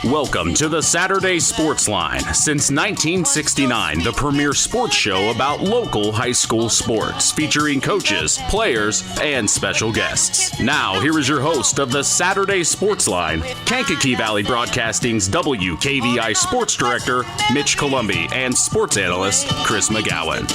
Welcome to the Saturday Sports Line. Since 1969, the premier sports show about local high school sports, featuring coaches, players, and special guests. Now, here is your host of the Saturday Sports Line, Kankakee Valley Broadcasting's WKVI Sports Director, Mitch Columbi, and sports analyst, Chris McGowan.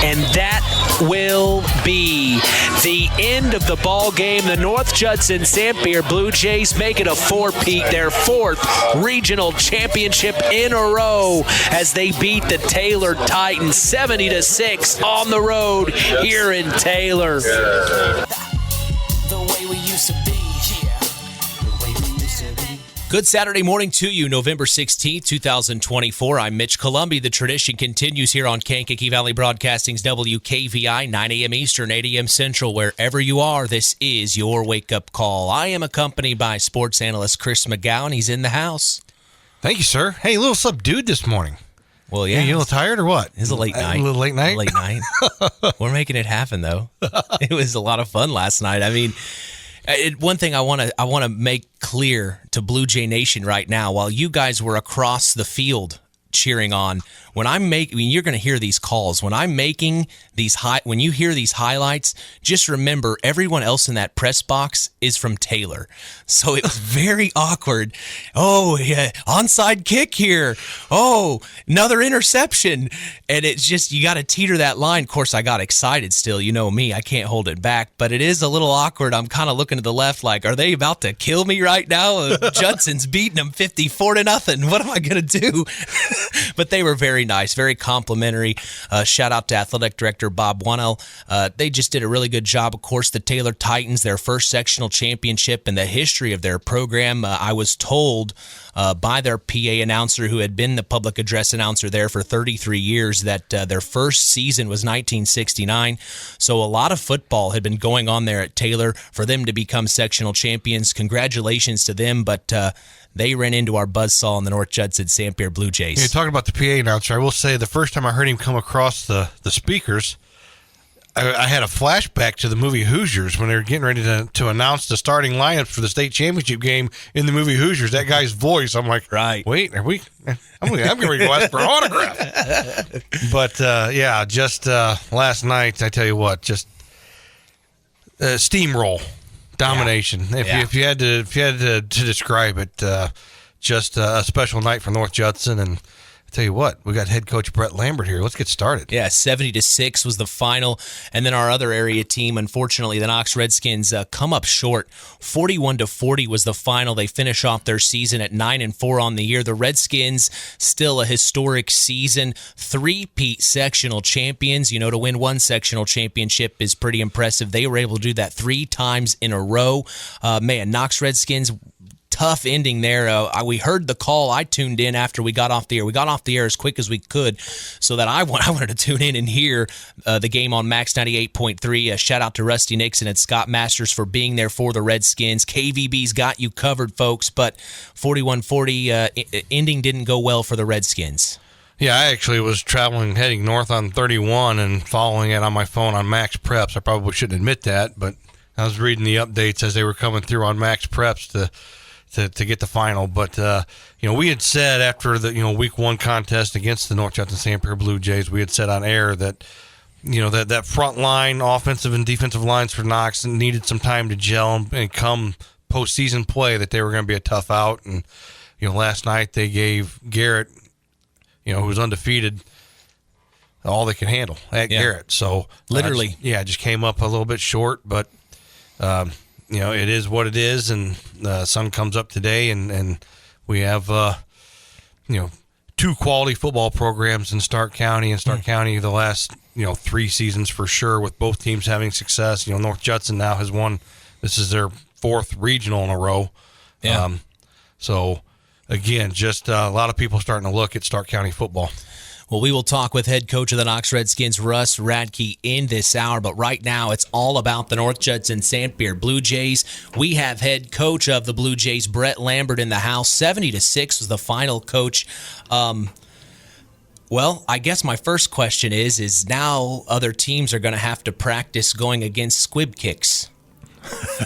And that will be the end of the ball game. The North Judson-San Blue Jays make it a four-peat, their fourth regional championship in a row as they beat the Taylor Titans 70-6 on the road here in Taylor. The way we used to be. Good Saturday morning to you, November 16th, 2024. I'm Mitch Columbi. The tradition continues here on Kankakee Valley Broadcasting's WKVI, 9 a.m. Eastern, 8 a.m. Central. Wherever you are, this is your wake-up call. I am accompanied by sports analyst Chris McGowan. He's in the house. Thank you, sir. Hey, a little subdued this morning. Well, yeah. You a little tired or what? It's a late night. A little late night? Late night. We're making it happen, though. It was a lot of fun last night. I mean, one thing I want to make clear to Blue Jay Nation right now, while you guys were across the field cheering on, you're going to hear these calls. When I'm making when you hear these highlights, just remember everyone else in that press box is from Taylor. So it was very awkward. Oh, yeah, onside kick here. Oh, another interception. And it's just, you got to teeter that line. Of course, I got excited still. You know me, I can't hold it back. But it is a little awkward. I'm kind of looking to the left like, are they about to kill me right now? Judson's beating them 54-0. What am I going to do? But they were very nice, very complimentary. Shout out to Athletic Director Bob Wannell. They just did a really good job. Of course, the Taylor Titans, their first sectional championship in the history of their program. I was told by their PA announcer, who had been the public address announcer there for 33 years, that their first season was 1969. So a lot of football had been going on there at Taylor for them to become sectional champions. Congratulations to them, but they ran into our buzzsaw in the North Judson-San Blue Jays. You're talking about the PA announcer. I will say the first time I heard him come across the speakers, I had a flashback to the movie Hoosiers when they were getting ready to announce the starting lineups for the state championship game in the movie Hoosiers. That guy's voice, I'm like, right. Wait, I'm going to go ask for an autograph. But, yeah, just last night, I tell you what, just steamroll. Domination. Yeah. If you had to describe it, just a special night for North Judson. And I tell you what, we got head coach Brett Lambert here. Let's get started. Yeah, 70-6 was the final, and then our other area team, unfortunately, the Knox Redskins, come up short. 41-40 was the final. They finish off their season at 9-4 on the year. The Redskins, still a historic season, three-peat sectional champions. You know, to win one sectional championship is pretty impressive. They were able to do that 3 times in a row. Knox Redskins, tough ending there. We heard the call. I tuned in after we got off the air. We got off the air as quick as we could so that I wanted to tune in and hear the game on Max 98.3. Shout out to Rusty Nixon and Scott Masters for being there for the Redskins. KVB's got you covered, folks, but 41-40 ending didn't go well for the Redskins. Yeah, I actually was heading north on 31 and following it on my phone on Max Preps. I probably shouldn't admit that, but I was reading the updates as they were coming through on Max Preps to get the final. But, we had said after the, week 1 contest against the North Judson-San Blue Jays, we had said on air that, that front line, offensive and defensive lines for Knox needed some time to gel and come postseason play, that they were going to be a tough out. And, last night they gave Garrett, who was undefeated, all they could handle at Garrett. So literally, just came up a little bit short, but, it is what it is, and the sun comes up today, and we have, 2 quality football programs in Stark County. In Stark County, the last, 3 seasons for sure, with both teams having success. North Judson now has won. This is their 4th regional in a row. Yeah. So, again, just a lot of people starting to look at Stark County football. Well, we will talk with head coach of the Knox Redskins, Russ Radtke, in this hour. But right now, it's all about the North Judson-San Blue Jays. We have head coach of the Blue Jays, Brett Lambert, in the house. 70-6 was the final, coach. Well, I guess my first question is now other teams are going to have to practice going against squib kicks.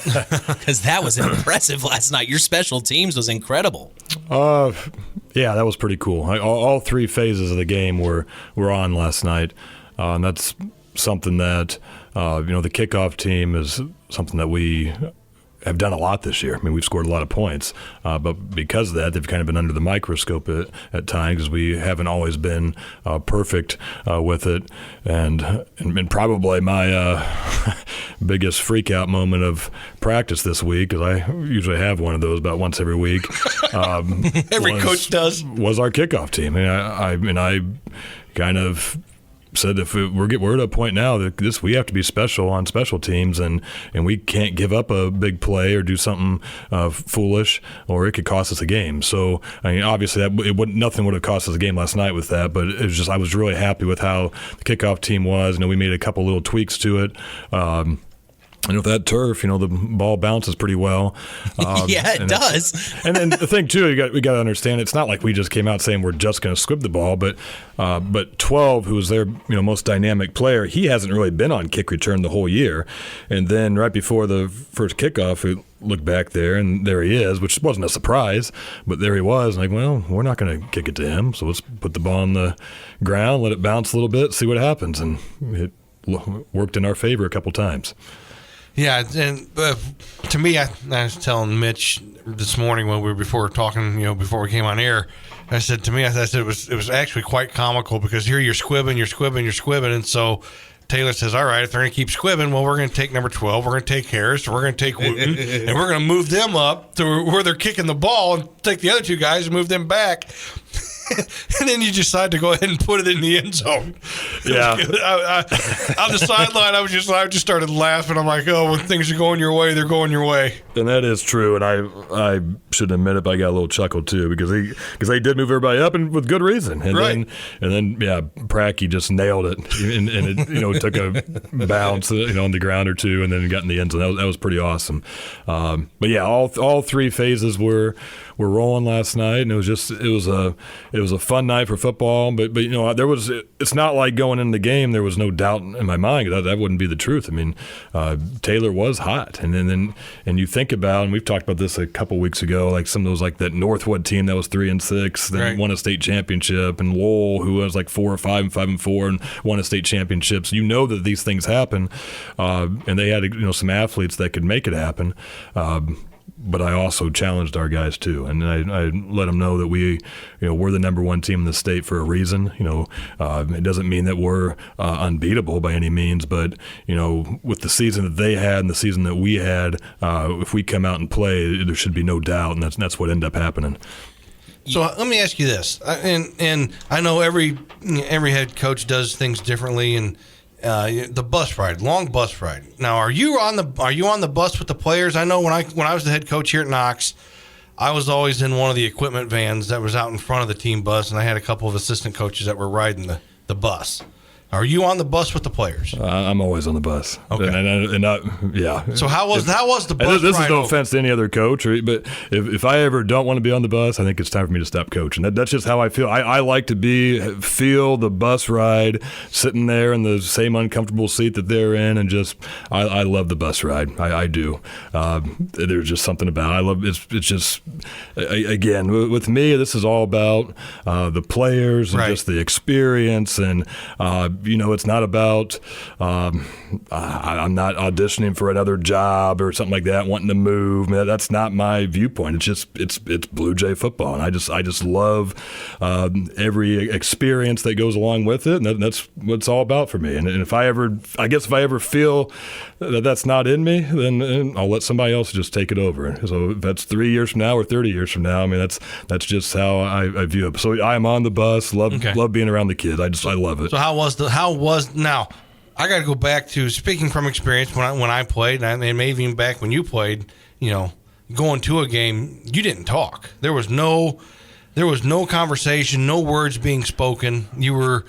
Because that was impressive last night. Your special teams was incredible. Yeah, that was pretty cool. All three phases of the game were on last night. And that's something that, the kickoff team is something that we have done a lot this year. I mean, we've scored a lot of points, but because of that, they've kind of been under the microscope at times because we haven't always been perfect with it. And probably my biggest freak out moment of practice this week, because I usually have one of those about once every week. Every coach does. Was our kickoff team. I kind of said we're at a point now that we have to be special on special teams, and we can't give up a big play or do something foolish, or it could cost us a game. So obviously nothing would have cost us a game last night with that, but it was just I was really happy with how the kickoff team was. We made a couple little tweaks to it. And with that turf, the ball bounces pretty well. Yeah, it does. And then the thing too, we got to understand, it's not like we just came out saying we're just going to squib the ball, but 12, who was their most dynamic player, he hasn't really been on kick return the whole year. And then right before the first kickoff, we looked back there, and there he is, which wasn't a surprise, but there he was. Like, well, we're not going to kick it to him, so let's put the ball on the ground, let it bounce a little bit, see what happens, and it worked in our favor a couple times. Yeah, and to me, I was telling Mitch this morning when we were talking, before we came on air, I said it was actually quite comical because here you're squibbing, and so Taylor says, all right, if they're going to keep squibbing, well, we're going to take number 12, we're going to take Harris, we're going to take Wooten, and we're going to move them up to where they're kicking the ball and take the other two guys and move them back. And then you decide to go ahead and put it in the end zone. Yeah. On the sideline, I just started laughing. I'm like, oh, when things are going your way, they're going your way. And that is true. And I should admit it, but I got a little chuckle too because they did move everybody up, and with good reason. And right. then Pracky just nailed it, and it took a bounce on the ground or two, and then got in the end zone. That was pretty awesome. But yeah, all three phases were rolling last night, and it was a fun night for football. But it's not like going into the game there was no doubt in my mind that wouldn't be the truth. I mean, Taylor was hot, and then you think about, and we've talked about this a couple weeks ago, like some of those, like that Northwood team that was 3-6, then right. won a state championship, and Lowell, who was like 4-5 and 5-4, and won a state championships. That these things happen, and they had some athletes that could make it happen. But I also challenged our guys too, and I let them know that we're the number one team in the state for a reason. It doesn't mean that we're unbeatable by any means, but with the season that they had and the season that we had, if we come out and play, there should be no doubt, and that's what ended up happening. So let me ask you this, and I know every head coach does things differently, and the bus ride, long bus ride. Now, are you on the bus with the players? I know when I was the head coach here at Knox, I was always in one of the equipment vans that was out in front of the team bus, and I had a couple of assistant coaches that were riding the bus. Are you on the bus with the players? I'm always on the bus. Okay. Yeah. So how was the bus this ride? is no offense to any other coach, but if I ever don't want to be on the bus, I think it's time for me to stop coaching. That's just how I feel. I like to feel the bus ride, sitting there in the same uncomfortable seat that they're in, and just I love the bus ride. I do. There's just something about it. I love it's just again with me. This is all about the players and right. just the experience and. It's not about I'm not auditioning for another job or something like that, wanting to move. That's not my viewpoint. It's just it's Blue Jay football, and I just love every experience that goes along with it, and that's what it's all about for me. And if I ever feel that that's not in me, then I'll let somebody else just take it over. So if that's 3 years from now or 30 years from now, I mean that's just how I view it. So I'm on the bus, love being around the kids. I love it. So how was now? I got to go back to speaking from experience when I played, and maybe even back when you played. Going to a game, you didn't talk. There was no conversation, no words being spoken. You were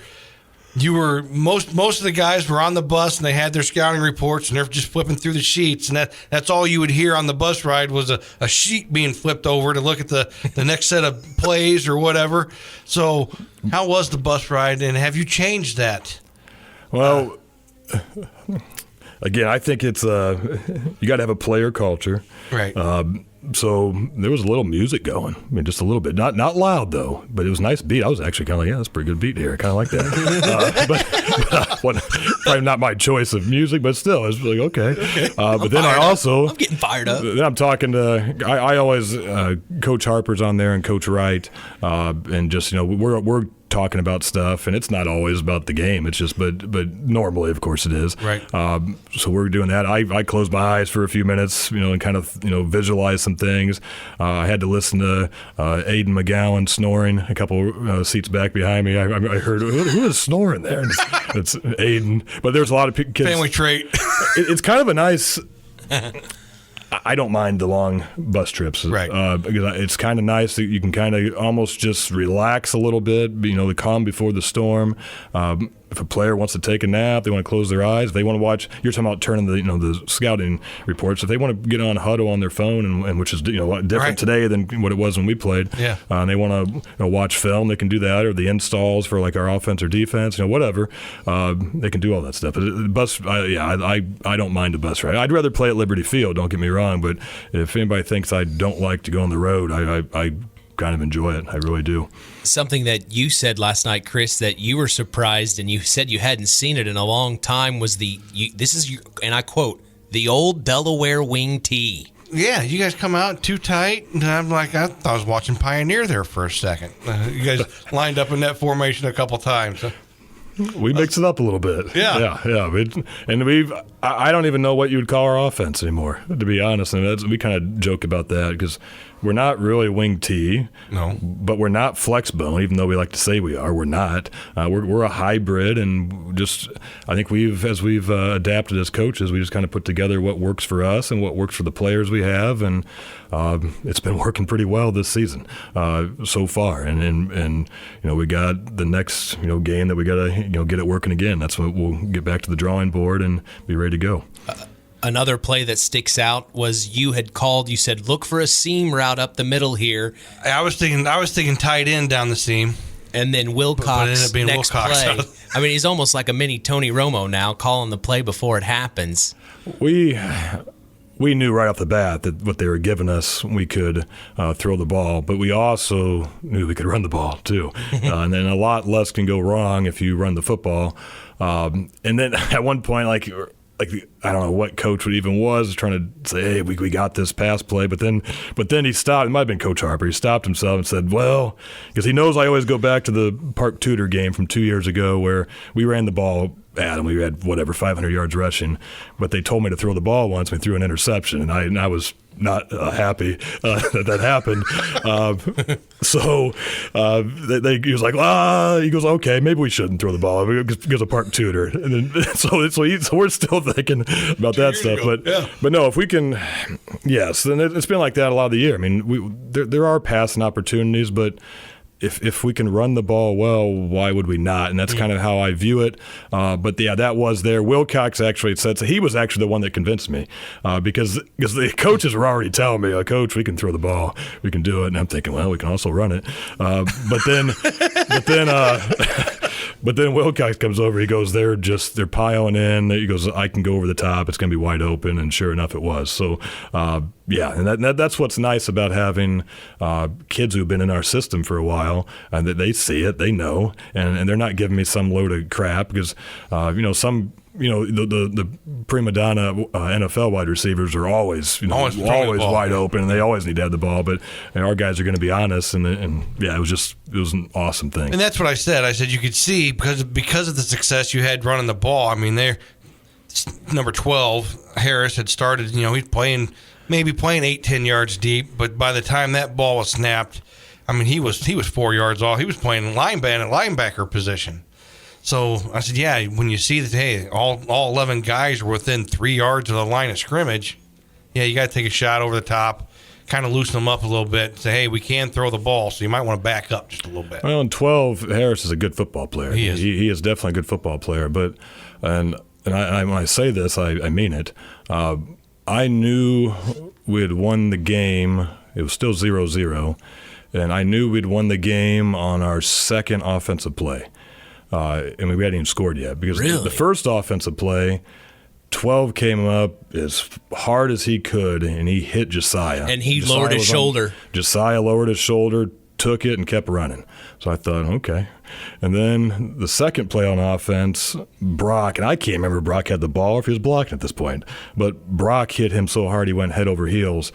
most of the guys were on the bus and they had their scouting reports and they're just flipping through the sheets, and that's all you would hear on the bus ride was a sheet being flipped over to look at the next set of plays or whatever. So how was the bus ride, and have you changed that? Well, again, I think it's you got to have a player culture. Right. So there was a little music going. I mean, just a little bit. Not loud, though, but it was a nice beat. I was actually kind of like, yeah, that's a pretty good beat here. I kind of like that. Probably not my choice of music, but still, it's like, okay. But then I'm getting fired up. Then I'm talking to, I always, Coach Harper's on there and Coach Wright, and just, we're talking about stuff, and it's not always about the game. It's just, but normally, of course, it is. Right. So we're doing that. I closed my eyes for a few minutes, and kind of, visualize some things. I had to listen to Aiden McGowan snoring a couple seats back behind me. I heard, who is snoring there? And it's Aiden. But there's a lot of kids. Family trait. It's kind of a nice. I don't mind the long bus trips, right? Because it's kind of nice that you can kind of almost just relax a little bit, the calm before the storm. If a player wants to take a nap, they want to close their eyes. If they want to watch, you're talking about turning the scouting reports. If they want to get on huddle on their phone, and which is different right. today than what it was when we played. Yeah. And they want to watch film, they can do that, or the installs for like our offense or defense, whatever. They can do all that stuff. But the bus, I don't mind a bus ride. I'd rather play at Liberty Field. Don't get me wrong, but if anybody thinks I don't like to go on the road, I kind of enjoy it. I really do. Something that you said last night, Chris, that you were surprised and you said you hadn't seen it in a long time was and I quote, the old Delaware wing tee. Yeah, you guys come out too tight, and I'm like, I thought I was watching Pioneer there for a second. You guys lined up in that formation a couple times. We mix it up a little bit. Yeah. And I don't even know what you would call our offense anymore, to be honest. And we kind of joke about that because we're not really wing T. No. But we're not flex bone, even though we like to say we are. We're not. We're a hybrid, and just I think as we've adapted as coaches, we just kind of put together what works for us and what works for the players we have, and it's been working pretty well this season so far. And we got the next game that we got to get it working again. That's what we'll get back to the drawing board and be ready to go. Another play that sticks out was you said, look for a seam route up the middle here. I was thinking tight end down the seam. And then Wilcox, but it ended up being next Wilcox. play. I mean, he's almost like a mini Tony Romo now, calling the play before it happens. We knew right off the bat that what they were giving us, we could throw the ball, but we also knew we could run the ball too. And then a lot less can go wrong if you run the football. And then at one point, like I don't know what coach it even was trying to say, hey, we got this pass play, but then he stopped. It might have been Coach Harper. He stopped himself and said, well, because he knows I always go back to the Park Tudor game from 2 years ago where we ran the ball at him. We had 500 yards rushing, but they told me to throw the ball once. We threw an interception, and I was not happy that happened. He was like, he goes, okay, maybe we shouldn't throw the ball because of Park Tudor. And then, so we're still thinking about that stuff. But no, if we can, yes, then it's been like that a lot of the year. I mean, there are passing opportunities, but if we can run the ball well, why would we not? And that's kind of how I view it. But yeah, that was there. Wilcox actually said, so he was actually the one that convinced me because the coaches were already telling me, Coach, we can throw the ball, we can do it. And I'm thinking, well, we can also run it. But then Wilcox comes over. He goes, they're piling in. He goes, I can go over the top. It's going to be wide open. And sure enough, it was. So, and that's what's nice about having kids who've been in our system for a while, and that they see it, they know, and they're not giving me some load of crap because, the prima donna NFL wide receivers are always wide open, and they always need to have the ball. But our guys are going to be honest, and it was an awesome thing. And that's what I said. I said you could see because of the success you had running the ball. I mean, number 12 Harris had started. He's playing 8-10 yards deep, but by the time that ball was snapped, I mean he was 4 yards off. He was playing linebacker position. So I said, yeah, when you see that, hey, all 11 guys are within 3 yards of the line of scrimmage, yeah, you got to take a shot over the top, kind of loosen them up a little bit, say, hey, we can throw the ball, so you might want to back up just a little bit. Well, in 12, Harris is a good football player. He is. He is definitely a good football player. But when I say this, I mean it. I knew we had won the game. It was still 0-0, and I knew we'd won the game on our second offensive play. And we hadn't even scored yet because really? The first offensive play, 12 came up as hard as he could, and he hit Jesiah. And he lowered his shoulder. Jesiah lowered his shoulder, took it, and kept running. So I thought, okay. And then the second play on offense, Brock, and I can't remember if Brock had the ball or if he was blocking at this point, but Brock hit him so hard he went head over heels.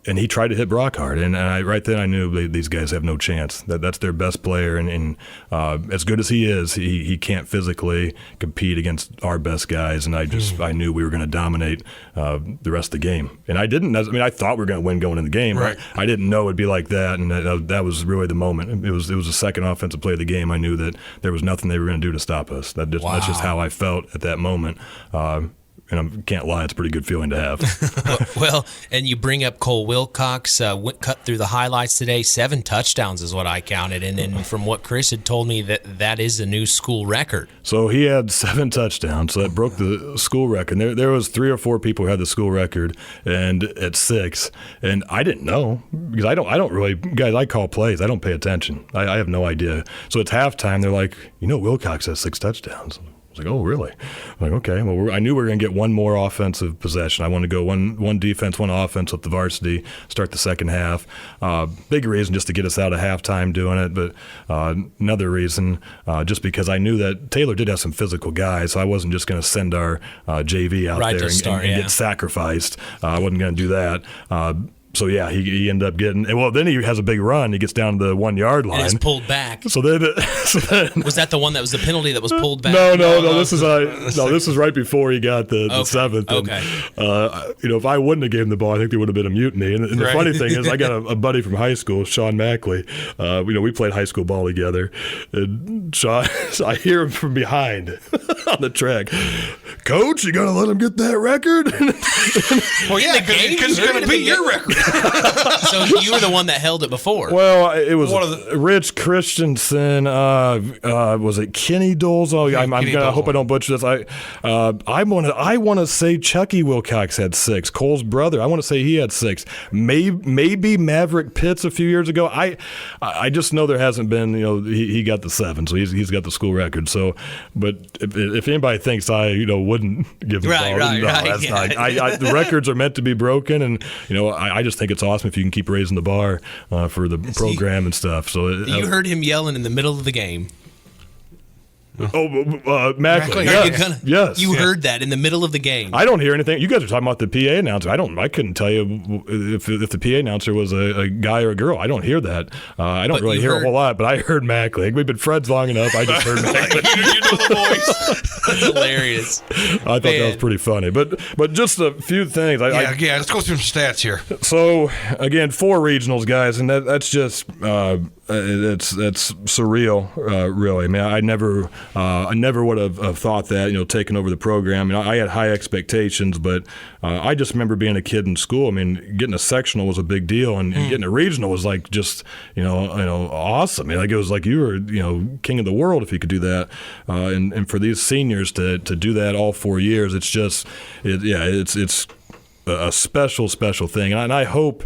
And he tried to hit Brock hard, and right then I knew these guys have no chance. That's their best player, and as good as he is, he can't physically compete against our best guys. And I knew we were going to dominate the rest of the game. And I didn't. I mean, I thought we were going to win going in the game. Right. I didn't know it'd be like that, and that was really the moment. It was the second offensive play of the game. I knew that there was nothing they were going to do to stop us. That's just how I felt at that moment. And I can't lie, it's a pretty good feeling to have. Well, and you bring up Cole Wilcox, cut through the highlights today. 7 touchdowns is what I counted. And from what Chris had told me, that is a new school record. So he had 7 touchdowns, so that broke the school record. There was 3 or 4 people who had the school record, and at 6. And I didn't know, because I don't really, guys, I call plays. I don't pay attention. I have no idea. So it's halftime. They're like, Wilcox has 6 touchdowns. Like, oh, really? I'm like, okay. Well, I knew we were going to get one more offensive possession. I wanted to go one defense, one offense with the varsity, start the second half. Big reason just to get us out of halftime doing it, but another reason just because I knew that Taylor did have some physical guys, so I wasn't just going to send our JV out there and get sacrificed. I wasn't going to do that. So, yeah, he ended up getting – well, then he has a big run. He gets down to the 1 yard line. And it's pulled back. So then was that the one that was the penalty that was pulled back? No. This is right before he got the 7th. Okay. And, if I wouldn't have given him the ball, I think there would have been a mutiny. And the funny thing is I got a buddy from high school, Sean Mackley. We played high school ball together. And Sean, I hear him from behind on the track. Coach, you got to let him get that record? Well, yeah, because it's going to be your record. So you were the one that held it before. Well, it was Rich Christensen. Was it Kenny Doles? Oh, I hope I don't butcher this. I want to say Chucky Wilcox had 6. Cole's brother, I want to say he had 6. Maybe Maverick Pitts a few years ago. I just know there hasn't been. He got the 7, so he's got the school record. So, but if anybody thinks I wouldn't give him the ball, that's not. The records are meant to be broken, and I just think it's awesome if you can keep raising the bar for the program and stuff. So you heard him yelling in the middle of the game. Mackley. Yes. You heard that in the middle of the game. I don't hear anything. You guys are talking about the PA announcer. I couldn't tell you if the PA announcer was a guy or a girl. I don't hear that. I don't really hear a whole lot, but I heard Mackley. We've been friends long enough. I just heard Mackley. You know the voice. That's hilarious. I thought that was pretty funny. But just a few things. Let's go through some stats here. So, again, 4 regionals, guys, and that's just it's surreal, really. I mean, I never would have thought that, taking over the program. I had high expectations, but I just remember being a kid in school. I mean, getting a sectional was a big deal, and getting a regional was like just, awesome. I mean, like it was like you were, king of the world if you could do that. And for these seniors to do that all 4 years, it's just, it's a special thing. And I hope.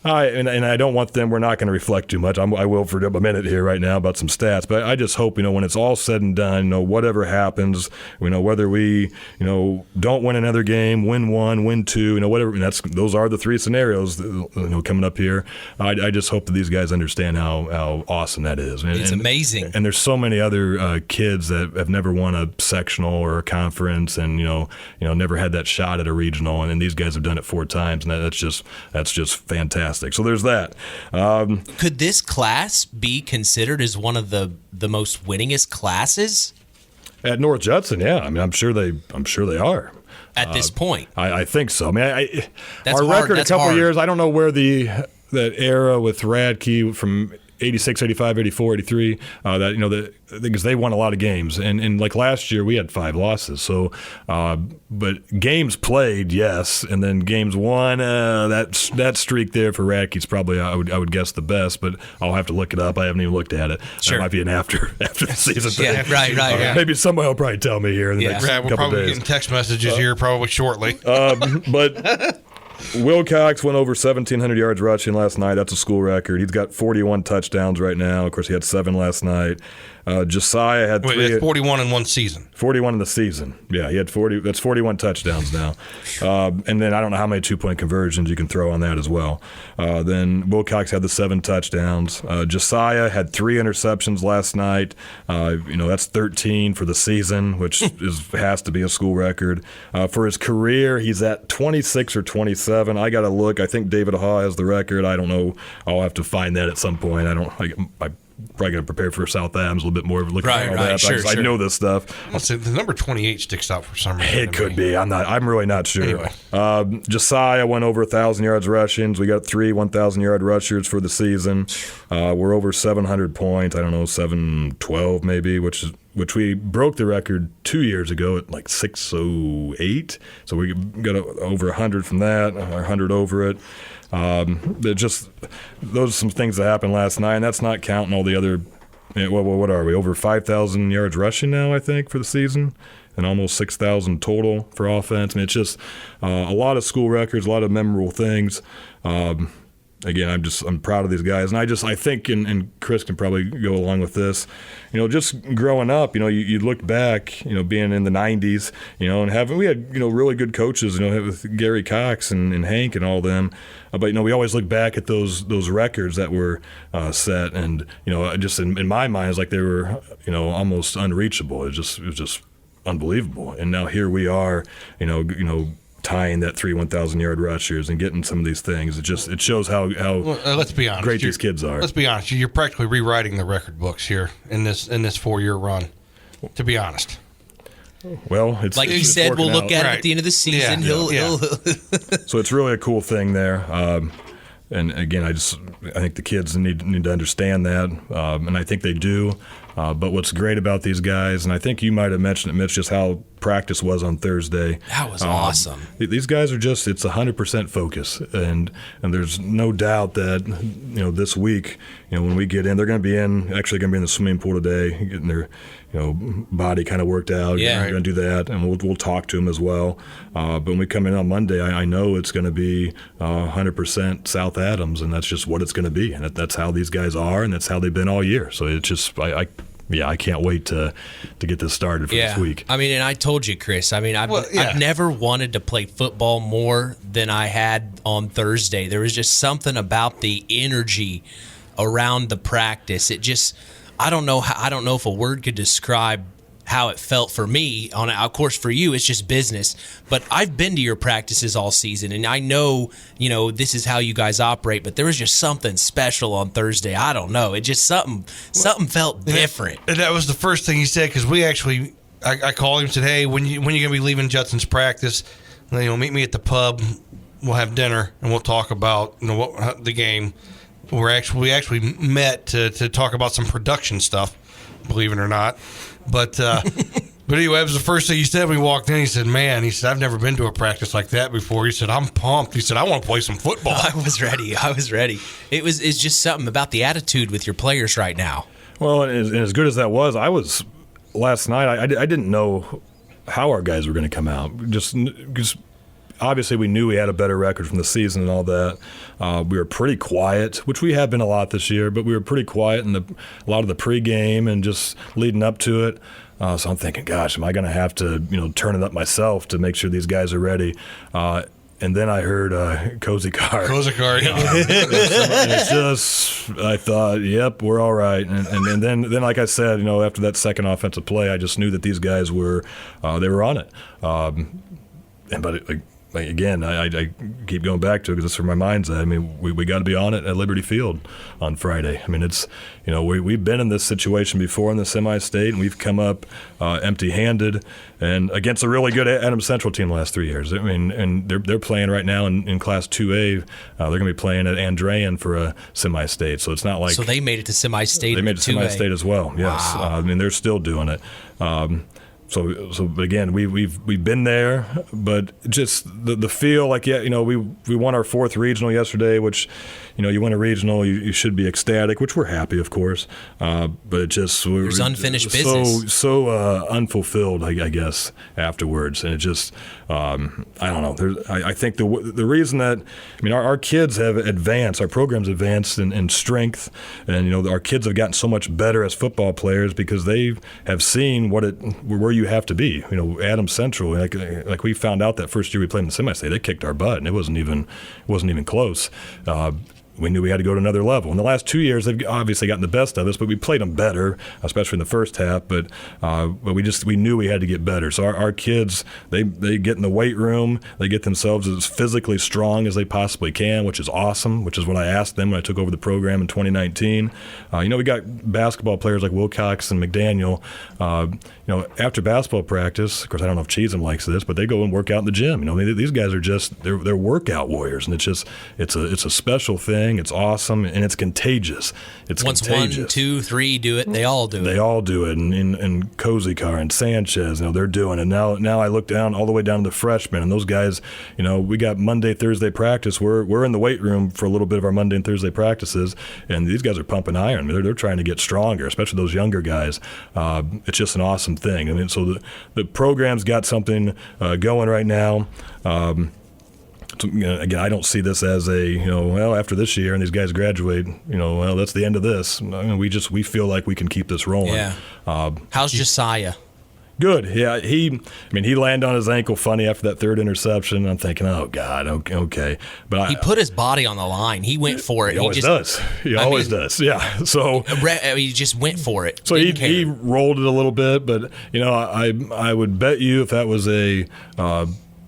And I don't want them. We're not going to reflect too much. I will for a minute here right now about some stats. But I just hope when it's all said and done, whatever happens, whether we don't win another game, win 1, win 2, whatever. Those are the 3 scenarios coming up here. I just hope that these guys understand how awesome that is. It's amazing. And there's so many other kids that have never won a sectional or a conference, and never had that shot at a regional. And these guys have done it 4 times, and that's just fantastic. So there's that. Could this class be considered as one of the most winningest classes at North Judson? Yeah, I mean, I'm sure they are at this point. I think so. I mean, our record a couple of years. I don't know where that era with Radtke from 86, 85, 84, 83, because they won a lot of games. And like last year, we had 5 losses. So, but games played, yes. And then games won, that streak there for Radtke's probably, I would guess, the best. But I'll have to look it up. I haven't even looked at it. Sure. That might be an after the season thing. Yeah, right. Yeah. Maybe somebody will probably tell me here in the next couple we'll probably days. be getting text messages here probably shortly. But Wilcox went over 1,700 yards rushing last night. That's a school record. He's got 41 touchdowns right now. Of course, he had 7 last night. Jesiah had 3. 41 in one season. 41 in the season. Yeah, he had 40. That's 41 touchdowns now. And then I don't know how many 2-point conversions you can throw on that as well. Then Wilcox had the 7 touchdowns. Jesiah had 3 interceptions last night. That's 13 for the season, which has to be a school record. For his career, he's at 26 or 27. I got to look. I think David Haw has the record. I don't know. I'll have to find that at some point. I probably going to prepare for South Adams a little bit more, looking at all that. Sure. I know this stuff. I'll say the number 28 sticks out for some reason. It could be. I'm really not sure. Anyway. Jesiah went over 1,000 yards rushing. We got 3 1,000-yard rushers for the season. We're over 700 points. I don't know, 712 maybe, which we broke the record 2 years ago at like 608. So we got over 100 from that, 100 over it. Those are some things that happened last night, and that's not counting all the other. What are we, over 5,000 yards rushing now, I think, for the season, and almost 6,000 total for offense. I mean, it's just a lot of school records, a lot of memorable things. Again, I'm proud of these guys, and I think, and Chris can probably go along with this. Just growing up, you look back, being in the '90s, and we had really good coaches, with Gary Cox and Hank and all them. But we always look back at those records that were set, and just in my mind, it's like they were almost unreachable. It was just unbelievable. And now here we are, tying that 3 1,000-yard rushers and getting some of these things. It shows how let's be honest, great these kids are. Let's be honest. You're practically rewriting the record books here in this 4-year run. To be honest. Well, it's like you said, we'll look at it at the end of the season. Yeah. So it's really a cool thing there. And again, I think the kids need to understand that, and I think they do. But what's great about these guys, and I think you might have mentioned it, Mitch, just how practice was on Thursday. That was awesome. These guys are it's 100% focus, and there's no doubt that this week, when we get in, they're going to be in the swimming pool today, getting their body kind of worked out. Yeah, we're going to do that, and we'll talk to them as well. But when we come in on Monday, I know it's going to be 100% South Adams, and that's just what it's going to be, and that's how these guys are, and that's how they've been all year. So it's just I can't wait to get this started for this week. I mean, and I told you, Chris, I've never wanted to play football more than I had on Thursday. There was just something about the energy around the practice. It just, I don't know if a word could describe how it felt for me. Of course, for you, it's just business. But I've been to your practices all season, and I know, this is how you guys operate. But there was just something special on Thursday. I don't know. It just something felt different. And that was the first thing he said, because we actually, I called him and said, "Hey, when you gonna be leaving Judson's practice? Meet me at the pub. We'll have dinner and we'll talk about the game." We actually met to talk about some production stuff, believe it or not. But anyway, it was the first thing he said when we walked in. He said, "Man," he said, "I've never been to a practice like that before." He said, "I'm pumped." He said, "I want to play some football." I was ready. It's just something about the attitude with your players right now. Well, and as good as that was, last night, I didn't know how our guys were going to come out. Just because obviously we knew we had a better record from the season and all that. We were pretty quiet, which we have been a lot this year, but we were pretty quiet in a lot of the pregame and just leading up to it. So I'm thinking, gosh, am I going to have to turn it up myself to make sure these guys are ready? And then I heard Cozy Car. It's just, I thought, yep, we're all right. And then like I said, after that second offensive play, I just knew that these guys were on it. Again, I keep going back to it because it's where my mind's at. I mean, we got to be on it at Liberty Field on Friday. I mean, it's we've been in this situation before in the semi-state, and we've come up empty-handed and against a really good Adams Central team the last 3 years. I mean, and they're playing right now in Class 2A. They're going to be playing at Andrean for a semi-state, so it's not like they made it to semi-state. They made it to semi-state as well. Yes, wow. I mean they're still doing it. But again, we've been there, but just the feel like, yeah, we won our 4th regional yesterday, which, you win a regional, you should be ecstatic, which we're happy, of course. But it just there's unfinished business, so unfulfilled, I guess, afterwards, and it just I don't know. I think the reason that our kids have advanced, our program's advanced in strength, and our kids have gotten so much better as football players because they have seen where you have to be. Adams Central, like we found out that first year we played in the semi-state, they kicked our butt, and it wasn't even close. We knew we had to go to another level. In the last 2 years, they've obviously gotten the best of us, but we played them better, especially in the first half. But we knew we had to get better. So our kids, they get in the weight room, they get themselves as physically strong as they possibly can, which is awesome. Which is what I asked them when I took over the program in 2019. We got basketball players like Wilcox and McDaniel. After basketball practice, of course, I don't know if Cheatham likes this, but they go and work out in the gym. These guys are they're workout warriors, and it's a special thing. It's awesome, and it's contagious. Once contagious. 1, 2, 3 do it, they all do it. They all do it, and Cozy Car and Sanchez, they're doing it. Now I look down all the way down to the freshmen, and those guys, we got Monday, Thursday practice. We're in the weight room for a little bit of our Monday and Thursday practices, and these guys are pumping iron. They're trying to get stronger, especially those younger guys. It's just an awesome thing. So the program's got something going right now. Again, I don't see this as after this year and these guys graduate, that's the end of this. We feel like we can keep this rolling. Yeah. How's Jesiah? Good. Yeah, he landed on his ankle funny after that 3rd interception. I'm thinking, oh God, okay. But he put his body on the line. He went for it. He always does. He always does. Yeah. So he just went for it. So he rolled it a little bit, but I would bet you if that was a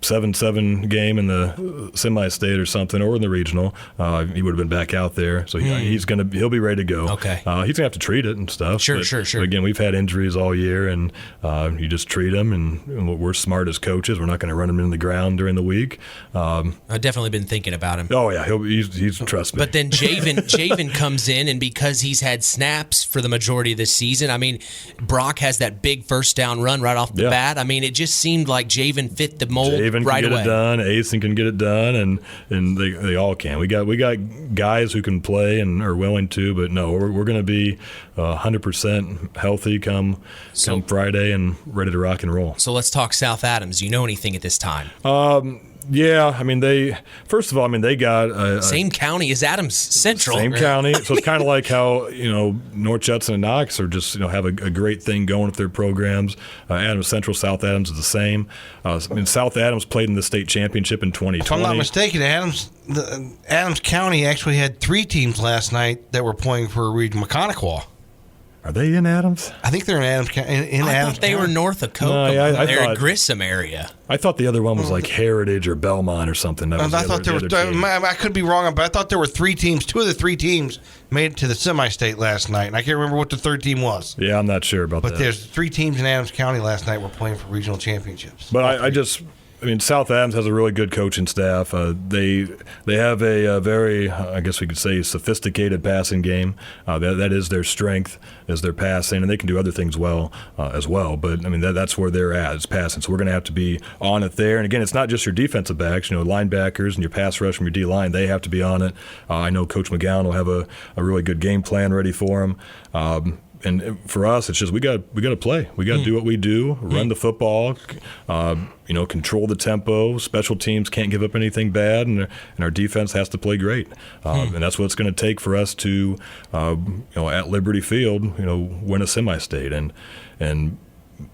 7-7 game in the semi-state or something, or in the regional, he would have been back out there. So he'll be ready to go. Okay. He's gonna have to treat it and stuff. Sure. But again, we've had injuries all year, and you just treat them. And we're smart as coaches. We're not going to run him in the ground during the week. I've definitely been thinking about him. Oh yeah, he's trust me. But then Javen comes in, and because he's had snaps for the majority of this season, Brock has that big first down run right off the bat. It just seemed like Javen fit the mold. Javen can right get away. It done. Asen can get it done, and they all can. We got guys who can play and are willing to, but no, we're going to be 100% healthy come Friday and ready to rock and roll. So let's talk South Adams. Do you know anything at this time? Yeah, they got same county as Adams Central. Same county, so it's kind of like how North Judson and Knox are just have a great thing going with their programs. Adams Central, South Adams is the same. South Adams played in the state championship in 2020. If I'm not mistaken, Adams County actually had 3 teams last night that were playing for a region. McConaughey. Are they in Adams? I think they're in Adams County. I thought they were north of Coke. They're in Grissom area. I thought the other one was like Heritage or Belmont or something. I could be wrong, but I thought there were 3 teams. 2 of the 3 teams made it to the semi-state last night, and I can't remember what the 3rd team was. Yeah, I'm not sure about that. But there's 3 teams in Adams County last night were playing for regional championships. But South Adams has a really good coaching staff. They have a very, I guess we could say, sophisticated passing game. That is their strength, is their passing, and they can do other things well as well. But that's where they're at, is passing. So we're going to have to be on it there. And again, it's not just your defensive backs, linebackers and your pass rush from your D line. They have to be on it. I know Coach McGowan will have a really good game plan ready for them. And for us, it's just we got to play. We got to do what we do, run the football, control the tempo. Special teams can't give up anything bad, and our defense has to play great. And that's what it's going to take for us to, at Liberty Field, win a semi-state. And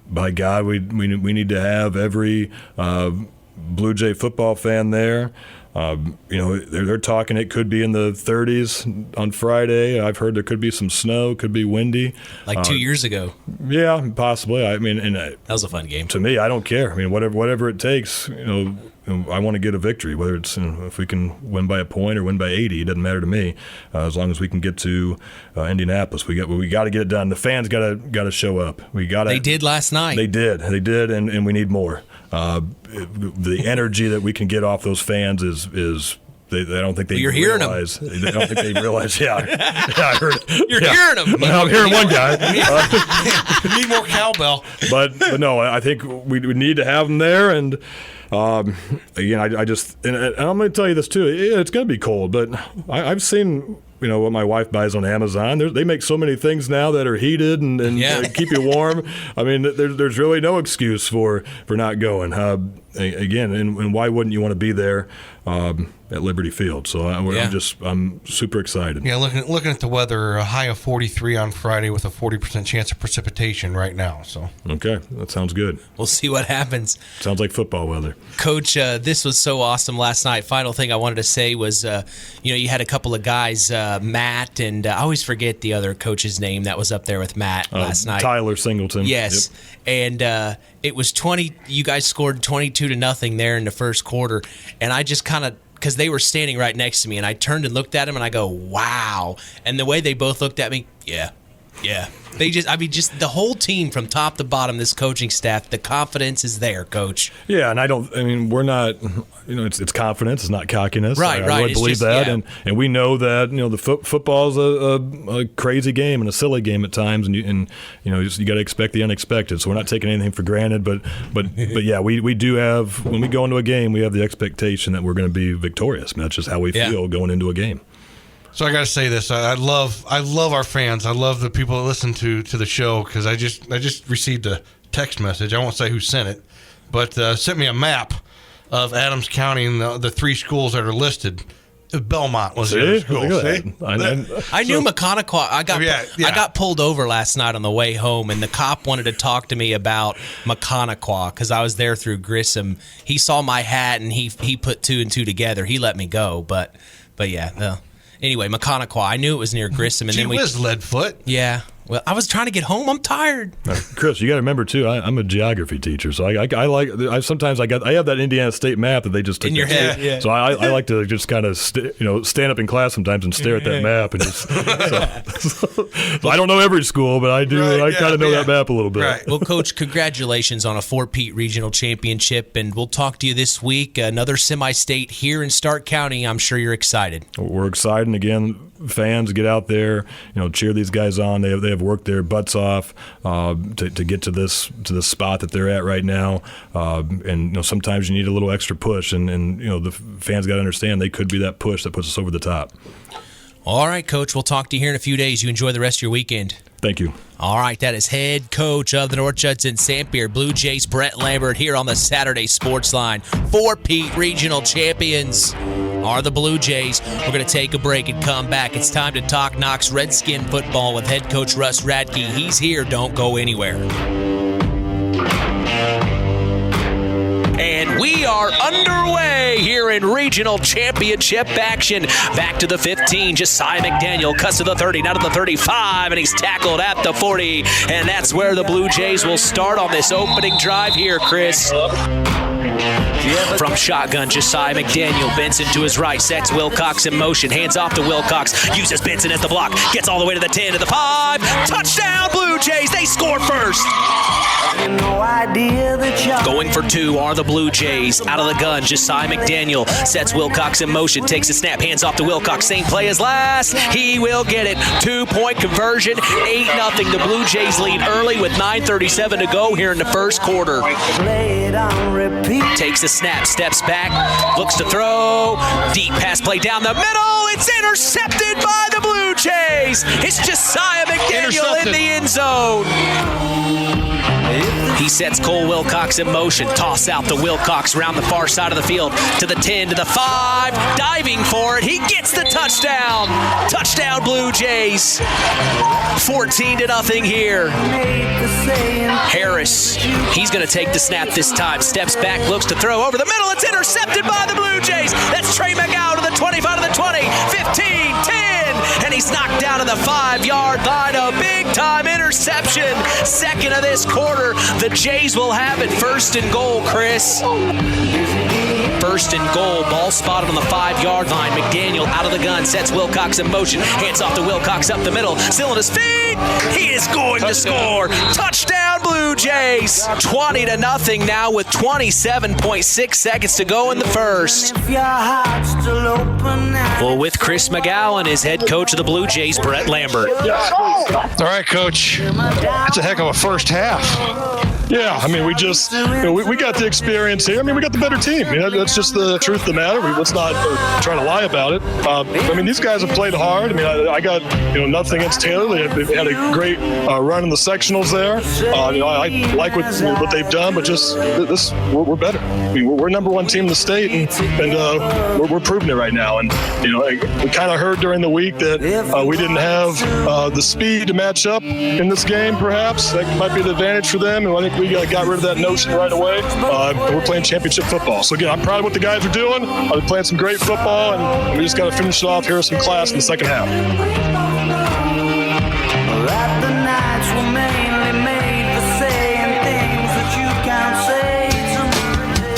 by God, we need to have every Blue Jay football fan there. They're talking it could be in the 30s on Friday. I've heard there could be some snow, could be windy. Like 2 years ago. Yeah, possibly. That was a fun game. To me, I don't care. Whatever it takes, I want to get a victory, whether it's if we can win by a point or win by 80, it doesn't matter to me. As long as we can get to Indianapolis, we got to get it done. The fans got to show up. They did last night. They did, and we need more. The energy that we can get off those fans is They don't think they You're realize. Hearing them. They don't think they realize. Yeah, I heard it. You're hearing them. I'm hearing one guy. Need more cowbell. But no, I think we need to have them there. And again, I just and I'm going to tell you this too. It's going to be cold, but I've seen what my wife buys on Amazon. They make so many things now that are heated and keep you warm. I mean, there's really no excuse for not going. Again, and why wouldn't you want to be there at Liberty Field? So I'm super excited. Yeah, looking at the weather, a high of 43 on Friday with a 40% chance of precipitation right now. So okay, that sounds good. We'll see what happens. Sounds like football weather. Coach, this was so awesome last night. Final thing I wanted to say was, you had a couple of guys, Matt, and I always forget the other coach's name that was up there with Matt last night. Tyler Singleton. Yes, yep. And it was 20. You guys scored 22-0 there in the first quarter, and I just kind of, because they were standing right next to me, and I turned and looked at them, and I go, wow. And the way they both looked at me, yeah. They just the whole team from top to bottom, this coaching staff, the confidence is there, Coach. Yeah, and we're not, it's confidence, it's not cockiness. Right. I really believe that. Yeah. And we know that, the football's a crazy game and a silly game at times, and you got to expect the unexpected. So we're not taking anything for granted, but yeah, we do have, when we go into a game, we have the expectation that we're going to be victorious. And that's just how we feel going into a game. So I got to say this: I love our fans. I love the people that listen to the show, because I just received a text message. I won't say who sent it, but sent me a map of Adams County and the 3 schools that are listed. Belmont was the other school. I knew McConaughey. I got pulled over last night on the way home, and the cop wanted to talk to me about McConaughey because I was there through Grissom. He saw my hat and he put 2 and 2 together. He let me go, but yeah. Well. Anyway, McConaughey. I knew it was near Grissom, and then we was Leadfoot. Yeah. Well, I was trying to get home. I'm tired. Chris, you got to remember too. I'm a geography teacher, so I sometimes I have that Indiana State map that they just in your head. Yeah. So I like to just kind of stand up in class sometimes and stare at that map and just. So I don't know every school, but I do. Right, I kind of know that map a little bit. Right. Well, Coach, congratulations on a 4-peat regional championship, and we'll talk to you this week. Another semi-state here in Stark County. I'm sure you're excited. We're excited, and again, fans, get out there. Cheer these guys on. They have worked their butts off to get to this spot that they're at right now. And sometimes you need a little extra push, and the fans got to understand they could be that push that puts us over the top. All right, Coach. We'll talk to you here in a few days. You enjoy the rest of your weekend. Thank you. All right, that is head coach of the North Judson-San Blue Jays, Brett Lambert, here on the Saturday Sports Line. 4-peat regional champions are the Blue Jays. We're going to take a break and come back. It's time to talk Knox Redskin football with head coach Russ Radtke. He's here. Don't go anywhere. And we are underway here in regional championship action. Back to the 15. Jesiah McDaniel cuts to the 30, now to the 35, and he's tackled at the 40. And that's where the Blue Jays will start on this opening drive here, Chris. From shotgun, Jesiah McDaniel. Benson to his right, sets Wilcox in motion. Hands off to Wilcox. Uses Benson as the block. Gets all the way to the 10, to the 5. Touchdown, Blue Jays. They score first. Going for 2 are the Blue Jays. Out of the gun, Jesiah McDaniel sets Wilcox in motion. Takes a snap. Hands off to Wilcox. Same play as last. He will get it. 2-point conversion. 8-0. The Blue Jays lead early with 9:37 to go here in the first quarter. Takes the snap, steps back, looks to throw, deep pass play down the middle, it's intercepted by the Blue Jays. It's Jesiah McDaniel in the end zone. He sets Cole Wilcox in motion, toss out to Wilcox around the far side of the field, to the 10, to the 5, diving for it, he gets the touchdown. Touchdown Blue Jays. 14-0 here. Harris, he's going to take the snap this time, steps back, looks to throw over the middle, it's intercepted by the Blue Jays. That's Trey McGow to the 25, to the 20, 15, 10, and he's knocked down to the 5-yard line. A big-time interception. Second of this quarter. The Jays will have it first and goal, Chris. First and goal, ball spotted on the 5-yard line. McDaniel out of the gun, sets Wilcox in motion. Hands off to Wilcox up the middle, still on his feet. He is going to score. Touchdown, Blue Blue Jays. 20-0 now with 27.6 seconds to go in the first. Well, with Chris McGowan is head coach of the Blue Jays, Brett Lambert. All right, Coach. That's a heck of a first half. Yeah, I mean, we just, we got the experience here. I mean, we got the better team. I mean, that's just the truth of the matter. Let's not try to lie about it. I mean, these guys have played hard. I mean, I got, nothing against Taylor. They had a great run in the sectionals there. I like what they've done, but just we're better. I mean, we're number one team in the state, and we're proving it right now. And, we kind of heard during the week that we didn't have the speed to match up in this game, perhaps. That might be the advantage for them, and I think we got rid of that notion right away. We're playing championship football. So, again, I'm proud of what the guys are doing. They're playing some great football, and we just got to finish it off here with some class in the second half.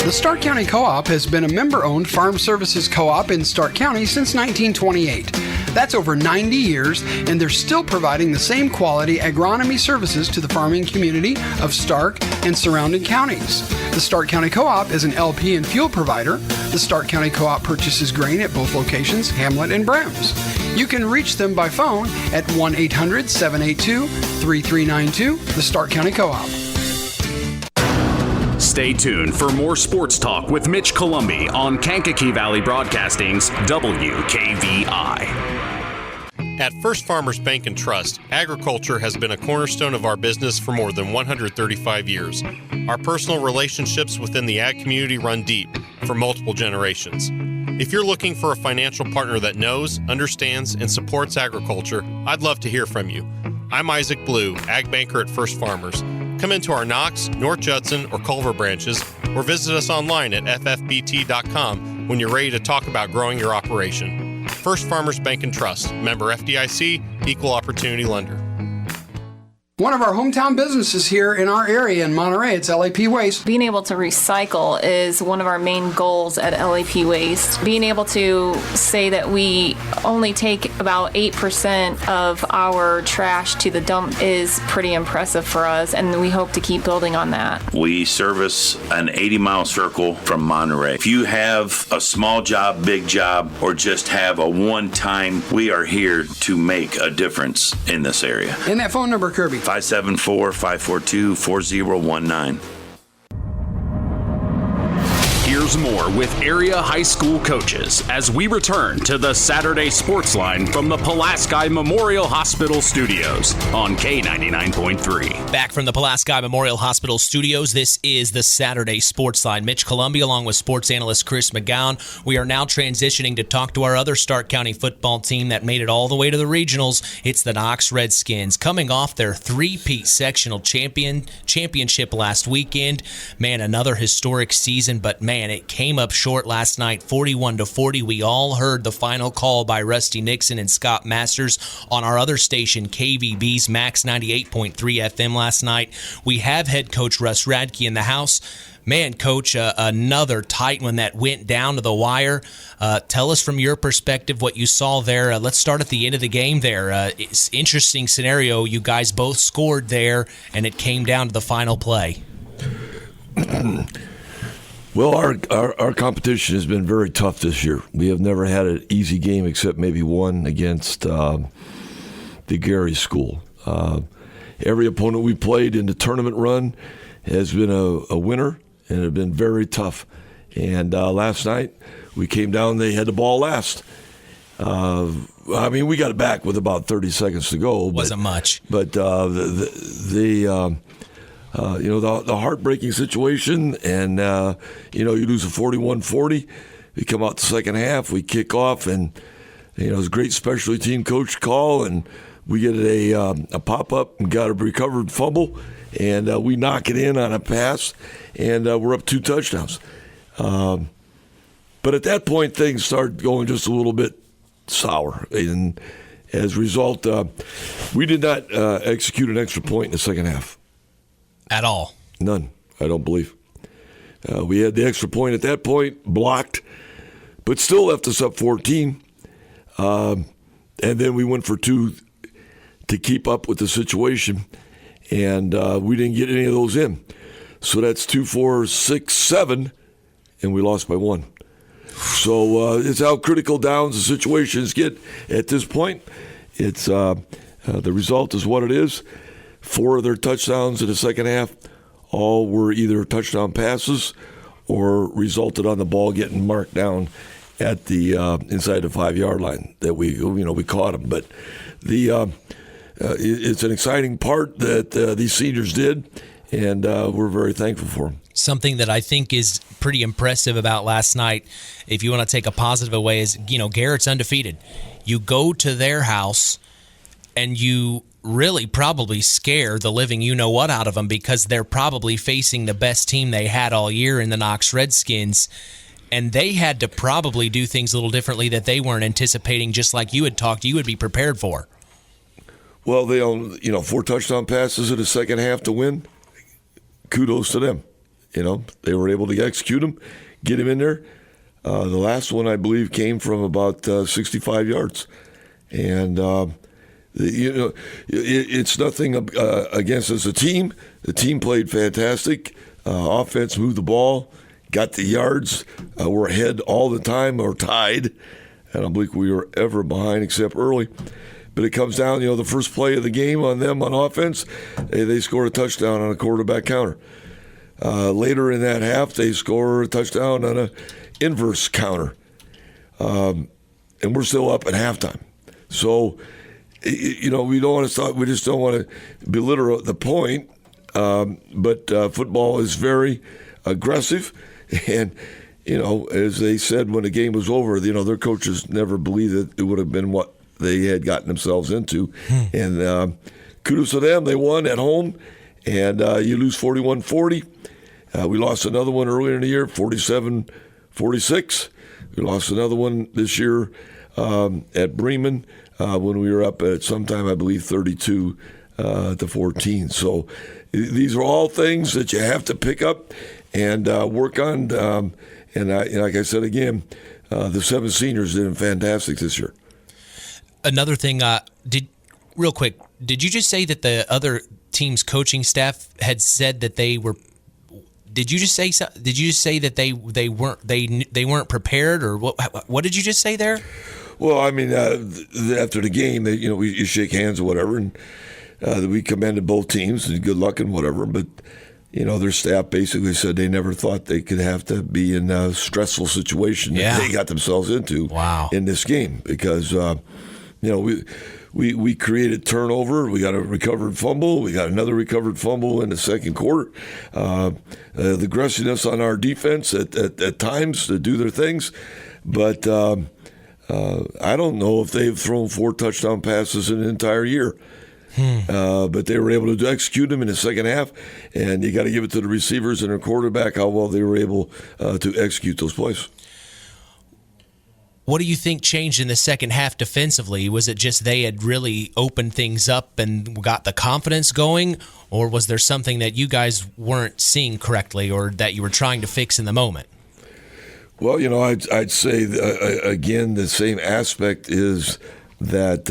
The Stark County Co-op has been a member-owned farm services co-op in Stark County since 1928. That's over 90 years, and they're still providing the same quality agronomy services to the farming community of Stark and surrounding counties. The Stark County Co-op is an LP and fuel provider. The Stark County Co-op purchases grain at both locations, Hamlet and Browns. You can reach them by phone at 1-800-782-3392, the Stark County Co-op. Stay tuned for more sports talk with Mitch Columbi on Kankakee Valley Broadcasting's WKVI. At First Farmers Bank and Trust, agriculture has been a cornerstone of our business for more than 135 years. Our personal relationships within the ag community run deep for multiple generations. If you're looking for a financial partner that knows, understands, and supports agriculture, I'd love to hear from you. I'm Isaac Blue, Ag Banker at First Farmers. Come into our Knox, North Judson, or Culver branches, or visit us online at ffbt.com when you're ready to talk about growing your operation. First Farmers Bank and Trust, member FDIC, equal opportunity lender. One of our hometown businesses here in our area in Monterey, it's LAP Waste. Being able to recycle is one of our main goals at LAP Waste. Being able to say that we only take about 8% of our trash to the dump is pretty impressive for us, and we hope to keep building on that. We service an 80-mile circle from Monterey. If you have a small job, big job, or just have a one-time, we are here to make a difference in this area. And that phone number, Kirby? 574-542-4019. Here's more with area high school coaches as we return to the Saturday Sports Line from the Pulaski Memorial Hospital Studios on K99.3. Back from the Pulaski Memorial Hospital Studios, this is the Saturday Sports Line. Mitch Columbi along with sports analyst Chris McGowan. We are now transitioning to talk to our other Stark County football team that made it all the way to the regionals. It's the Knox Redskins, coming off their three-peat sectional championship last weekend. Man, another historic season, but man, it came up short last night, 41-40. We all heard the final call by Rusty Nixon and Scott Masters on our other station, KVB's Max 98.3 FM last night. We have head coach Russ Radtke in the house. Man, Coach, another tight one that went down to the wire. Tell us from your perspective what you saw there. Let's start at the end of the game there. It's an interesting scenario. You guys both scored there, and it came down to the final play. Well, our competition has been very tough this year. We have never had an easy game except maybe one against the Gary School. Every opponent we played in the tournament run has been a winner and have been very tough. And last night we came down, they had the ball last. I mean, we got it back with about 30 seconds to go. Wasn't much. But the heartbreaking situation, and, you lose a 41-40. We come out the second half, we kick off, and, it was a great specialty team coach call, and we get a pop-up and got a recovered fumble, and we knock it in on a pass, and we're up 2 touchdowns. But at that point, things start going just a little bit sour, and as a result, we did not execute an extra point in the second half. At all? None, I don't believe. We had the extra point at that point, blocked, but still left us up 14. And then we went for 2 to keep up with the situation. and we didn't get any of those in. So that's 2, 4, 6, 7, and we lost by 1. So it's how critical downs the situations get at this point. It's the result is what it is. 4 of their touchdowns in the second half all were either touchdown passes or resulted on the ball getting marked down at the inside the 5-yard line that we caught them. But it's an exciting part that these seniors did, and we're very thankful for them. Something that I think is pretty impressive about last night, if you want to take a positive away, is, Garrett's undefeated. You go to their house and you really probably scare the living you-know-what out of them, because they're probably facing the best team they had all year in the Knox Redskins, and they had to probably do things a little differently that they weren't anticipating, just like you had talked you would be prepared for. Well, they own 4 touchdown passes in the second half to win. Kudos to them. They were able to execute them, get him in there. The last one, I believe, came from about 65 yards. And, it's nothing against us as a team. The team played fantastic. Offense moved the ball, got the yards. We're ahead all the time or tied. I don't believe we were ever behind except early. But it comes down, the first play of the game on them on offense, they scored a touchdown on a quarterback counter. Later in that half, they score a touchdown on an inverse counter. And we're still up at halftime. So, we don't want to stop. We just don't want to belittle the point. But football is very aggressive. And, as they said when the game was over, their coaches never believed that it would have been what they had gotten themselves into. And kudos to them. They won at home. And you lose 41-40. We lost another one earlier in the year, 47-46. We lost another one this year at Bremen when we were up at sometime, I believe, 32-14. So these are all things that you have to pick up and work on. And like I said again, the 7 seniors did fantastic this year. Another thing, real quick, did you just say that the other team's coaching staff had said that they were? Did you just say that they weren't prepared, or what did you just say there? Well, I mean, after the game, you shake hands or whatever, and we commended both teams and good luck and whatever. But their staff basically said they never thought they could have to be in a stressful situation that they got themselves into in this game, because we created turnover. We got a recovered fumble. We got another recovered fumble in the second quarter. The aggressiveness on our defense at times to do their things, but I don't know if they've thrown 4 touchdown passes in an entire year. But they were able to execute them in the second half, and you got to give it to the receivers and their quarterback how well they were able to execute those plays. What do you think changed in the second half defensively? Was it just they had really opened things up and got the confidence going, or was there something that you guys weren't seeing correctly or that you were trying to fix in the moment? Well, I'd say, again, the same aspect is that,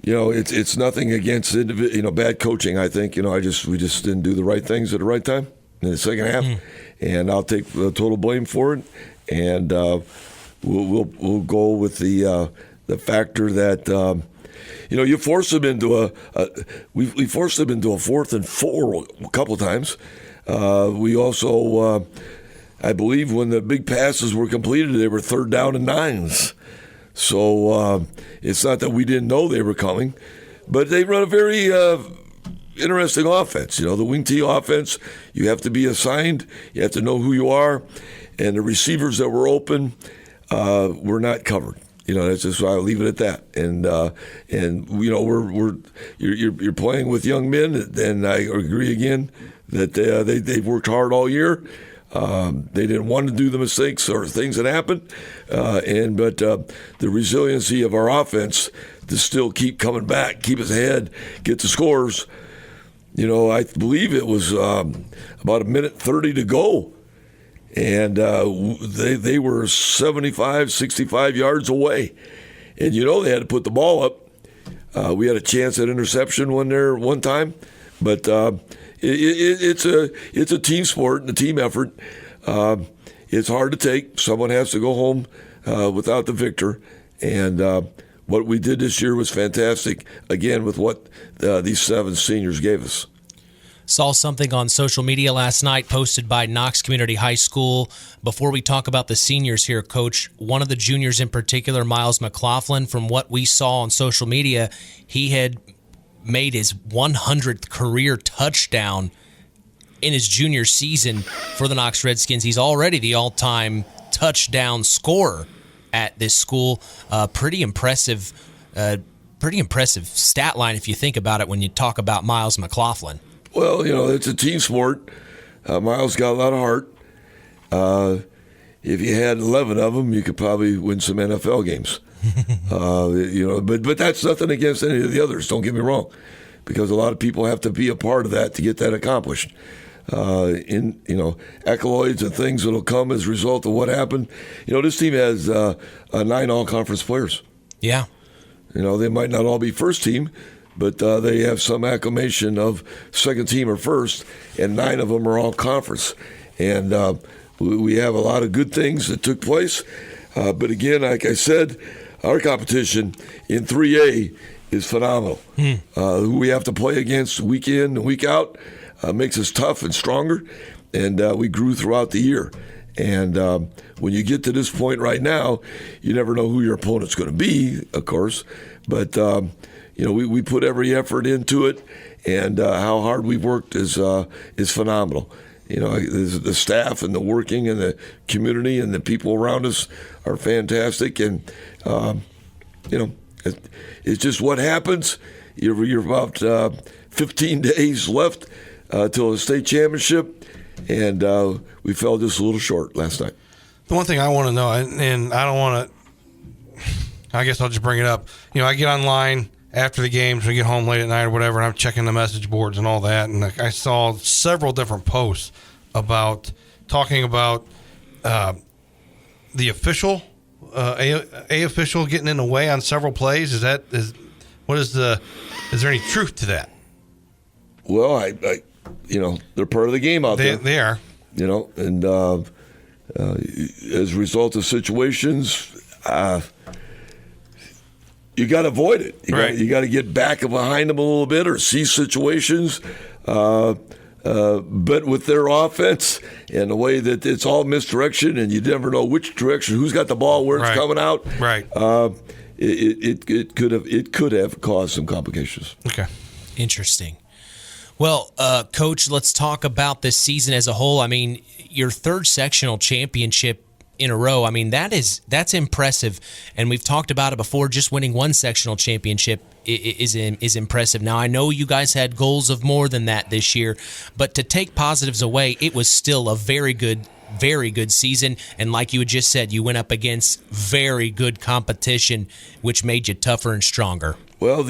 it's nothing against bad coaching, I think. We just didn't do the right things at the right time in the second half, and I'll take the total blame for it. And we'll go with the factor that you force them into we forced them into a 4th and 4 a couple of times. We also I believe when the big passes were completed, they were 3rd down and 9s. So it's not that we didn't know they were coming, but they run a very interesting offense. The wing T offense. You have to be assigned. You have to know who you are. And the receivers that were open were not covered. That's just why I'll leave it at that. And you're playing with young men, and I agree again that they've worked hard all year. They didn't want to do the mistakes or things that happened, but the resiliency of our offense to still keep coming back, keep us ahead, get the scores. I believe it was about 1:30 to go. And they were 75, 65 yards away. And they had to put the ball up We had a chance at interception one time, but it's a team sport and a team effort. It's hard to take. Someone has to go home without the victor, and what we did this year was fantastic, again, with what these 7 seniors gave us. Saw something on social media last night posted by Knox Community High School. Before we talk about the seniors here, Coach, one of the juniors in particular, Miles McLaughlin, from what we saw on social media, he had made his 100th career touchdown in his junior season for the Knox Redskins. He's already the all-time touchdown scorer at this school. Pretty impressive stat line if you think about it when you talk about Miles McLaughlin. Well, it's a team sport. Miles got a lot of heart. If you had 11 of them, you could probably win some NFL games. But that's nothing against any of the others, don't get me wrong, because a lot of people have to be a part of that to get that accomplished. Accolades and things that'll come as a result of what happened. This team has 9 all-conference players. Yeah. They might not all be first team, but they have some acclamation of second team or first, and 9 of them are all conference. And we have a lot of good things that took place. But again, like I said, our competition in 3A is phenomenal. Who we have to play against week in and week out makes us tough and stronger, and we grew throughout the year. And when you get to this point right now, you never know who your opponent's going to be, of course, but we put every effort into it, and how hard we've worked is phenomenal. The staff and the working and the community and the people around us are fantastic, and it's just what happens. You're about 15 days left till the state championship, and we fell just a little short last night. The one thing I want to know, and I don't want to, I guess I'll just bring it up. I get online after the games, we get home late at night or whatever, and I'm checking the message boards and all that, and I saw several different posts talking about the official, a official getting in the way on several plays. Is there any truth to that? Well, I they're part of the game out there. They are. And as a result of situations, you got to avoid it. You got to get back behind them a little bit or see situations. But with their offense and the way that it's all misdirection and you never know which direction, who's got the ball, where it's coming out. Right. It could have caused some complications. Okay. Interesting. Well, Coach, let's talk about this season as a whole. I mean, your 3rd sectional championship in a row. I mean, that's impressive, and we've talked about it before. Just winning 1 sectional championship is impressive. Now, I know you guys had goals of more than that this year, but to take positives away, it was still a very good season. And like you had just said, you went up against very good competition, which made you tougher and stronger. Well,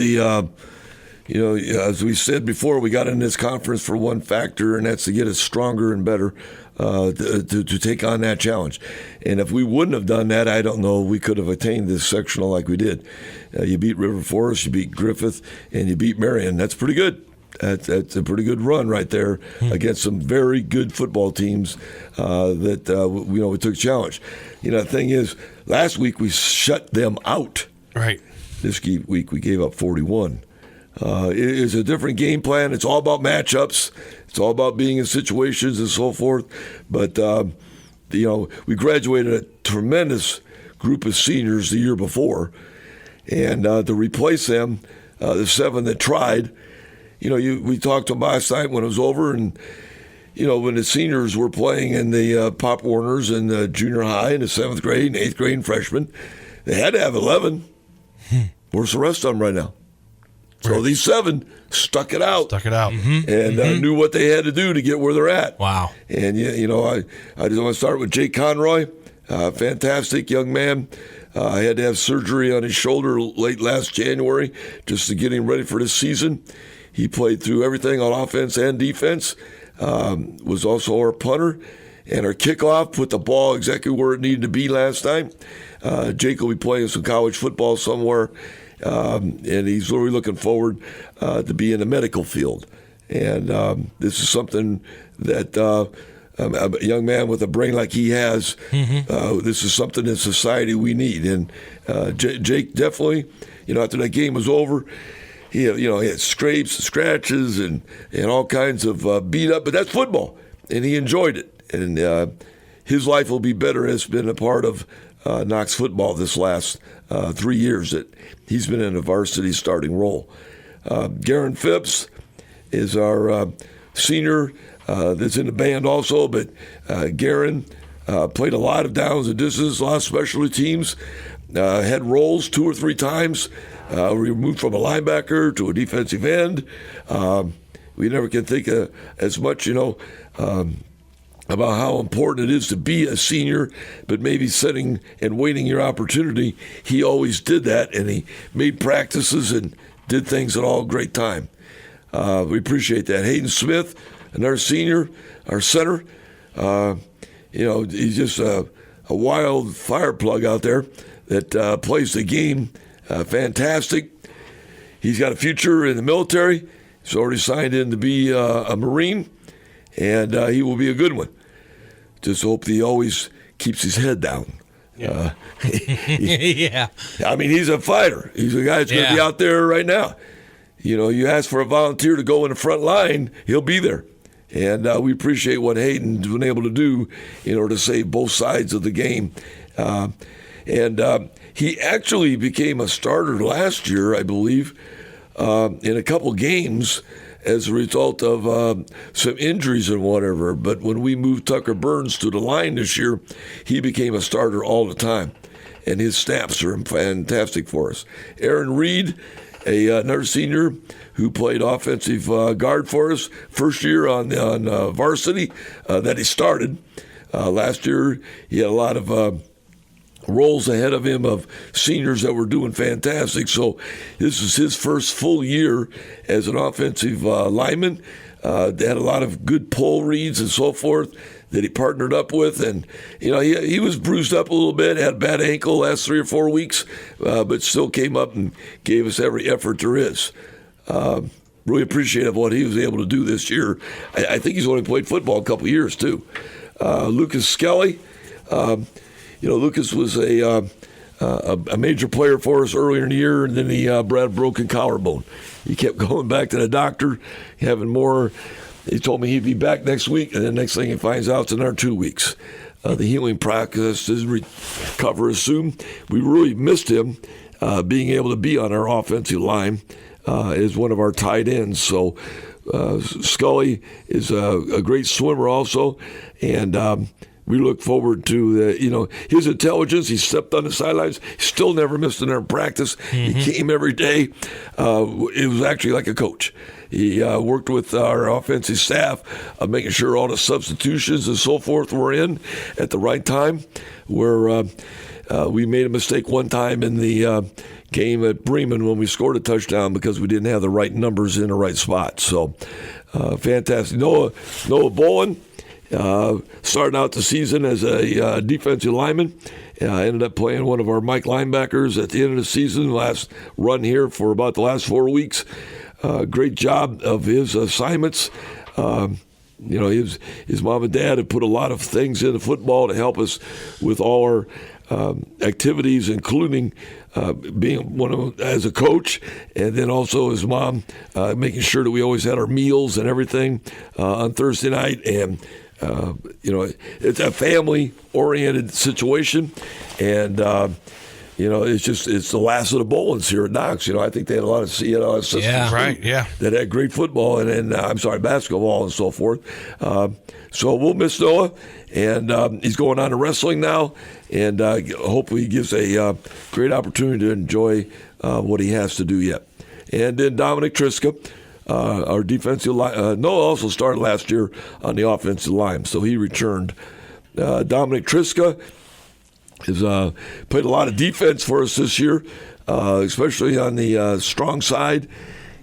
as we said before, we got in this conference for one factor, and that's to get us stronger and better to take on that challenge. And if we wouldn't have done that, I don't know we could have attained this sectional like we did. You beat River Forest, you beat Griffith, and you beat Marion. That's pretty good. That's a pretty good run right there against some very good football teams that we took challenge. The thing is, last week we shut them out. Right. This week we gave up 41. It is a different game plan. It's all about matchups. It's all about being in situations and so forth. But, we graduated a tremendous group of seniors the year before. And to replace them, the 7 that tried, we talked to them last night when it was over. And, when the seniors were playing in the Pop Warners and the junior high in the 7th grade and 8th grade and freshmen, they had to have 11. Where's the rest of them right now? So these 7 stuck it out. And knew what they had to do to get where they're at. Wow. And, I just want to start with Jake Conroy. Fantastic young man. I had to have surgery on his shoulder late last January just to get him ready for this season. He played through everything on offense and defense. Was also our punter. And our kickoff put the ball exactly where it needed to be last time. Jake will be playing some college football somewhere. and he's really looking forward to be in the medical field. And this is something that a young man with a brain like he has, this is something in society we need. And Jake definitely, after that game was over, he had scrapes and scratches and all kinds of beat up, but that's football, and he enjoyed it. And his life will be better as been a part of Knox football this last 3 years that he's been in a varsity starting role. Garen Phipps is our senior that's in the band also, but Garen played a lot of downs and distances, a lot of specialty teams, had roles 2 or 3 times. We moved from a linebacker to a defensive end. We never can think as much, about how important it is to be a senior, but maybe sitting and waiting your opportunity. He always did that, and he made practices and did things at all great time. We appreciate that. Hayden Smith, another senior, our center. He's just a wild fire plug out there that plays the game fantastic. He's got a future in the military. He's already signed in to be a Marine, and he will be a good one. Just hope that he always keeps his head down. Yeah. I mean, he's a fighter. He's a guy that's going to be out there right now. You ask for a volunteer to go in the front line, he'll be there. And we appreciate what Hayden's been able to do in order to save both sides of the game. And he actually became a starter last year, I believe, in a couple games as a result of some injuries and whatever. But when we moved Tucker Burns to the line this year, he became a starter all the time. And his snaps are fantastic for us. Aaron Reed, another senior who played offensive guard for us, first year on varsity that he started. Last year, he had a lot of roles ahead of him of seniors that were doing fantastic. So this is his first full year as an offensive lineman. They had a lot of good pull reads and so forth that he partnered up with. And, he was bruised up a little bit, had a bad ankle last 3 or 4 weeks, but still came up and gave us every effort there is. Really appreciative of what he was able to do this year. I think he's only played football a couple of years, too. Lucas Skelly. Lucas was a major player for us earlier in the year, and then he had a broken collarbone. He kept going back to the doctor, having more. He told me he'd be back next week, and then next thing he finds out, it's another 2 weeks. The healing process doesn't recover as soon. We really missed him being able to be on our offensive line as one of our tight ends. So Scully is a great swimmer also, and we look forward to his intelligence. He stepped on the sidelines. He still never missed another practice. He came every day. It was actually like a coach. He worked with our offensive staff, making sure all the substitutions and so forth were in at the right time. Where we made a mistake one time in the game at Bremen when we scored a touchdown because we didn't have the right numbers in the right spot. So fantastic. Noah Bolin. Starting out the season as a defensive lineman. Ended up playing one of our Mike linebackers at the end of the season, last run here for about the last 4 weeks. Great job of his assignments. His mom and dad have put a lot of things into football to help us with all our activities, including being one of as a coach, and then also his mom making sure that we always had our meals and everything on Thursday night. And it's a family-oriented situation, and it's the last of the Bolins here at Knox. I think they had a lot of assistants that had great football and basketball and so forth. So we'll miss Noah, and he's going on to wrestling now, and hopefully he gives a great opportunity to enjoy what he has to do yet. And then Dominic Triska, our defensive line. Noah also started last year on the offensive line, so he returned. Dominic Triska has played a lot of defense for us this year, especially on the strong side.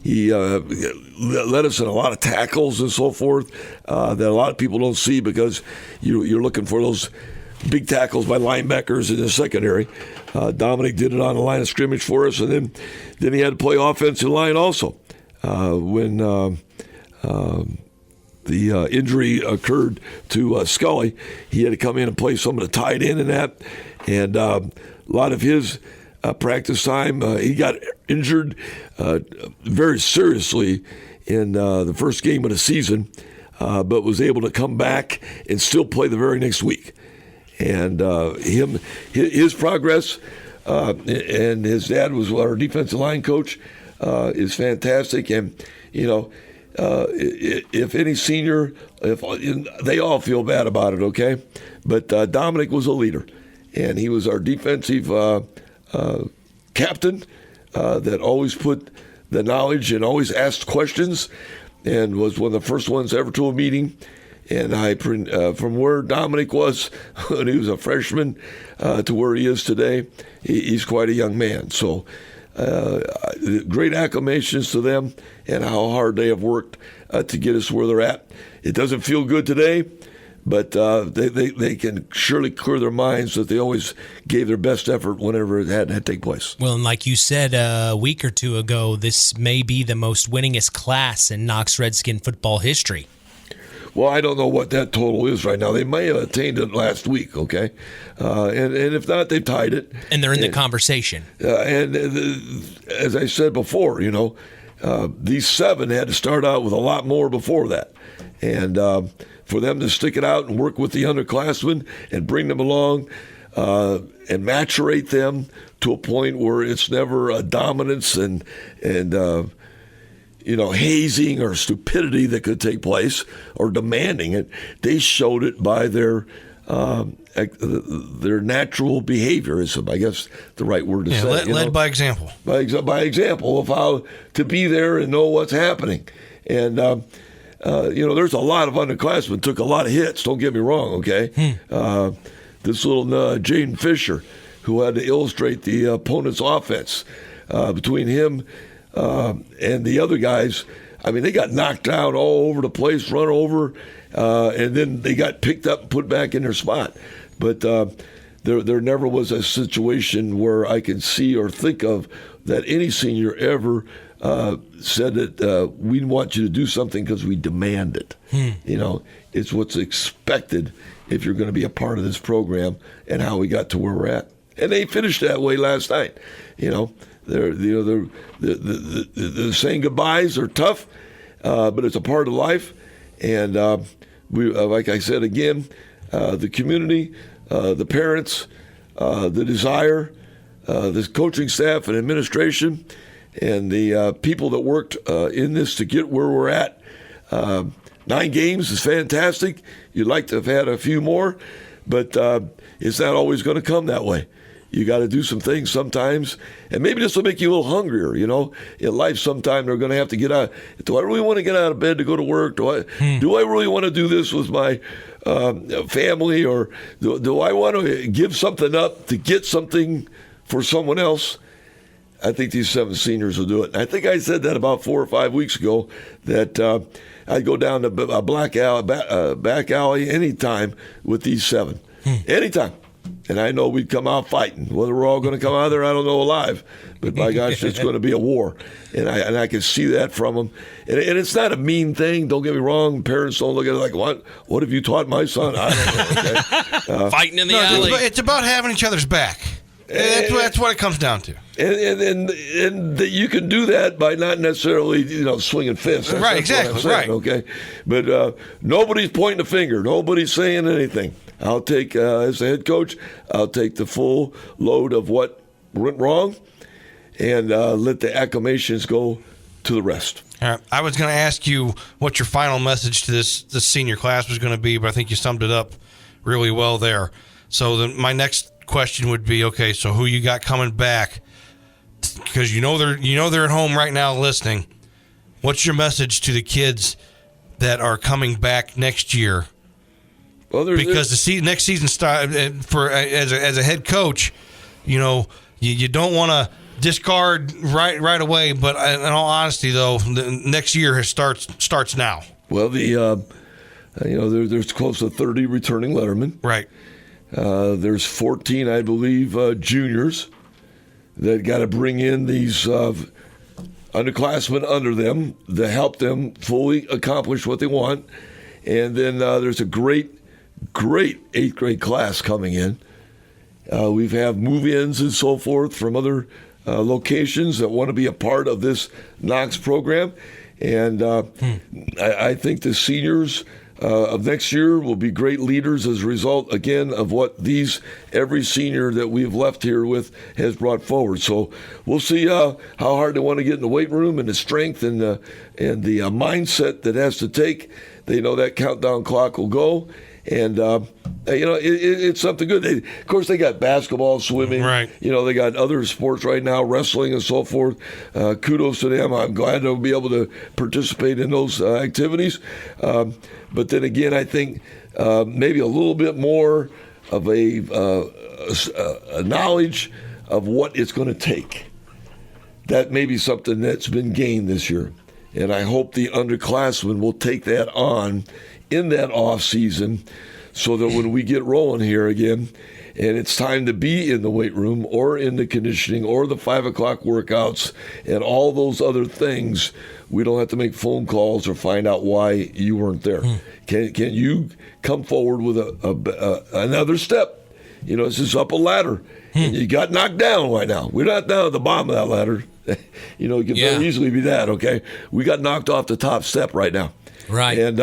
He led us in a lot of tackles and so forth that a lot of people don't see because you're looking for those big tackles by linebackers in the secondary. Dominic did it on the line of scrimmage for us, and then he had to play offensive line also when the injury occurred to Scully. He had to come in and play some of the tight end in that, and a lot of his practice time. He got injured very seriously in the first game of the season, but was able to come back and still play the very next week. And his progress, and his dad was our defensive line coach, is fantastic. And if any senior, they all feel bad about it, okay? But Dominic was a leader, and he was our defensive captain that always put the knowledge and always asked questions, and was one of the first ones ever to a meeting. And from where Dominic was when he was a freshman to where he is today, he's quite a young man. So great acclamations to them and how hard they have worked to get us where they're at. It doesn't feel good today, but they can surely clear their minds that they always gave their best effort whenever it had to take place. Well, and like you said a week or two ago, this may be the most winningest class in Knox Redskin football history. Well, I don't know what that total is right now. They may have attained it last week, okay? And if not, they've tied it. And they're in the conversation. As I said before, these 7 had to start out with a lot more before that. And for them to stick it out and work with the underclassmen and bring them along and maturate them to a point where it's never a dominance and hazing or stupidity that could take place or demanding it. They showed it by their natural behaviorism, I guess the right word to say. Led by example. By example of how to be there and know what's happening. And, there's a lot of underclassmen took a lot of hits, don't get me wrong, okay? This little Jaden Fisher, who had to illustrate the opponent's offense, between him and the other guys, I mean, they got knocked out all over the place, run over, and then they got picked up and put back in their spot. But there never was a situation where I can see or think of that any senior ever said that we want you to do something because we demand it. It's what's expected if you're going to be a part of this program and how we got to where we're at. And they finished that way last night. They're saying goodbyes are tough, but it's a part of life. And we, like I said again, the community, the parents, the Jesiah, the coaching staff and administration, and the people that worked in this to get where we're at. 9 games is fantastic. You'd like to have had a few more, but it's not always going to come that way. You got to do some things sometimes, and maybe this will make you a little hungrier. In life, sometimes they're going to have to get out. Do I really want to get out of bed to go to work? Do I really want to do this with my family, or do I want to give something up to get something for someone else? I think these 7 seniors will do it. And I think I said that about 4 or 5 weeks ago, that I'd go down to a back alley anytime with these 7. Anytime. And I know we'd come out fighting. Whether we're all going to come out there, I don't know, alive. But by gosh, it's going to be a war. And I can see that from them. And it's not a mean thing. Don't get me wrong. Parents don't look at it like, what have you taught my son? I don't know. Okay? Fighting in the alley. It's about having each other's back. That's what it comes down to. And you can do that by not necessarily, swinging fists. Right, exactly. Saying, right. Okay. But nobody's pointing a finger. Nobody's saying anything. I'll take, as the head coach, I'll take the full load of what went wrong and let the acclamations go to the rest. All right. I was going to ask you what your final message to this senior class was going to be, but I think you summed it up really well there. So my next question would be, okay, so who you got coming back? Because they're at home right now listening. What's your message to the kids that are coming back next year? Well, because next season start for as a head coach, you don't want to discard right away. But in all honesty, though, the next year starts now. Well, there's close to 30 returning lettermen. Right. There's 14, I believe, juniors that got to bring in these underclassmen under them to help them fully accomplish what they want. And then there's a great 8th grade class coming in. We have move-ins and so forth from other locations that want to be a part of this Knox program. And I think the seniors of next year will be great leaders as a result, again, of what every senior that we've left here with has brought forward. So we'll see how hard they want to get in the weight room and the strength and the mindset that has to take. They know that countdown clock will go. And, it's something good. Of course, they got basketball, swimming. Right. They got other sports right now, wrestling and so forth. Kudos to them. I'm glad they'll be able to participate in those activities. But then again, I think maybe a little bit more of a knowledge of what it's going to take. That may be something that's been gained this year. And I hope the underclassmen will take that on in that off season, so that when we get rolling here again, and it's time to be in the weight room or in the conditioning or the 5 o'clock workouts and all those other things, we don't have to make phone calls or find out why you weren't there. Can you come forward with another step? This is up a ladder. And you got knocked down right now. We're not down at the bottom of that ladder. It can very easily be that, okay? We got knocked off the top step right now. Right. And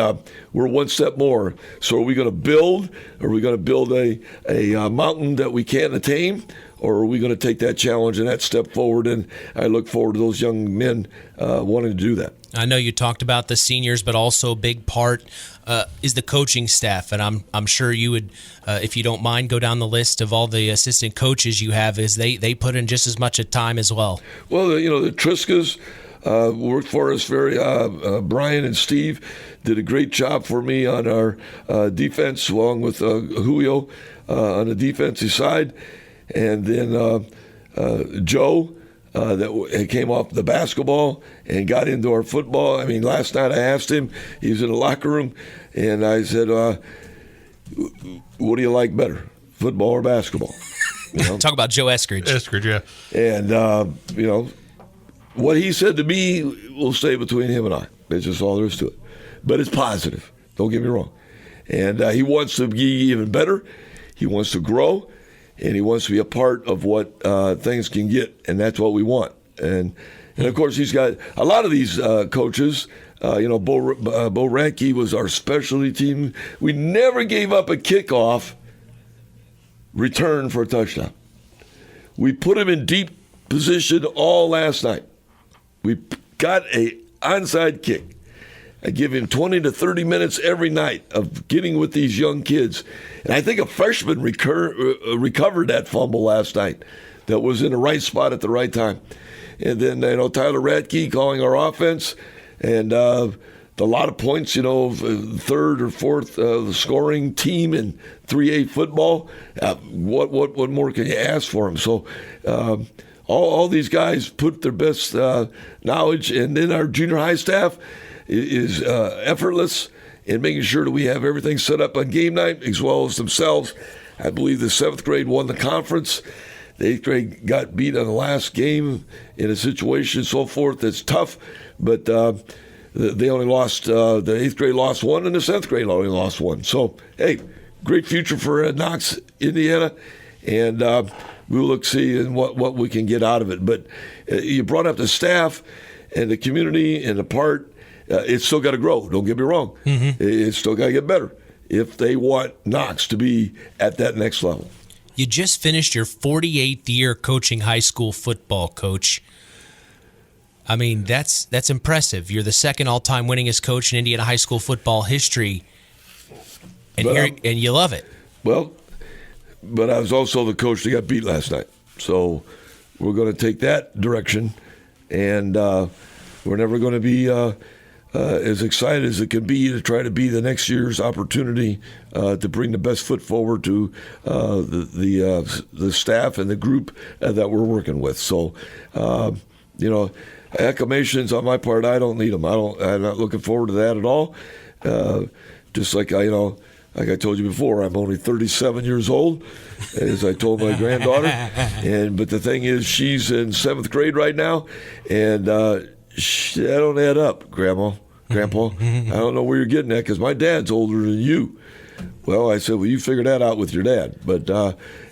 we're one step more. So are we going to build? Are we going to build a mountain that we can't attain? Or are we going to take that challenge and that step forward? And I look forward to those young men wanting to do that. I know you talked about the seniors, but also a big part is the coaching staff. And I'm sure you would, if you don't mind, go down the list of all the assistant coaches you have, as they put in just as much time as well. Well, the Triskas worked for us very. Brian and Steve did a great job for me on our defense, along with Julio on the defensive side. And then Joe, that came off the basketball and got into our football. I mean, last night I asked him, he was in the locker room, and I said, what do you like better, football or basketball? Talk about Joe Eskridge. Eskridge, yeah. And, what he said to me will stay between him and I. That's just all there is to it. But it's positive. Don't get me wrong. And he wants to be even better. He wants to grow. And he wants to be a part of what things can get. And that's what we want. And of course, he's got a lot of these coaches. Bo Radtke was our specialty team. We never gave up a kickoff return for a touchdown. We put him in deep position all last night. We got a onside kick. I give him 20 to 30 minutes every night of getting with these young kids. And I think a freshman recovered that fumble last night that was in the right spot at the right time. And then, Tyler Radtke calling our offense. And a lot of points, third or fourth scoring team in 3A football. What more can you ask for him? So, all these guys put their best knowledge, and then our junior high staff is effortless in making sure that we have everything set up on game night, as well as themselves. I believe the 7th grade won the conference. The 8th grade got beat on the last game in a situation so forth that's tough, but they only lost, the 8th grade lost one, and the 7th grade only lost one. So, hey, great future for Knox, Indiana, and we'll look see and what we can get out of it. But you brought up the staff and the community and the part. It's still got to grow. Don't get me wrong. Mm-hmm. It's still got to get better if they want Knox to be at that next level. You just finished your 48th year coaching high school football, Coach. I mean, that's impressive. You're the second all-time winningest coach in Indiana high school football history, and you love it. Well, but I was also the coach that got beat last night. So we're going to take that direction, and we're never going to be as excited as it can be to try to be the next year's opportunity to bring the best foot forward to the staff and the group that we're working with. So, acclamations on my part, I don't need them. I'm not looking forward to that at all. Just like Like I told you before, I'm only 37 years old, as I told my granddaughter. But the thing is, she's in 7th grade right now, and that don't add up, Grandpa. I don't know where you're getting at, because my dad's older than you. Well, I said, well, you figure that out with your dad. But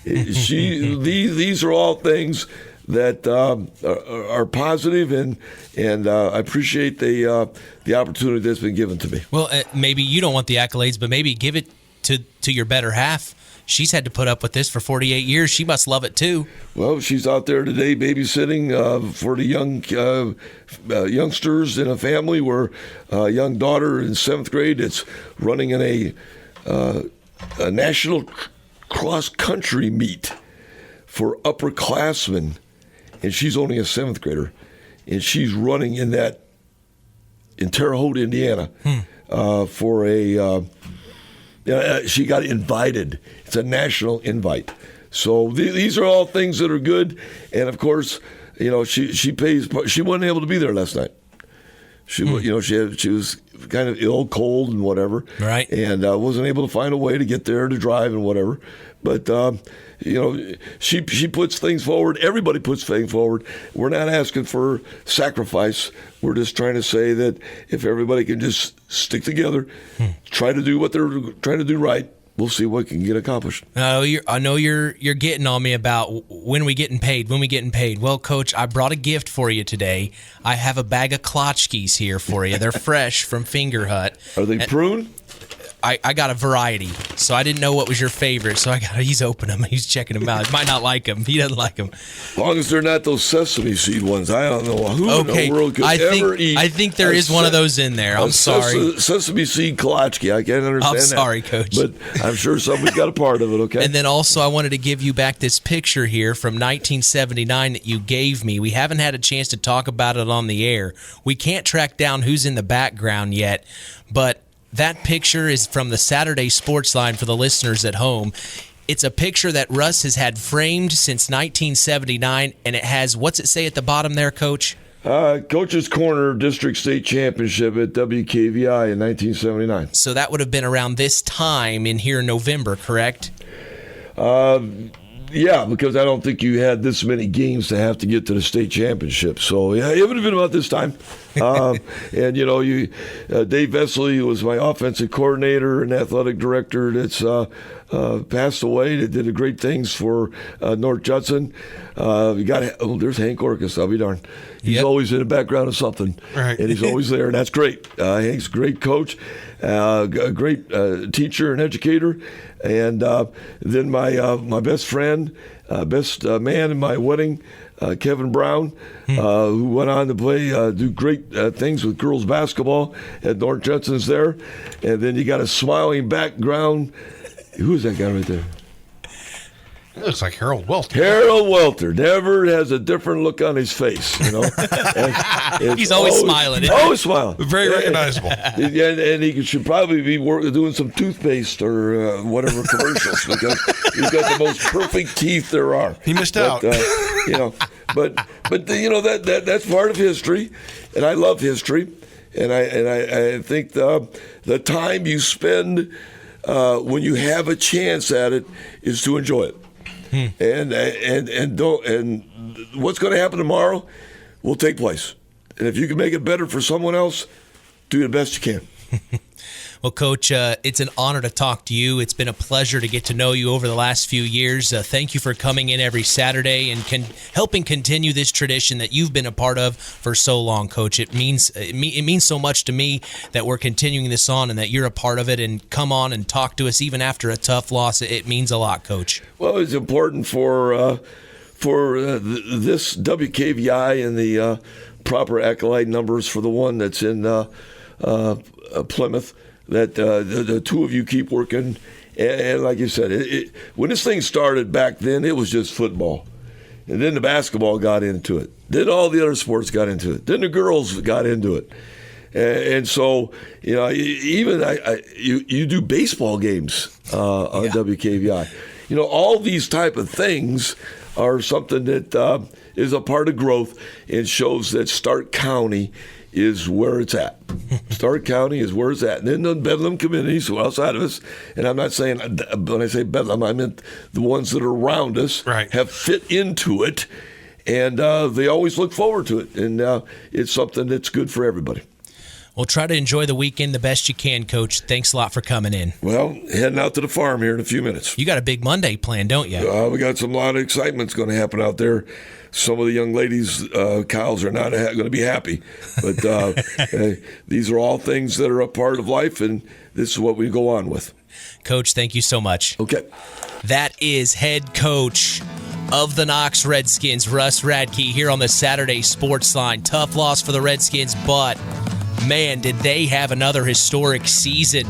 these are all things that are positive, and I appreciate the opportunity that's been given to me. Well, maybe you don't want the accolades, but maybe give it to your better half. She's had to put up with this for 48 years. She must love it too. Well, she's out there today babysitting for the young youngsters in a family where a young daughter in 7th grade that's running in a national cross-country meet for upperclassmen, and she's only a 7th grader, and she's running in Terre Haute, Indiana, for she got invited. It's a national invite. So these are all things that are good, and of course, she pays. She wasn't able to be there last night. She was kind of ill, cold, and whatever, right? And wasn't able to find a way to get there to drive and whatever. But she puts things forward. Everybody puts things forward. We're not asking for sacrifice. We're just trying to say that if everybody can just stick together, try to do what they're trying to do right, we'll see what can get accomplished. I know you're getting on me about when we getting paid. Well, Coach, I brought a gift for you today. I have a bag of Klotchkes here for you. They're fresh from Finger Hut. Are they prune? I got a variety, so I didn't know what was your favorite. So he's opening them. He's checking them out. He might not like them. He doesn't like them. As long as they're not those sesame seed ones, I don't know who in the world could ever eat. I think there is one of those in there. I'm sorry. Sesame seed Kolachki. I can't understand that. I'm sorry, Coach. But I'm sure somebody's got a part of it, okay? And then also I wanted to give you back this picture here from 1979 that you gave me. We haven't had a chance to talk about it on the air. We can't track down who's in the background yet, but that picture is from the Saturday Sports Line for the listeners at home. It's a picture that Russ has had framed since 1979, and it has, what's it say at the bottom there, Coach? Coach's Corner District State Championship at WKVI in 1979. So that would have been around this time in here in November, correct? Yeah, because I don't think you had this many games to have to get to the state championship. So, yeah, it would have been about this time. And, Dave Vesely was my offensive coordinator and athletic director that's passed away. That did great things for North Judson. There's Hank Orcus, I'll be darned. He's always in the background of something, right. And he's always there, and that's great. Hank's a great coach, a great teacher and educator. And then my best friend, best man in my wedding, Kevin Brown, who went on to do great things with girls basketball at North Judson's there. And then you got a smiling background. Who's that guy right there? It looks like Harold Welter. Harold Welter never has a different look on his face, He's always smiling. Always smiling. Very recognizable. And he should probably be doing some toothpaste or whatever commercials because he's got the most perfect teeth there are. He missed out. But that's part of history, and I love history, and I think the time you spend when you have a chance at it is to enjoy it. And what's going to happen tomorrow will take place. And if you can make it better for someone else, do the best you can. Well, Coach, it's an honor to talk to you. It's been a pleasure to get to know you over the last few years. Thank you for coming in every Saturday and helping continue this tradition that you've been a part of for so long, Coach. It means so much to me that we're continuing this on and that you're a part of it. And come on and talk to us even after a tough loss. It means a lot, Coach. Well, it's important for this WKVI and the proper accolade numbers for the one that's in Plymouth. That the two of you keep working, and like you said, when this thing started back then, it was just football, and then the basketball got into it, then all the other sports got into it, then the girls got into it, and so even you do baseball games on WKVI. All these type of things are something that is a part of growth and shows that Stark County is where it's at. Stark County is where it's at. And then the Bedlam communities outside of us, and I'm not saying, when I say Bedlam, I meant the ones that are around us have fit into it, and they always look forward to it. And it's something that's good for everybody. Well, try to enjoy the weekend the best you can, Coach. Thanks a lot for coming in. Well, heading out to the farm here in a few minutes. You got a big Monday planned, don't you? We got a lot of excitement's going to happen out there. Some of the young ladies' cows are not going to be happy. But these are all things that are a part of life, and this is what we go on with. Coach, thank you so much. Okay. That is head coach of the Knox Redskins, Russ Radtke, here on the Saturday Sports Line. Tough loss for the Redskins, but man, did they have another historic season.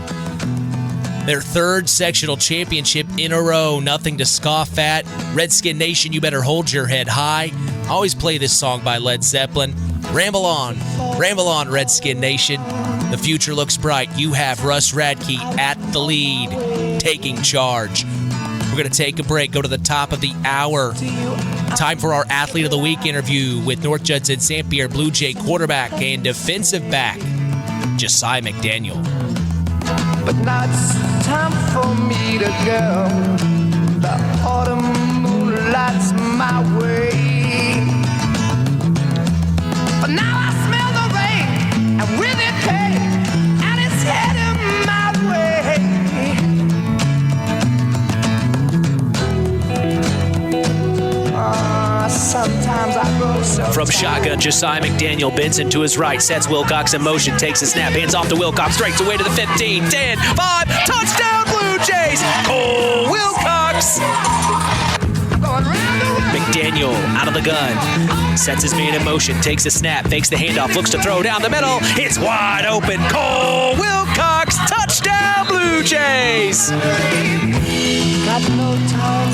Their third sectional championship in a row, nothing to scoff at. Redskin Nation, you better hold your head high. I always play this song by Led Zeppelin. Ramble on, Redskin Nation. The future looks bright. You have Russ Radtke at the lead, taking charge. We're going to take a break, go to the top of the hour. Time for our Athlete of the Week interview with North Judson-San Pierre Blue Jay quarterback and defensive back, Jesiah McDaniel. But now it's time for me to go. The autumn moonlight's my way. But now I smell the rain, and with it came, and it's heading my way. Sometimes I go so From shotgun, Jesiah McDaniel bends into his right, sets Wilcox in motion, takes a snap, hands off to Wilcox, strikes away to the 15, 10, 5, touchdown Blue Jays! Cole Wilcox! McDaniel out of the gun, sets his man in motion, takes a snap, fakes the handoff, looks to throw down the middle, it's wide open, Cole Wilcox, touchdown Blue Jays!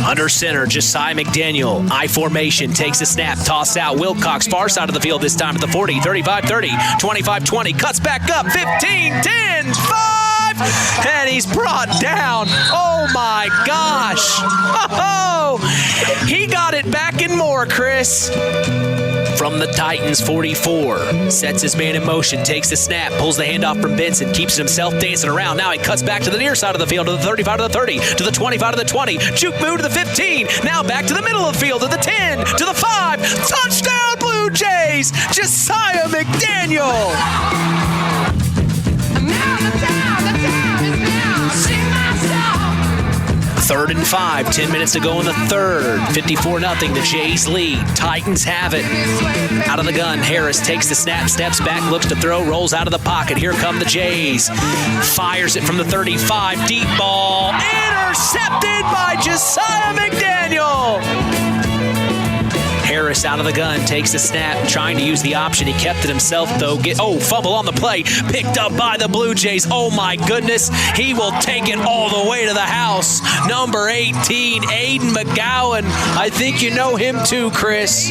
Under center, Jesiah McDaniel, I formation, takes a snap, toss out, Wilcox, far side of the field this time at the 40, 35-30, 25-20, cuts back up, 15, 10, 5, and he's brought down. Oh my gosh. Oh, he got it back and more, Chris. From the Titans, 44, sets his man in motion, takes the snap, pulls the handoff from Benson, keeps himself dancing around. Now he cuts back to the near side of the field, to the 35 to the 30, to the 25 to the 20, juke move to the 15, now back to the middle of the field, to the 10, to the 5, touchdown Blue Jays, Jesiah McDaniel. Third and 5, 10 minutes to go in the third. 54-0, the Jays lead. Titans have it. Out of the gun, Harris takes the snap, steps back, looks to throw, rolls out of the pocket. Here come the Jays. Fires it from the 35, deep ball. Intercepted by Jesiah McDaniel. Harris out of the gun, takes the snap, trying to use the option. He kept it himself, though. Fumble on the play, picked up by the Blue Jays. Oh, my goodness. He will take it all the way to the house. Number 18, Aiden McGowan. I think you know him too, Chris.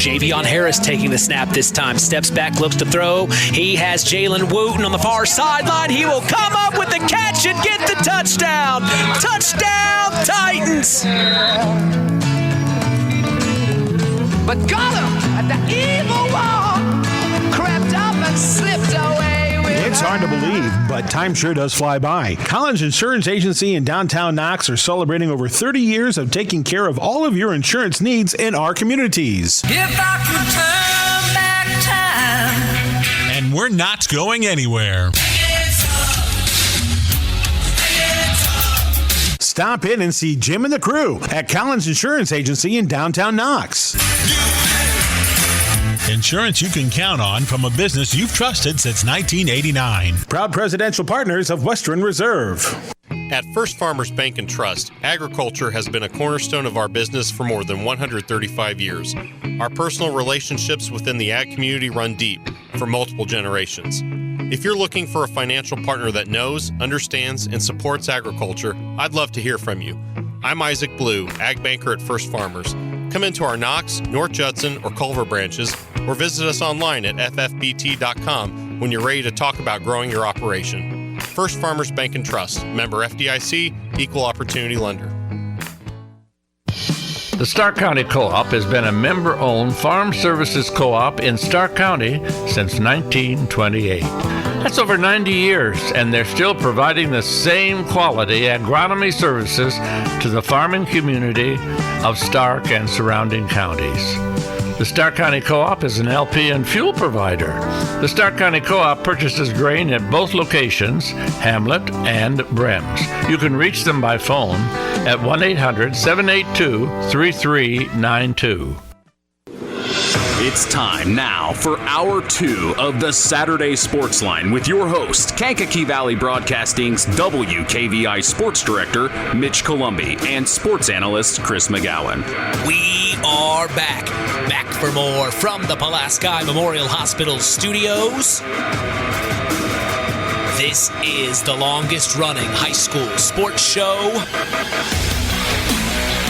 Javion Harris taking the snap this time. Steps back, looks to throw. He has Jalen Wooten on the far sideline. He will come up with the catch and get the touchdown. Touchdown, Titans. But got him at the evil one, crept up and slipped away with It's hard to believe, but time sure does fly by. Collins Insurance Agency in downtown Knox are celebrating over 30 years of taking care of all of your insurance needs in our communities. If I could turn back time. And we're not going anywhere. Stop in and see Jim and the crew at Collins Insurance Agency in downtown Knox. Insurance you can count on from a business you've trusted since 1989. Proud presidential partners of Western Reserve. At First Farmers Bank and Trust, agriculture has been a cornerstone of our business for more than 135 years. Our personal relationships within the ag community run deep for multiple generations. If you're looking for a financial partner that knows, understands, and supports agriculture, I'd love to hear from you. I'm Isaac Blue, Ag Banker at First Farmers. Come into our Knox, North Judson, or Culver branches, or visit us online at ffbt.com when you're ready to talk about growing your operation. First Farmers Bank and Trust, member FDIC, equal opportunity lender. The Stark County Co-op has been a member-owned farm services co-op in Stark County since 1928. That's over 90 years, and they're still providing the same quality agronomy services to the farming community of Stark and surrounding counties. The Stark County Co-op is an LP and fuel provider. The Stark County Co-op purchases grain at both locations, Hamlet and Brems. You can reach them by phone at 1-800-782-3392. It's time now for Hour 2 of the Saturday Sports Line with your host, Kankakee Valley Broadcasting's WKVI Sports Director, Mitch Columbi, and sports analyst, Chris McGowan. We are back for more from the Pulaski Memorial Hospital studios. This is the longest-running high school sports show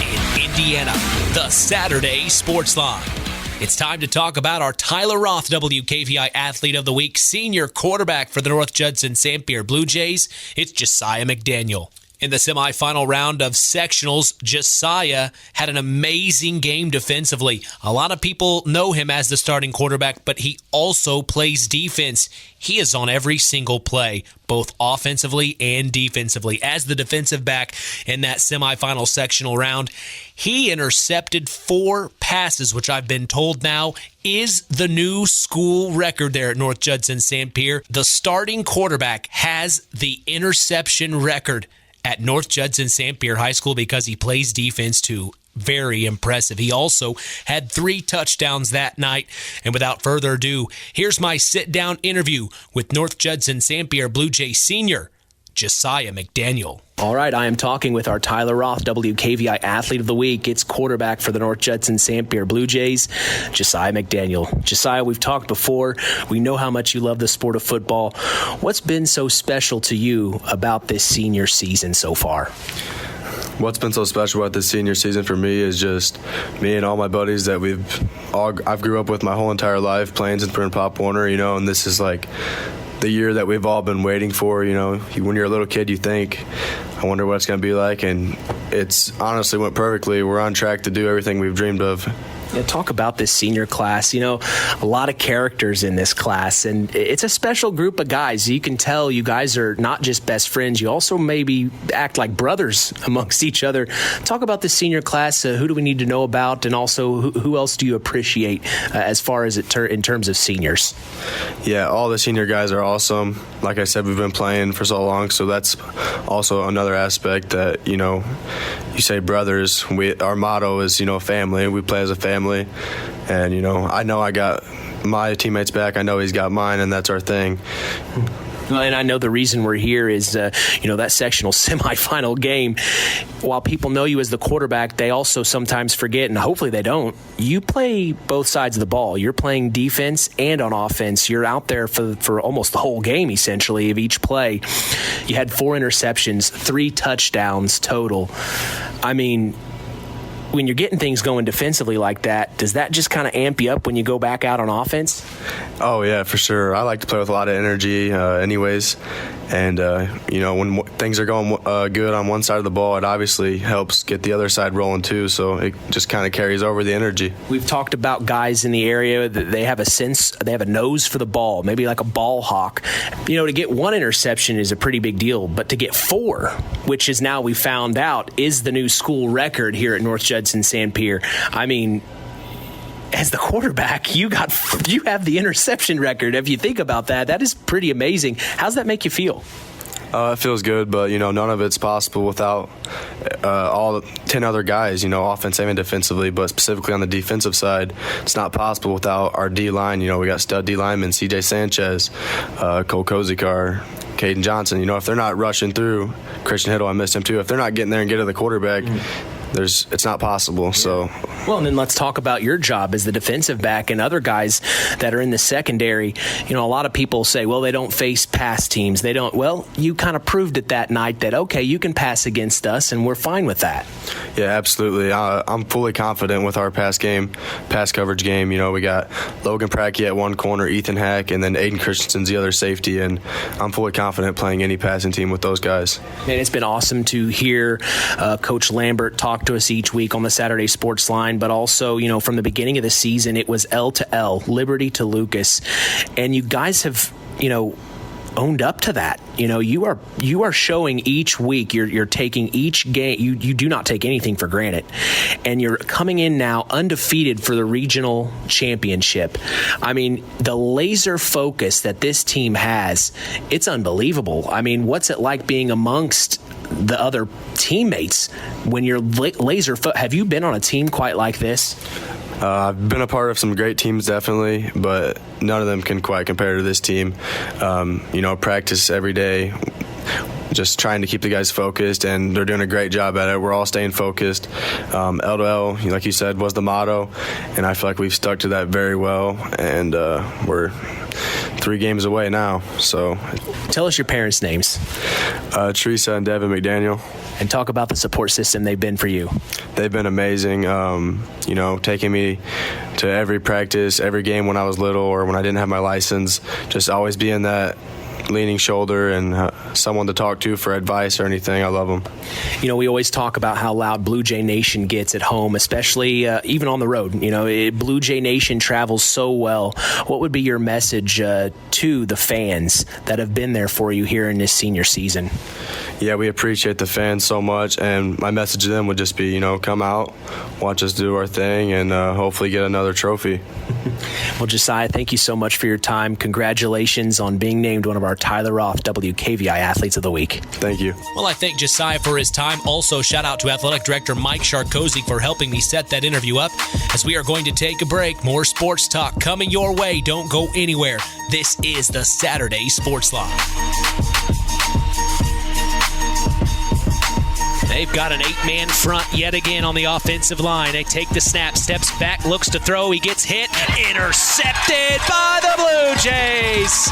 in Indiana, the Saturday Sports Line. It's time to talk about our Tyler Roth WKVI Athlete of the Week, senior quarterback for the North Judson-San Blue Jays. It's Jesiah McDaniel. In the semifinal round of sectionals, Jesiah had an amazing game defensively. A lot of people know him as the starting quarterback, but he also plays defense. He is on every single play, both offensively and defensively. As the defensive back in that semifinal sectional round, he intercepted 4 passes, which I've been told now is the new school record there at North Judson-San Pierre. The starting quarterback has the interception record at North Judson-San Pierre High School because he plays defense too. Very impressive. He also had 3 touchdowns that night. And without further ado, here's my sit-down interview with North Judson-San Pierre Blue Jay senior, Jesiah McDaniel. All right, I am talking with our Tyler Roth WKVI Athlete of the Week. It's quarterback for the North Judson-San Pierre Blue Jays, Jesiah McDaniel. Jesiah, we've talked before. We know how much you love the sport of football. What's been so special to you about this senior season so far? What's been so special about this senior season for me is just me and all my buddies that I've grew up with my whole entire life playing in Pop Warner, and this is like the year that we've all been waiting for. When you're a little kid, you think, I wonder what it's going to be like, and it's honestly went perfectly. We're on track to do everything we've dreamed of. Yeah, talk about this senior class. A lot of characters in this class, and it's a special group of guys. You can tell you guys are not just best friends. You also maybe act like brothers amongst each other. Talk about this senior class. Who do we need to know about, and also who else do you appreciate as far as in terms of seniors? Yeah, all the senior guys are awesome. Like I said, we've been playing for so long, so that's also another aspect that, you say brothers. Our motto is, family. We play as a family. And, I know I got my teammates back. I know he's got mine, and that's our thing. And I know the reason we're here is, that sectional semifinal game. While people know you as the quarterback, they also sometimes forget, and hopefully they don't, you play both sides of the ball. You're playing defense and on offense. You're out there for almost the whole game, essentially, of each play. You had 4 interceptions, 3 touchdowns total. I mean, when you're getting things going defensively like that, does that just kind of amp you up when you go back out on offense? Oh, yeah, for sure. I like to play with a lot of energy anyways. And, when things are going good on one side of the ball, it obviously helps get the other side rolling too. So it just kind of carries over the energy. We've talked about guys in the area that they have a nose for the ball, maybe like a ball hawk. To get 1 interception is a pretty big deal, but to get 4, which is now we found out is the new school record here at North Judson-San Pierre. I mean, as the quarterback, you have the interception record. If you think about that, that is pretty amazing. How's that make you feel? It feels good, but, none of it's possible without all 10 other guys, offensive and defensively, but specifically on the defensive side, it's not possible without our D-line. We got stud D-linemen, C.J. Sanchez, Cole Kozikar, Caden Johnson. If they're not rushing through, Christian Hiddle, I missed him too. If they're not getting there and getting to the quarterback, it's not possible. So, well, and then let's talk about your job as the defensive back and other guys that are in the secondary. A lot of people say, well, they don't face pass teams. They don't. Well, you kind of proved it that night that, okay, you can pass against us, and we're fine with that. Yeah, absolutely. I'm fully confident with our pass coverage game. We got Logan Pracky at one corner, Ethan Hack, and then Aiden Christensen's the other safety, and I'm fully confident playing any passing team with those guys. And it's been awesome to hear Coach Lambert talk talk to us each week on the Saturday Sports Line, but also, from the beginning of the season, it was L to L, Liberty to Lucas. And you guys have, owned up to that. You are showing each week, you're taking each game, you do not take anything for granted, and you're coming in now undefeated for the regional championship. I mean, the laser focus that this team has, it's unbelievable. I mean, what's it like being amongst the other teammates when you're laser have you been on a team quite like this? I've been a part of some great teams, definitely, but none of them can quite compare to this team. Practice every day, just trying to keep the guys focused, and they're doing a great job at it. We're all staying focused. L to L, like you said, was the motto, and I feel like we've stuck to that very well, and we're 3 games away now. So, tell us your parents' names. Triska and McDaniel. And talk about the support system they've been for you. They've been amazing, taking me to every practice, every game when I was little or when I didn't have my license, just always being that leaning shoulder and someone to talk to for advice or anything. I love them. We always talk about how loud Blue Jay Nation gets at home, especially even on the road. Blue Jay Nation travels so well. What would be your message to the fans that have been there for you here in this senior season? Yeah, we appreciate the fans so much, and my message to them would just be, come out, watch us do our thing, and hopefully get another trophy. Well, Jesiah, thank you so much for your time. Congratulations on being named one of our Tyler Roth WKVI Athletes of the Week. Thank you. Well, I thank Jesiah for his time. Also, shout out to Athletic Director Mike Sharkozy for helping me set that interview up. As we are going to take a break, more sports talk coming your way. Don't go anywhere. This is the Saturday Sports Line. They've got an 8-man front yet again on the offensive line. They take the snap, steps back, looks to throw. He gets hit, intercepted by the Blue Jays.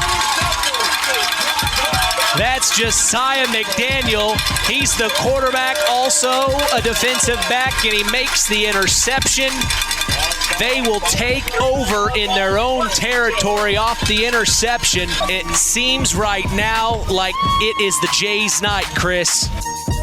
That's Jesiah McDaniel. He's the quarterback, also a defensive back, and he makes the interception. They will take over in their own territory off the interception. It seems right now like it is the Jays' night, Chris.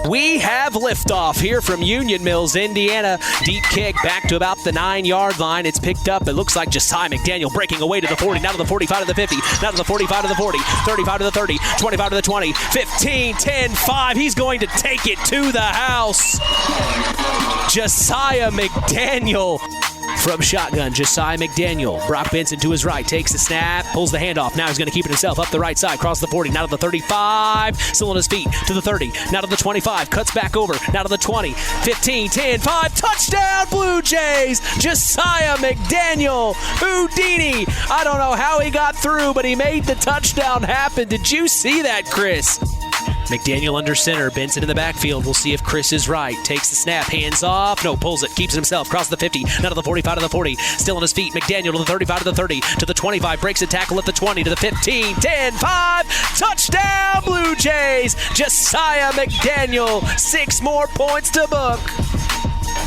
We have liftoff here from Union Mills, Indiana. Deep kick back to about the 9-yard line. It's picked up. It looks like Jesiah McDaniel breaking away to the 40, now to the 45 to the 50, now to the 45 to the 40, 35 to the 30, 25 to the 20, 15, 10, 5. He's going to take it to the house. Jesiah McDaniel. From shotgun, Jesiah McDaniel. Brock Benson to his right, takes the snap, pulls the handoff. Now he's going to keep it himself up the right side, across the 40, now to the 35, still on his feet, to the 30, now to the 25, cuts back over, now to the 20, 15, 10, 5, touchdown Blue Jays! Jesiah McDaniel, Houdini. I don't know how he got through, but he made the touchdown happen. Did you see that, Chris? McDaniel under center, Benson in the backfield. We'll see if Chris is right. Takes the snap, hands off. No, pulls it, keeps it himself. Across the 50, now to the 45 to the 40. Still on his feet. McDaniel to the 35 to the 30, to the 25. Breaks a tackle at the 20, to the 15, 10, 5. Touchdown, Blue Jays! Jesiah McDaniel, 6 more points to book.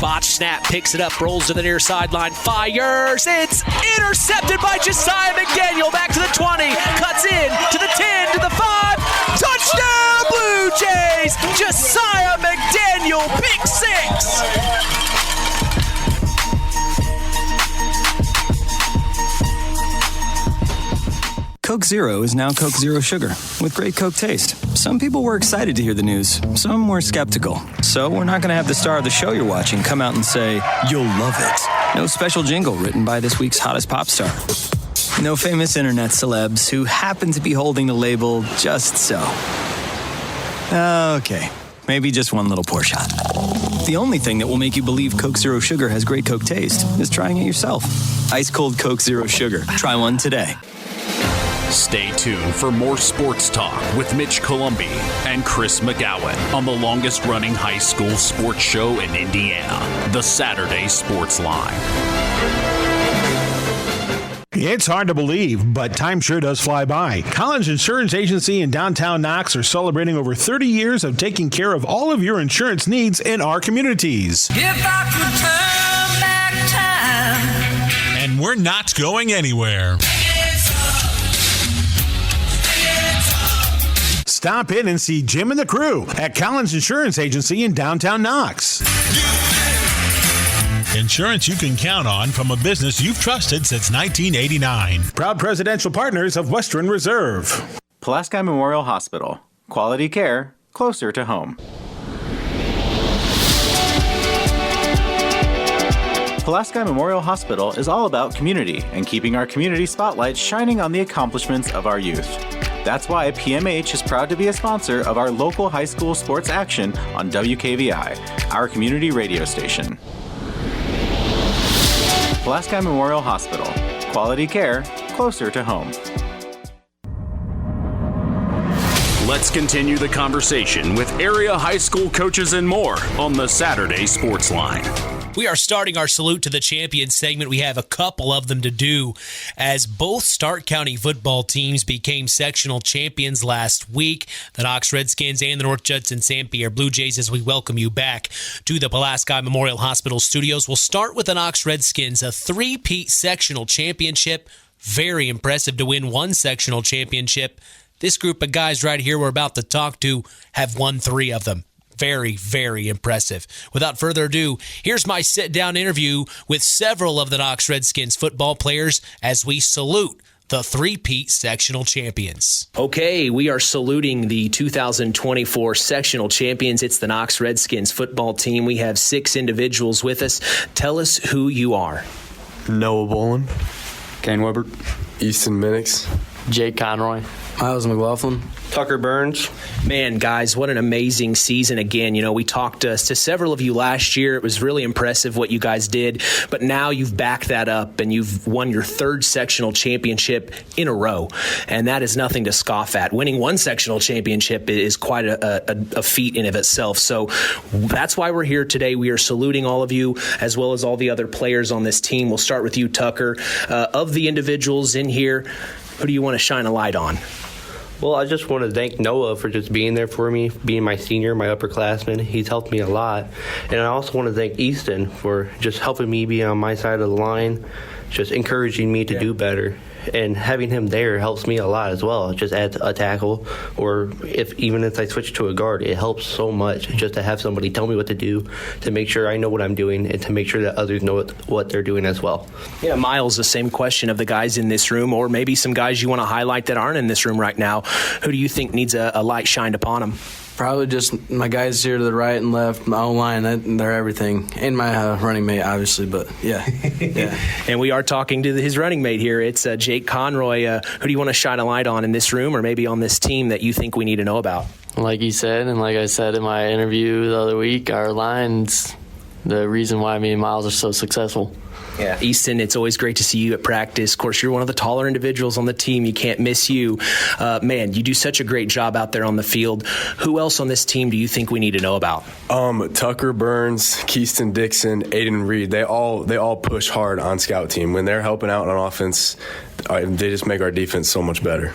Botch snap, picks it up, rolls to the near sideline, fires. It's intercepted by Jesiah McDaniel. Back to the 20, cuts in to the 10, to the 5. Touchdown, Blue Jays! Jesiah McDaniel, pick 6. Coke Zero is now Coke Zero Sugar, with great Coke taste. Some people were excited to hear the news. Some were skeptical. So we're not going to have the star of the show you're watching come out and say, "You'll love it." No special jingle written by this week's hottest pop star. No famous internet celebs who happen to be holding the label just so. Okay, maybe just one little pour shot. The only thing that will make you believe Coke Zero Sugar has great Coke taste is trying it yourself. Ice cold Coke Zero Sugar. Try one today. Stay tuned for more sports talk with Mitch Columbi and Chris McGowan on the longest running high school sports show in Indiana, the Saturday Sports Line. It's hard to believe, but time sure does fly by. Collins Insurance Agency in downtown Knox are celebrating over 30 years of taking care of all of your insurance needs in our communities. If I could turn back time. And we're not going anywhere. Stop in and see Jim and the crew at Collins Insurance Agency in downtown Knox. Insurance you can count on from a business you've trusted since 1989. Proud presidential partners of Western Reserve. Pulaski Memorial Hospital. Quality care closer to home. Pulaski Memorial Hospital is all about community and keeping our community spotlight shining on the accomplishments of our youth. That's why PMH is proud to be a sponsor of our local high school sports action on WKVI, our community radio station. Pulaski Memorial Hospital. Quality care closer to home. Let's continue the conversation with area high school coaches and more on the Saturday Sports Line. We are starting our Salute to the Champions segment. We have a couple of them to do as both Stark County football teams became sectional champions last week. The Knox Redskins and the North Judson-San Blue Jays, as we welcome you back to the Pulaski Memorial Hospital studios. We'll start with the Knox Redskins, a three-peat sectional championship. Very impressive to win one sectional championship. This group of guys right here we're about to talk to have won 3 of them. Very, very impressive. Without further ado, here's my sit-down interview with several of the Knox Redskins football players as we salute the three-peat sectional champions. Okay, we are saluting the 2024 sectional champions. It's the Knox Redskins football team. We have 6 individuals with us. Tell us who you are. Noah Bolin, Kane Weber, Easton Minix, Jake Conroy, Miles McLaughlin, Tucker Burns. Man, guys, what an amazing season again. You know, we talked to several of you last year. It was really impressive what you guys did. But now you've backed that up and you've won your 3rd sectional championship in a row. And that is nothing to scoff at. Winning one sectional championship is quite a feat in of itself. So that's why we're here today. We are saluting all of you as well as all the other players on this team. We'll start with you, Tucker. Of the individuals in here, who do you want to shine a light on? Well, I just want to thank Noah for just being there for me, being my senior, my upperclassman. He's helped me a lot. And I also want to thank Easton for just helping me be on my side of the line, just encouraging me to do better. And having him there helps me a lot as well. Just add a tackle, or even if I switch to a guard, it helps so much just to have somebody tell me what to do, to make sure I know what I'm doing, and to make sure that others know what they're doing as well. Yeah, Miles, the same question of the guys in this room, or maybe some guys you want to highlight that aren't in this room right now. Who do you think needs a light shined upon them? Probably just my guys here to the right and left, my own line, they're everything. And my running mate, obviously, but yeah. And we are talking to his running mate here. It's Jake Conroy. Who do you want to shine a light on in this room or maybe on this team that you think we need to know about? Like you said, and like I said in my interview the other week, our line's the reason why me and Miles are so successful. Yeah, Easton, it's always great to see you at practice. Of course, you're one of the taller individuals on the team. You can't miss you. Man, you do such a great job out there on the field. Who else on this team do you think we need to know about? Tucker Burns, Keyston Dixon, Aiden Reed. They all push hard on scout team. When they're helping out on offense, they just make our defense so much better.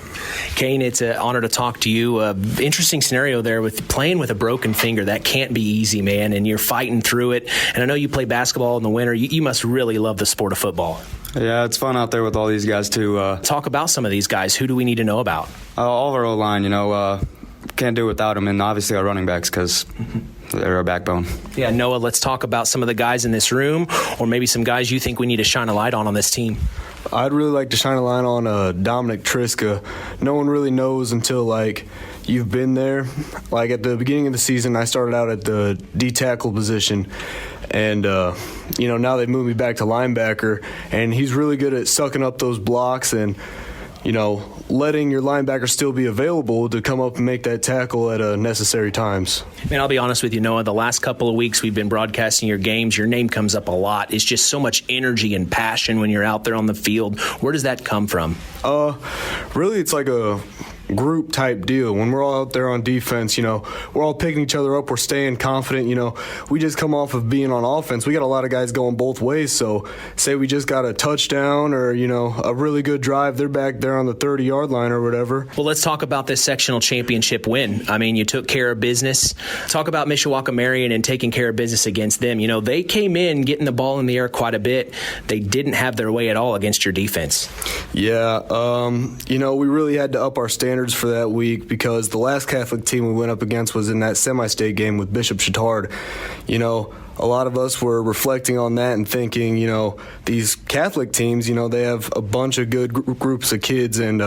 Kane, it's an honor to talk to you. Interesting scenario there with playing with a broken finger. That can't be easy, man, and you're fighting through it. And I know you play basketball in the winter. You must really love the sport of football. Yeah, it's fun out there with all these guys, too. Talk about some of these guys. Who do we need to know about? All of our O-line, can't do it without them, and obviously our running backs because they're our backbone. Yeah, Noah, let's talk about some of the guys in this room or maybe some guys you think we need to shine a light on this team. I'd really like to shine a light on Dominic Triska. No one really knows until, you've been there. At the beginning of the season, I started out at the D-tackle position, and, now they moved me back to linebacker, and he's really good at sucking up those blocks and, letting your linebacker still be available to come up and make that tackle at necessary times. Man, I'll be honest with you, Noah. The last couple of weeks we've been broadcasting your games. Your name comes up a lot. It's just so much energy and passion when you're out there on the field. Where does that come from? Really, it's like a group type deal. When we're all out there on defense, we're all picking each other up. We're staying confident. We just come off of being on offense. We got a lot of guys going both ways. So say we just got a touchdown or, a really good drive. They're back there on the 30-yard line or whatever. Well, let's talk about this sectional championship win. I mean, you took care of business. Talk about Mishawaka-Marion and taking care of business against them. They came in getting the ball in the air quite a bit. They didn't have their way at all against your defense. Yeah. We really had to up our standards for that week because the last Catholic team we went up against was in that semi-state game with Bishop Chittard. a lot of us were reflecting on that and thinking, these Catholic teams, they have a bunch of good groups of kids, and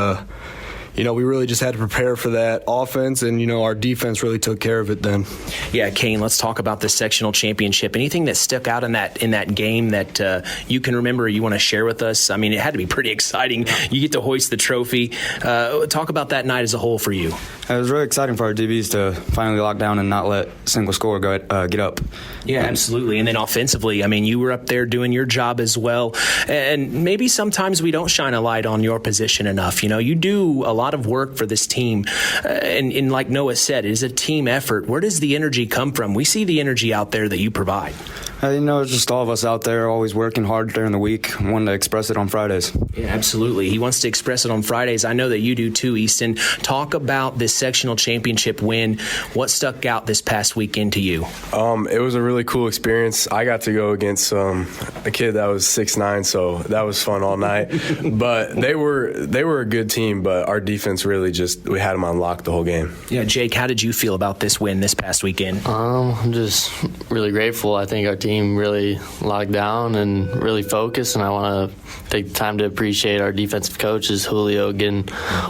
we really just had to prepare for that offense, and, our defense really took care of it then. Yeah, Kane, let's talk about the sectional championship. Anything that stuck out in that game that you can remember or you want to share with us? I mean, it had to be pretty exciting. You get to hoist the trophy. Talk about that night as a whole for you. It was really exciting for our DBs to finally lock down and not let a single score get up. Yeah, absolutely. And then offensively, I mean, you were up there doing your job as well. And maybe sometimes we don't shine a light on your position enough. You do a lot of work for this team. And like Noah said, it is a team effort. Where does the energy come from? We see the energy out there that you provide. It's just all of us out there always working hard during the week, wanting to express it on Fridays. Yeah, absolutely. He wants to express it on Fridays. I know that you do too, Easton. Talk about this sectional championship win. What stuck out this past weekend to you? It was a really cool experience. I got to go against a kid that was 6'9", so that was fun all night. But they were a good team, but our defense really we had them on lock the whole game. Yeah, Jake, how did you feel about this win this past weekend? I'm just really grateful. I think our team really locked down and really focused, and I want to take the time to appreciate our defensive coaches, Julio getting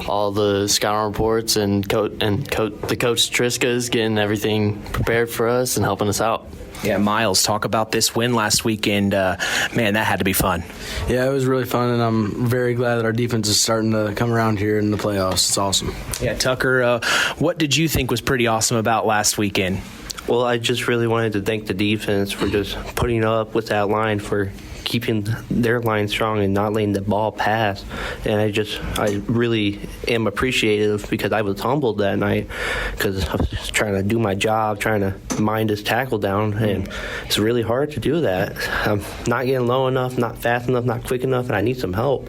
all the scouting reports, and the coach Triska is getting everything prepared for us and helping us out. Yeah, Miles, talk about this win last weekend. Man, that had to be fun. Yeah, it was really fun, and I'm very glad that our defense is starting to come around here in the playoffs. It's awesome. Yeah, Tucker, what did you think was pretty awesome about last weekend? Well, I just really wanted to thank the defense for just putting up with that line, for keeping their line strong and not letting the ball pass. And I really am appreciative, because I was humbled that night, because I was just trying to do my job, trying to mind this tackle down, and it's really hard to do that. I'm not getting low enough, not fast enough, not quick enough, and I need some help.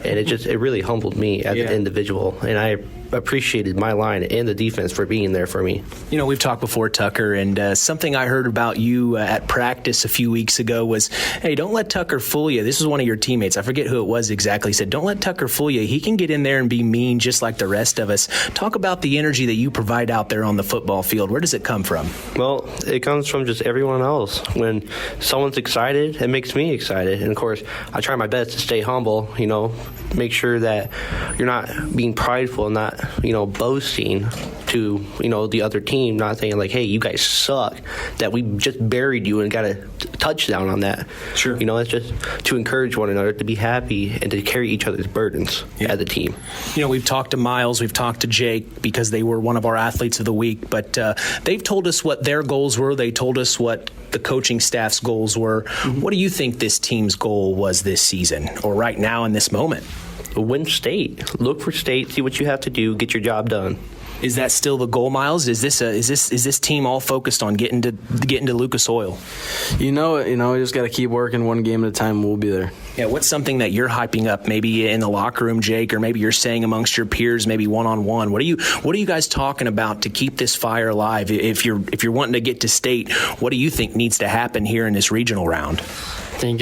And it really humbled me as an individual, and I appreciated my line and the defense for being there for me. We've talked before, Tucker, and something I heard about you at practice a few weeks ago was, hey, don't let Tucker fool you. This was one of your teammates. I forget who it was exactly. He said, don't let Tucker fool you. He can get in there and be mean just like the rest of us. Talk about the energy that you provide out there on the football field. Where does it come from? Well, it comes from just everyone else. When someone's excited, it makes me excited. And, of course, I try my best to stay humble, make sure that you're not being prideful, not boasting to the other team, not saying like, hey, you guys suck, that we just buried you and got a touchdown on that. Sure. It's just to encourage one another to be happy and to carry each other's burdens as a team. We've talked to Miles, we've talked to Jake, because they were one of our athletes of the week, but they've told us what their goals were. They told us what the coaching staff's goals were. What do you think this team's goal was this season, or right now in this moment? Win state. Look for state. See what you have to do. Get your job done. Is that still the goal, Miles? Is this team all focused on getting to Lucas Oil? We just got to keep working one game at a time. We'll be there. Yeah. What's something that you're hyping up, maybe in the locker room, Jake, or maybe you're saying amongst your peers, maybe one-on-one? What are you guys talking about to keep this fire alive? If you're wanting to get to state, what do you think needs to happen here in this regional round? I think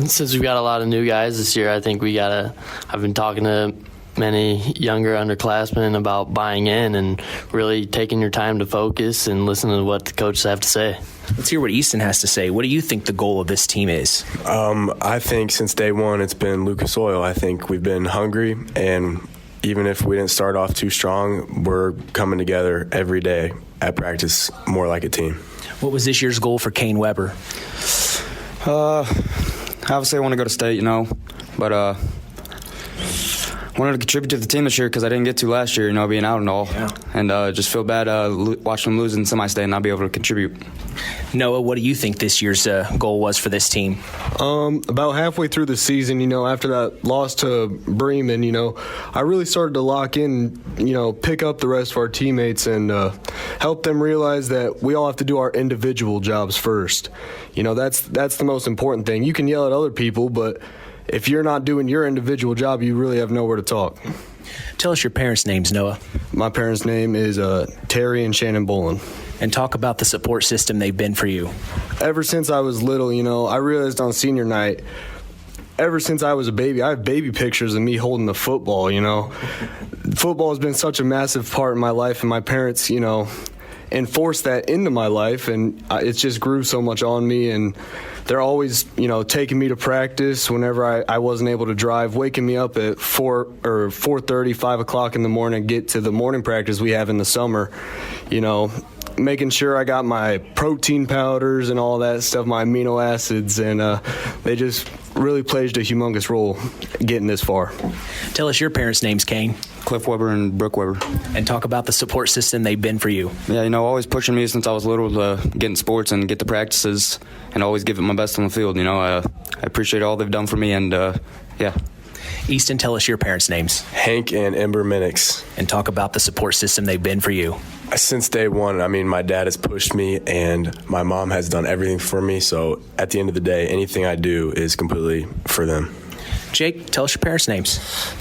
since we've got a lot of new guys this year, I think I've been talking to many younger underclassmen about buying in and really taking your time to focus and listen to what the coaches have to say. Let's hear what Easton has to say. What do you think the goal of this team is? I think since day one it's been Lucas Oil. I think we've been hungry, and even if we didn't start off too strong, we're coming together every day at practice more like a team. What was this year's goal for Kane Weber? Obviously I want to go to state, but wanted to contribute to the team this year because I didn't get to last year, being out and all. Yeah. And just feel bad watching them lose in semi-state and not be able to contribute. Noah, what do you think this year's goal was for this team? About halfway through the season, after that loss to Bremen, I really started to lock in, pick up the rest of our teammates and help them realize that we all have to do our individual jobs first. That's the most important thing. You can yell at other people, but if you're not doing your individual job, you really have nowhere to talk. Tell us your parents' names, Noah. My parents' name is Terry and Shannon Bolin. And talk about the support system they've been for you. Ever since I was little, I realized on senior night, ever since I was a baby, I have baby pictures of me holding the football, Football has been such a massive part in my life, and my parents, enforced that into my life, and it just grew so much on me. And they're always, taking me to practice whenever I wasn't able to drive, waking me up at 4:30, 5 o'clock in the morning, get to the morning practice we have in the summer, making sure I got my protein powders and all that stuff, my amino acids, and they just really played a humongous role getting this far. Tell us your parents' names, Kane. Cliff Weber and Brooke Weber. And talk about the support system they've been for you. Yeah, always pushing me since I was little to get in sports and get to practices and always give it my best on the field. I appreciate all they've done for me, and yeah. Easton, tell us your parents' names. Hank and Ember Minix. And talk about the support system they've been for you. Since day one, my dad has pushed me, and my mom has done everything for me. So at the end of the day, anything I do is completely for them. Jake, tell us your parents' names.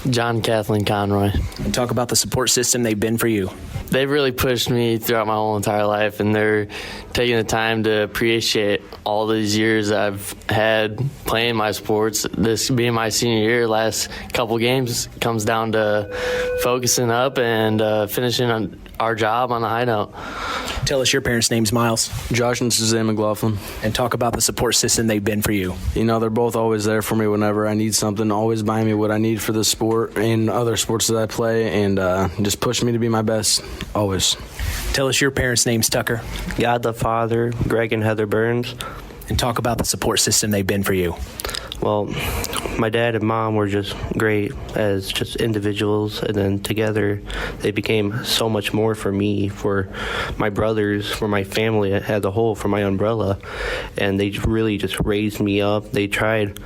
John, Kathleen Conroy. And talk about the support system they've been for you. They've really pushed me throughout my whole entire life, and they're taking the time to appreciate all these years I've had playing my sports. This being my senior year, last couple games comes down to focusing up and finishing on our job on a high note. Tell us your parents' names, Miles. Josh and Suzanne McLaughlin. And talk about the support system they've been for you. They're both always there for me whenever I need something, always buying me what I need for the sport and other sports that I play, and just push me to be my best, always. Tell us your parents' names, Tucker. God the Father, Greg and Heather Burns. And talk about the support system they've been for you. Well, my dad and mom were just great as just individuals, and then together they became so much more for me, for my brothers, for my family as a whole, for my umbrella. And they really just raised me up. They tried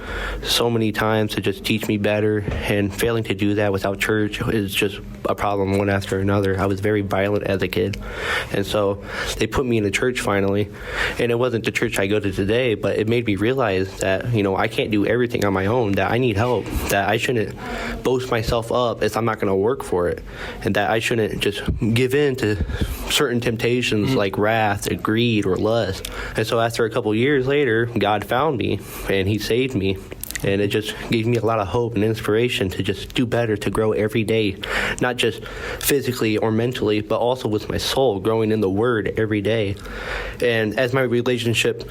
so many times to just teach me better, and failing to do that without church is just a problem one after another. I was very violent as a kid, and so they put me in a church finally, and it wasn't the church I go to today, but it made me realize that I can't do everything on my own, that I need help, that I shouldn't boast myself up if I'm not going to work for it, and that I shouldn't just give in to certain temptations like wrath or greed or lust. And so after a couple years later, God found me and he saved me. And it just gave me a lot of hope and inspiration to just do better, to grow every day, not just physically or mentally, but also with my soul, growing in the Word every day. And as my relationship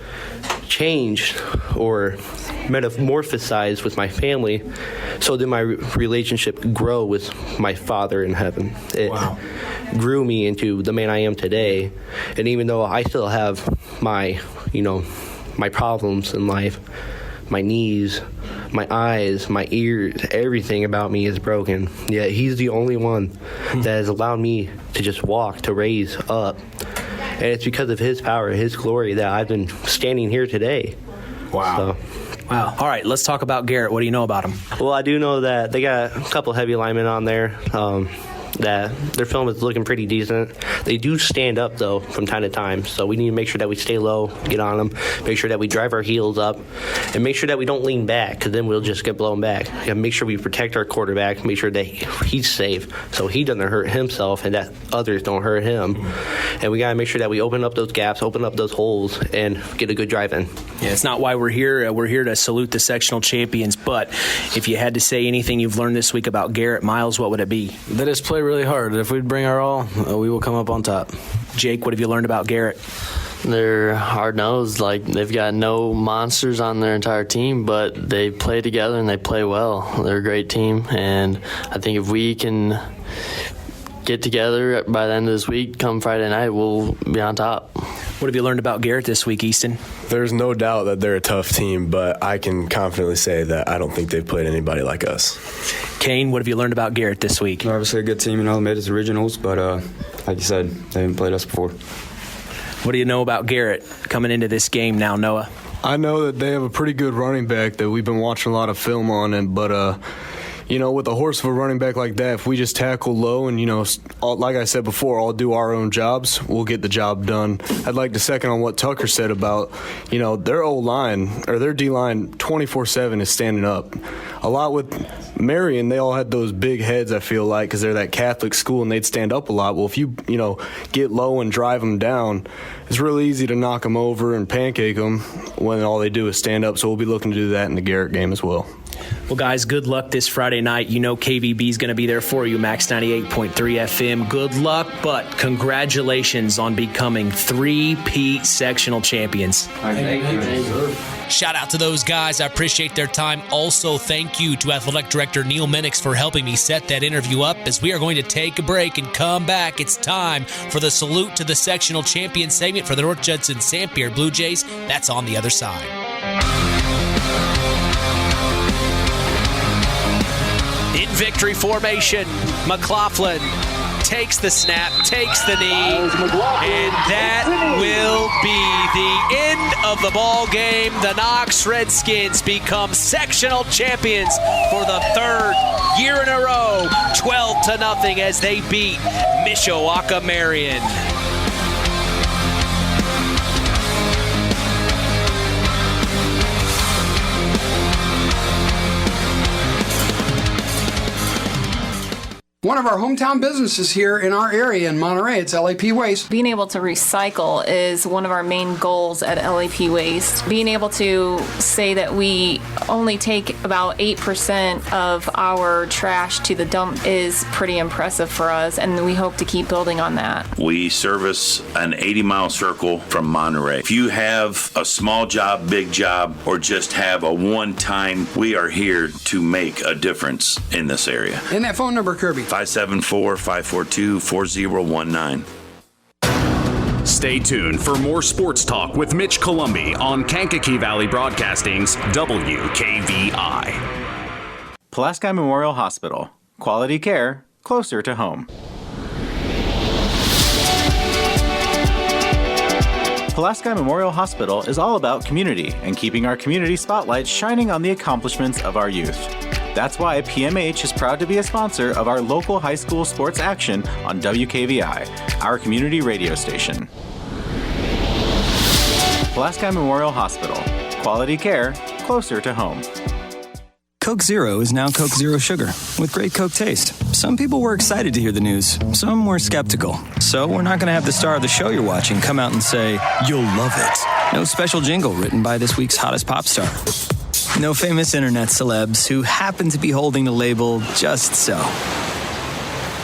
changed or metamorphosized with my family, so did my relationship grow with my Father in heaven. It grew me into the man I am today. And even though I still have my problems in life, my knees, my eyes, my ears, everything about me is broken. Yet he's the only one that has allowed me to just walk, to raise up. And it's because of his power, his glory, that I've been standing here today. Wow. Wow. All right, let's talk about Garrett. What do you know about him? Well, I do know that they got a couple heavy linemen on there. That their film is looking pretty decent. They do stand up, though, from time to time. So we need to make sure that we stay low, get on them, make sure that we drive our heels up, and make sure that we don't lean back, because then we'll just get blown back. Make sure we protect our quarterback, make sure that he's safe so he doesn't hurt himself and that others don't hurt him. And we got to make sure that we open up those gaps, open up those holes, and get a good drive in. Yeah, it's not why we're here. We're here to salute the sectional champions. But if you had to say anything you've learned this week about Garrett, Miles, what would it be? They just play really hard. If we bring our all, we will come up on top. Jake, what have you learned about Garrett? They're hard-nosed. They've got no monsters on their entire team, but they play together and they play well. They're a great team, and I think if we can get together by the end of this week, come Friday night, we'll be on top. What have you learned about Garrett this week, Easton? There's no doubt that they're a tough team, but I can confidently say that I don't think they've played anybody like us. Kane, what have you learned about Garrett this week? Obviously a good team, they made us originals, but like you said, they haven't played us before. What do you know about Garrett coming into this game now, Noah? I know that they have a pretty good running back that we've been watching a lot of film on, but with a horse of a running back like that, if we just tackle low and, like I said before, all do our own jobs, we'll get the job done. I'd like to second on what Tucker said about, their O-line or their D-line 24/7 is standing up. A lot with Marion, they all had those big heads, I feel like, because they're that Catholic school and they'd stand up a lot. Well, if you, get low and drive them down, it's really easy to knock them over and pancake them when all they do is stand up. So we'll be looking to do that in the Garrett game as well. Well, guys, good luck this Friday night. You know KVB is going to be there for you, Max 98.3 FM. Good luck, but congratulations on becoming 3-peat sectional champions. Thank you. Shout out to those guys. I appreciate their time. Also, thank you to Athletic Director Neil Minix for helping me set that interview up. As we are going to take a break and come back, it's time for the Salute to the Sectional Champion segment for the North Judson-San Pierre Blue Jays. That's on the other side. In victory formation, McLaughlin takes the snap, takes the knee, and that will be the end of the ball game. The Knox Redskins become sectional champions for the third year in a row, 12-0 as they beat Mishawaka Marion. One of our hometown businesses here in our area in Monterey, it's LAP Waste. Being able to recycle is one of our main goals at LAP Waste. Being able to say that we only take about 8% of our trash to the dump is pretty impressive for us, and we hope to keep building on that. We service an 80-mile circle from Monterey. If you have a small job, big job, or just have a one-time, we are here to make a difference in this area. And that phone number, Kirby? 574-542-4019. Stay tuned for more sports talk with Mitch Columbi on Kankakee Valley Broadcasting's WKVI. Pulaski Memorial Hospital. Quality care closer to home. Pulaski Memorial Hospital is all about community and keeping our community spotlight shining on the accomplishments of our youth. That's why PMH is proud to be a sponsor of our local high school sports action on WKVI, our community radio station. Pulaski Memorial Hospital. Quality care closer to home. Coke Zero is now Coke Zero Sugar with great Coke taste. Some people were excited to hear the news. Some were skeptical. So we're not going to have the star of the show you're watching come out and say, "You'll love it." No special jingle written by this week's hottest pop star. No famous internet celebs who happen to be holding the label just so.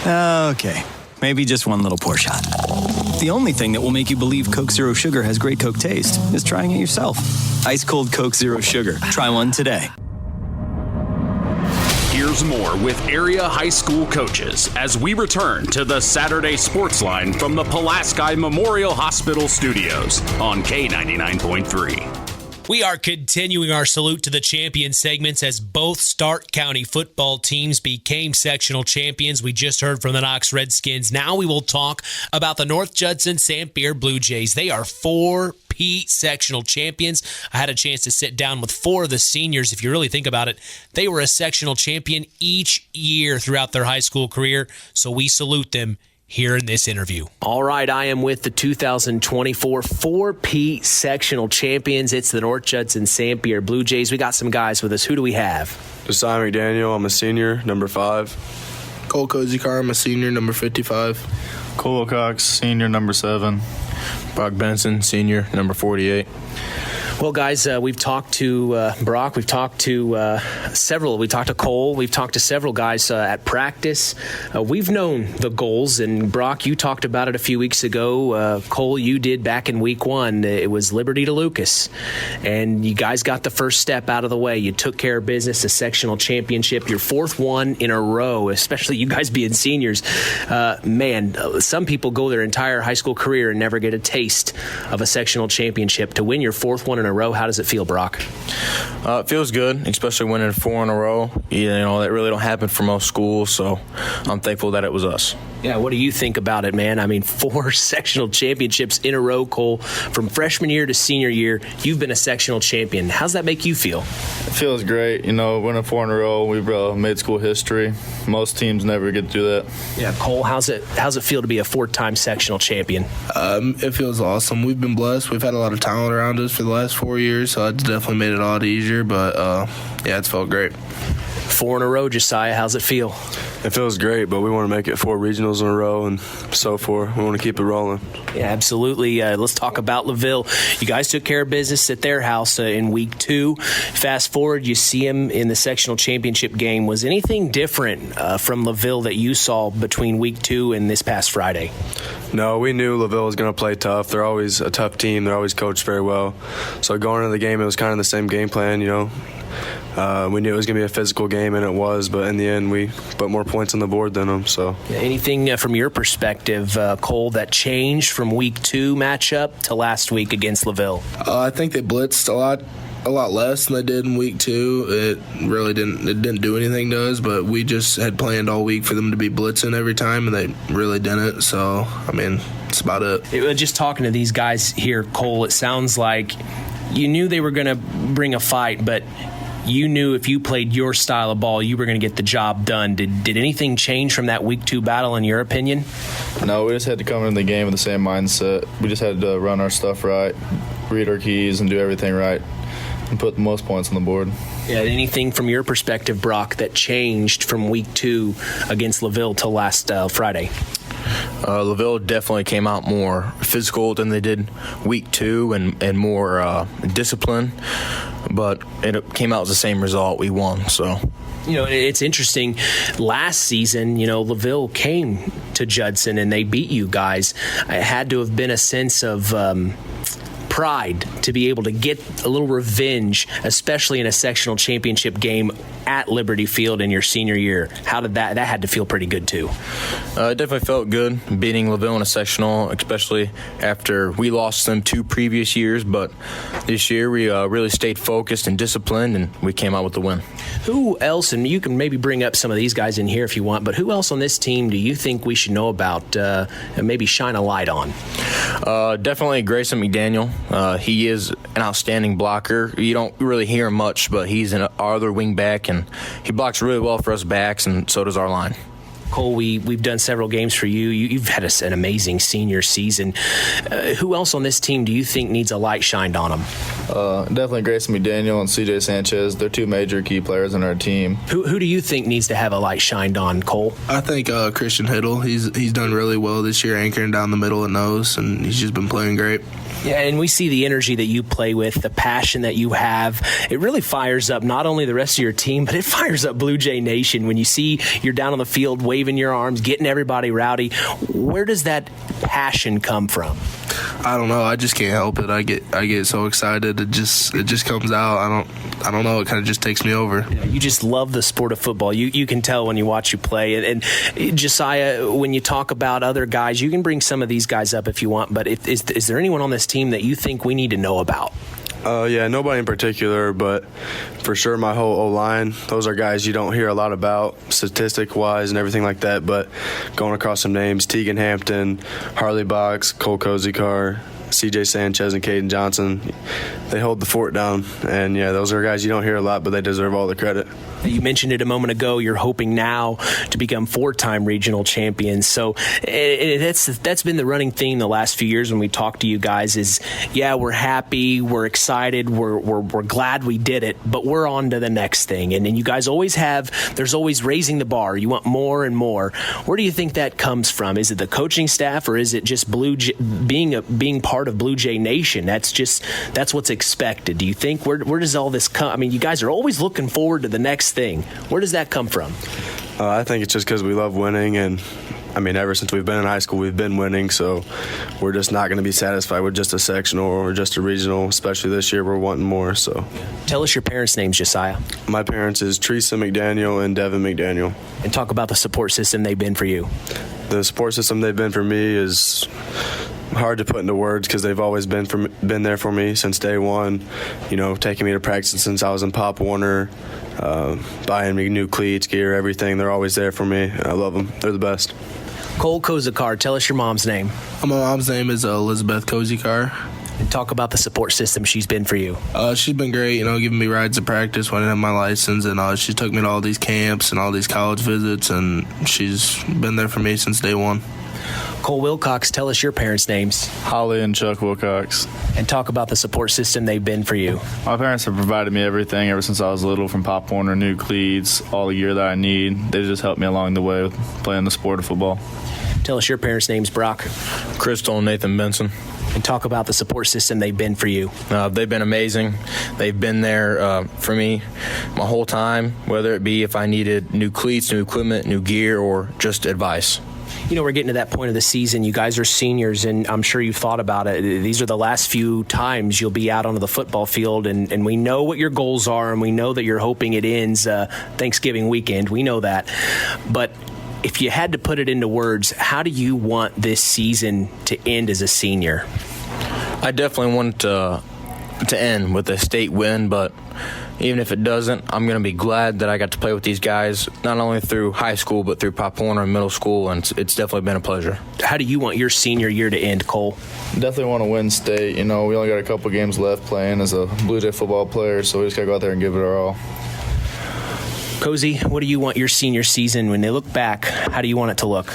Okay, maybe just one little pour shot. The only thing that will make you believe Coke Zero Sugar has great Coke taste is trying it yourself. Ice cold Coke Zero Sugar. Try one today. Here's more with area high school coaches as we return to the Saturday Sports Line from the Pulaski Memorial Hospital Studios on K99.3. We are continuing our Salute to the Champion segments as both Stark County football teams became sectional champions. We just heard from the Knox Redskins. Now we will talk about the North Judson-San Pierre Blue Jays. They are 4-peat sectional champions. I had a chance to sit down with 4 of the seniors. If you really think about it, they were a sectional champion each year throughout their high school career, so we salute them here in this interview. All right, I am with the 2024 4-peat sectional champions. It's the North Judson-San Pierre Blue Jays. We got some guys with us. Who do we have? Jesiah McDaniel, I'm a senior, number 5. Cole Kozikar, I'm a senior, number 55. Cole Cox, senior, number 7. Brock Benson, senior, number 48. Well, guys, we've talked to Brock. We've talked to several. We talked to Cole. We've talked to several guys at practice. We've known the goals, and Brock, you talked about it a few weeks ago. Cole, you did back in week 1. It was Liberty to Lucas, and you guys got the first step out of the way. You took care of business, a sectional championship, your 4th one in a row, especially you guys being seniors. Man, some people go their entire high school career and never get a taste of a sectional championship. To win your 4th one in a row, how does it feel, Brock? It feels good, especially winning 4 in a row. You know, that really don't happen for most schools, so I'm thankful that it was us. Yeah, what do you think about it, man? I mean, 4 sectional championships in a row, Cole. From freshman year to senior year, you've been a sectional champion. How's that make you feel? It feels great. You know, winning 4 in a row, we've made school history. Most teams never get to do that. Yeah, Cole, how's it feel to be a 4-time sectional champion? It feels awesome. We've been blessed. We've had a lot of talent around us for the last 4 years, so it's definitely made it a lot easier, but yeah, it's felt great. 4 in a row, Jesiah. How's it feel? It feels great, but we want to make it 4 regionals in a row and so forth. We want to keep it rolling. Yeah, absolutely. Let's talk about LaVille. You guys took care of business at their house in week 2. Fast forward, you see them in the sectional championship game. Was anything different from LaVille that you saw between week 2 and this past Friday? No, we knew LaVille was going to play tough. They're always a tough team. They're always coached very well. So going into the game, it was kind of the same game plan, We knew it was going to be a physical game, and it was, but in the end, we put more points on the board than them. So, anything from your perspective, Cole, that changed from week 2 matchup to last week against LaVille? I think they blitzed a lot less than they did in week 2. It really didn't do anything to us, but we just had planned all week for them to be blitzing every time, and they really didn't. So, that's about it. Just talking to these guys here, Cole, it sounds like you knew they were going to bring a fight, but you knew if you played your style of ball, you were going to get the job done. Did anything change from that week 2 battle, in your opinion? No, we just had to come into the game with the same mindset. We just had to run our stuff right, read our keys, and do everything right, and put the most points on the board. Yeah, anything from your perspective, Brock, that changed from week 2 against LaVille till last Friday? LaVille definitely came out more physical than they did week 2 and more disciplined, but it came out as the same result. We won, so. It's interesting. Last season, LaVille came to Judson and they beat you guys. It had to have been a sense of pride to be able to get a little revenge, especially in a sectional championship game at Liberty Field in your senior year. How did that had to feel pretty good too? It definitely felt good beating LaVille in a sectional, especially after we lost them 2 previous years. But this year we really stayed focused and disciplined, and we came out with the win. Who else, and you can maybe bring up some of these guys in here if you want, but who else on this team do you think we should know about and maybe shine a light on? Definitely Grayson McDaniel. He is an outstanding blocker. You don't really hear him much, but he's our other wing back, and he blocks really well for us backs, and so does our line. Cole, we've done several games for you. You've had an amazing senior season. Who else on this team do you think needs a light shined on them? Definitely Grayson McDaniel and CJ Sanchez. They're 2 major key players in our team. Who do you think needs to have a light shined on, Cole? I think Christian Hiddle. He's done really well this year, anchoring down the middle at nose, and he's just been playing great. Yeah, and we see the energy that you play with, the passion that you have. It really fires up not only the rest of your team, but it fires up Blue Jay Nation when you see you're down on the field waving your arms, getting everybody rowdy. Where does that passion come from? I don't know. I just can't help it. I get so excited. It just comes out. I don't know. It kind of just takes me over. Yeah, you just love the sport of football. You can tell when you watch you play. And Jesiah, when you talk about other guys, you can bring some of these guys up if you want. But is there anyone on this team that you think we need to know about? Yeah, nobody in particular, but for sure my whole O-line, those are guys you don't hear a lot about statistic-wise and everything like that, but going across some names, Tegan Hampton, Harley Box, Cole Kozikar, CJ Sanchez, and Caden Johnson, they hold the fort down. And, yeah, those are guys you don't hear a lot, but they deserve all the credit. You mentioned it a moment ago. You're hoping now to become 4-time regional champions. So that's been the running theme the last few years when we talk to you guys is, yeah, we're happy, we're excited, we're glad we did it, but we're on to the next thing. And you guys always there's always raising the bar. You want more and more. Where do you think that comes from? Is it the coaching staff, or is it just being part of Blue Jay Nation? That's what's expected. Do you think where does all this come? You guys are always looking forward to the next thing. Where does that come from? I think it's just because we love winning, and ever since we've been in high school, we've been winning, so we're just not going to be satisfied with just a sectional or just a regional, especially this year we're wanting more. So, tell us your parents' names, Jesiah. My parents is Triska McDaniel and Devin McDaniel. And talk about the support system they've been for you. The support system they've been for me is hard to put into words because they've always been there for me since day one, taking me to practice since I was in Pop Warner, buying me new cleats, gear, everything. They're always there for me. I love them. They're the best. Cole Kozikar, tell us your mom's name. My mom's name is Elizabeth Kozikar. And talk about the support system she's been for you. She's been great, giving me rides to practice when I didn't have my license, and she took me to all these camps and all these college visits, and she's been there for me since day one. Cole Wilcox, tell us your parents' names. Holly and Chuck Wilcox. And talk about the support system they've been for you. My parents have provided me everything ever since I was little, from Pop Warner, new cleats, all the gear that I need. They just helped me along the way with playing the sport of football. Tell us your parents' names, Brock. Crystal and Nathan Benson. And talk about the support system they've been for you. They've been amazing. They've been there for me my whole time, whether it be if I needed new cleats, new equipment, new gear, or just advice. You know, we're getting to that point of the season. You guys are seniors, and I'm sure you've thought about it. These are the last few times you'll be out onto the football field, and we know what your goals are, and we know that you're hoping it ends Thanksgiving weekend. We know that. But if you had to put it into words, how do you want this season to end as a senior? I definitely want it to end with a state win, but even if it doesn't, I'm going to be glad that I got to play with these guys, not only through high school, but through Pop Warner and middle school, and it's definitely been a pleasure. How do you want your senior year to end, Cole? Definitely want to win state. You know, we only got a couple games left playing as a Blue Jay football player, so we just got to go out there and give it our all. Cozy, what do you want your senior season, when they look back, how do you want it to look?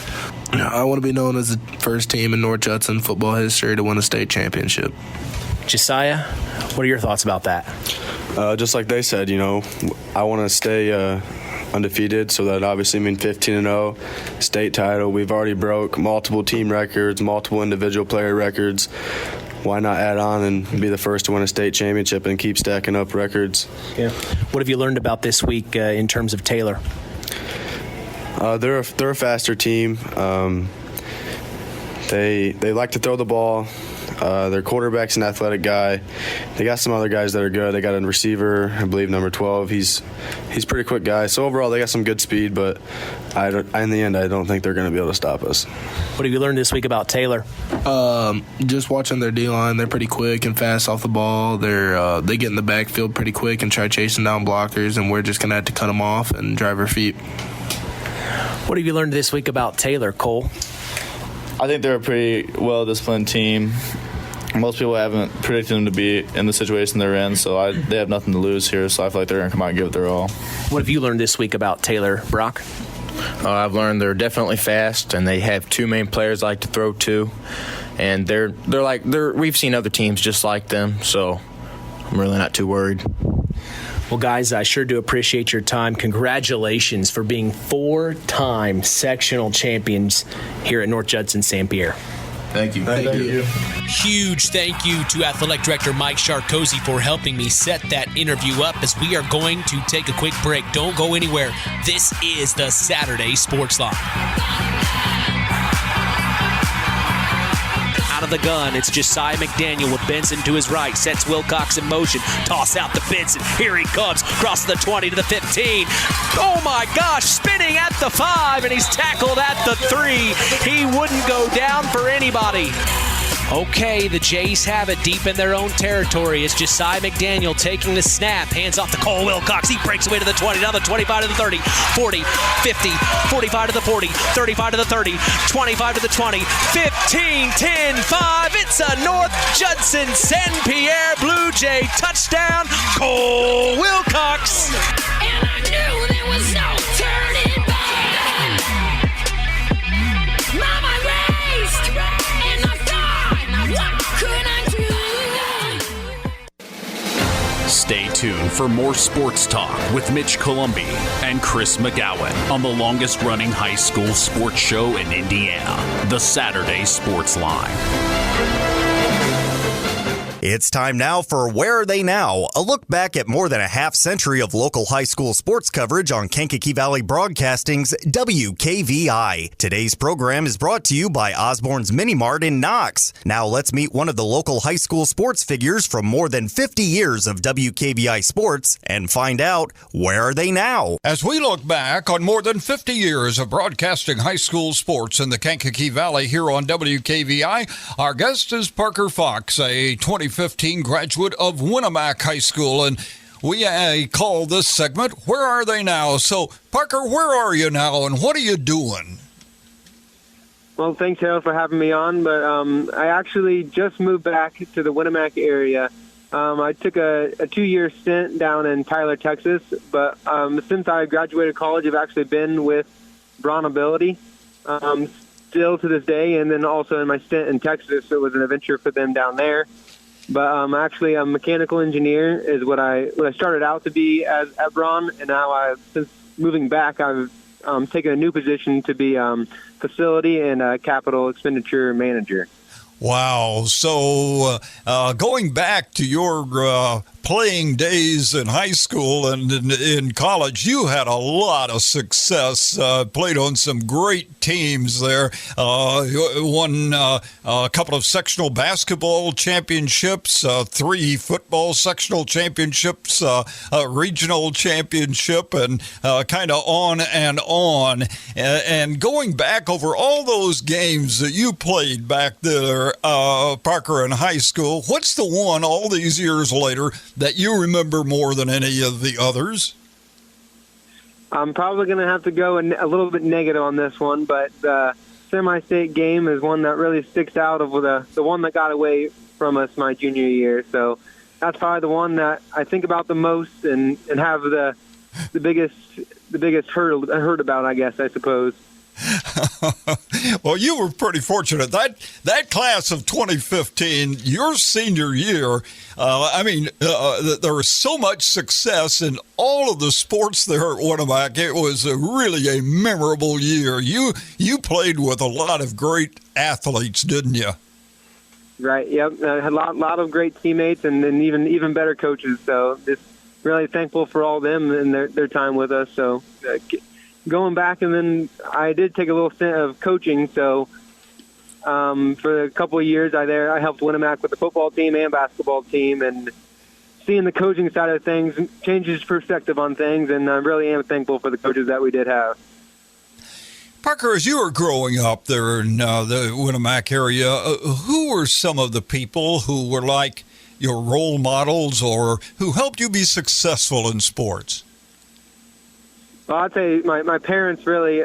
I want to be known as the first team in North Judson football history to win a state championship. Jesiah, what are your thoughts about that? Just like they said, you know, I want to stay undefeated, so that obviously means 15-0, state title. We've already broke multiple team records, multiple individual player records. Why not add on and be the first to win a state championship and keep stacking up records? Yeah. What have you learned about this week in terms of Taylor? They're a faster team. They like to throw the ball. Their quarterback's an athletic guy. They got some other guys that are good. They got a receiver, I believe, number 12. He's a pretty quick guy. So overall, they got some good speed, but in the end, I don't think they're going to be able to stop us. What have you learned this week about Taylor? Just watching their D-line, they're pretty quick and fast off the ball. They get in the backfield pretty quick and try chasing down blockers, and we're just going to have to cut them off and drive our feet. What have you learned this week about Taylor, Cole? I think they're a pretty well-disciplined team. Most people haven't predicted them to be in the situation they're in, so they have nothing to lose here, so I feel like they're going to come out and give it their all. What have you learned this week about Taylor, Brock? I've learned they're definitely fast, and they have two main players I like to throw to, and we've seen other teams just like them, so I'm really not too worried. Well, guys, I sure do appreciate your time. Congratulations for being 4-time sectional champions here at North Judson-San Pierre. Thank you. Thank you. Huge thank you to Athletic Director Mike Sharkozy for helping me set that interview up, as we are going to take a quick break. Don't go anywhere. This is the Saturday Sports Line. Out of the gun, it's Jesiah McDaniel with Benson to his right. Sets Wilcox in motion. Toss out to Benson. Here he comes. Across the 20 to the 15. Oh my gosh, spinning at the 5, and he's tackled at the 3. He wouldn't go down for anybody. Okay, the Jays have it deep in their own territory. It's Jesiah McDaniel taking the snap. Hands off to Cole Wilcox. He breaks away to the 20, now the 25 to the 30, 40, 50, 45 to the 40, 35 to the 30, 25 to the 20, 15, 10, 5. It's a North Judson-San Pierre Blue Jay touchdown, Cole Wilcox. And I knew there was no turning back. Mama raised, and I thought, what could I do? Stay tuned for more sports talk with Mitch Columbi and Chris McGowan on the longest-running high school sports show in Indiana, the Saturday Sports Line. It's time now for Where Are They Now? A look back at more than a half-century of local high school sports coverage on Kankakee Valley Broadcasting's WKVI. Today's program is brought to you by Osborne's Mini Mart in Knox. Now let's meet one of the local high school sports figures from more than 50 years of WKVI sports and find out where are they now. As we look back on more than 50 years of broadcasting high school sports in the Kankakee Valley here on WKVI, our guest is Parker Fox, a 2015 graduate of Winnemac High School, and we call this segment Where Are They Now? So, Parker, where are you now, and what are you doing? Well, thanks, Harold, for having me on, but I actually just moved back to the Winnemac area. I took a 2-year stint down in Tyler, Texas, but since I graduated college, I've actually been with Braun Ability. still to this day, and then also in my stint in Texas, it was an adventure for them down there. But actually, a mechanical engineer is what I started out to be at Braun, and now since moving back, I've taken a new position to be facility and capital expenditure manager. Wow. So going back to your playing days in high school and in college, you had a lot of success, played on some great teams there, won a couple of sectional basketball championships, 3 football sectional championships, a regional championship, and kind of on and on. And going back over all those games that you played back there, Parker, in high school, what's the one all these years later that you remember more than any of the others? I'm probably going to have to go a little bit negative on this one, but the semi-state game is one that really sticks out of the one that got away from us my junior year. So that's probably the one that I think about the most and have the biggest hurt about, I guess, I suppose. Well, you were pretty fortunate. That class of 2015, your senior year, there was so much success in all of the sports there at Winamac. It was really a memorable year. You played with a lot of great athletes, didn't you? Right, yep. I had a lot of great teammates and then even better coaches. So just really thankful for all of them and their time with us. So going back, and then I did take a little stint of coaching. So for a couple of years, I helped Winamac with the football team and basketball team, and seeing the coaching side of things changes perspective on things, and I really am thankful for the coaches that we did have. Parker, as you were growing up there in the Winamac area, who were some of the people who were like your role models or who helped you be successful in sports? Well, I'd say my parents really,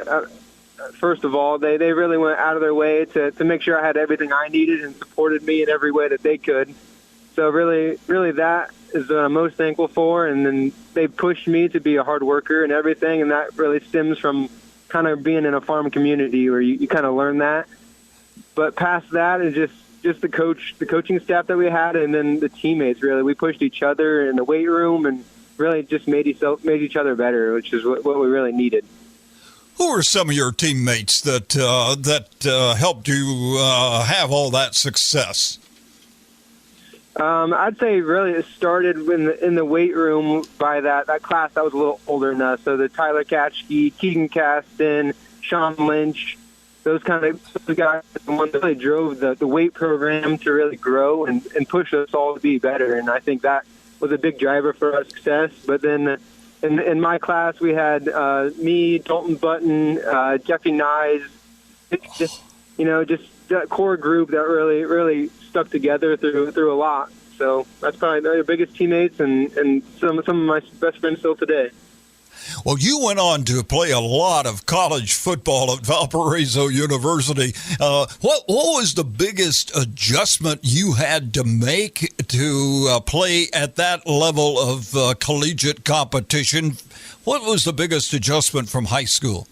first of all, they really went out of their way to make sure I had everything I needed and supported me in every way that they could. So really that is what I'm most thankful for. And then they pushed me to be a hard worker and everything, and that really stems from kind of being in a farm community where you kind of learn that. But past that is just the coaching staff that we had, and then the teammates. Really, we pushed each other in the weight room and really just made each other better, which is what we really needed. Who are some of your teammates that helped you have all that success? I'd say really it started in the weight room by that class that was a little older than us. So the Tyler Katchke, Keegan Caston, Sean Lynch, those kind of guys, the ones that really drove the weight program to really grow and push us all to be better. And I think that was a big driver for our success. But then in my class, we had me, Dalton Button, Jeffy Nyes, just that core group that really stuck together through a lot. So that's probably the biggest teammates and some of my best friends still today. Well, you went on to play a lot of college football at Valparaiso University. What was the biggest adjustment you had to make to play at that level of collegiate competition? What was the biggest adjustment from high school?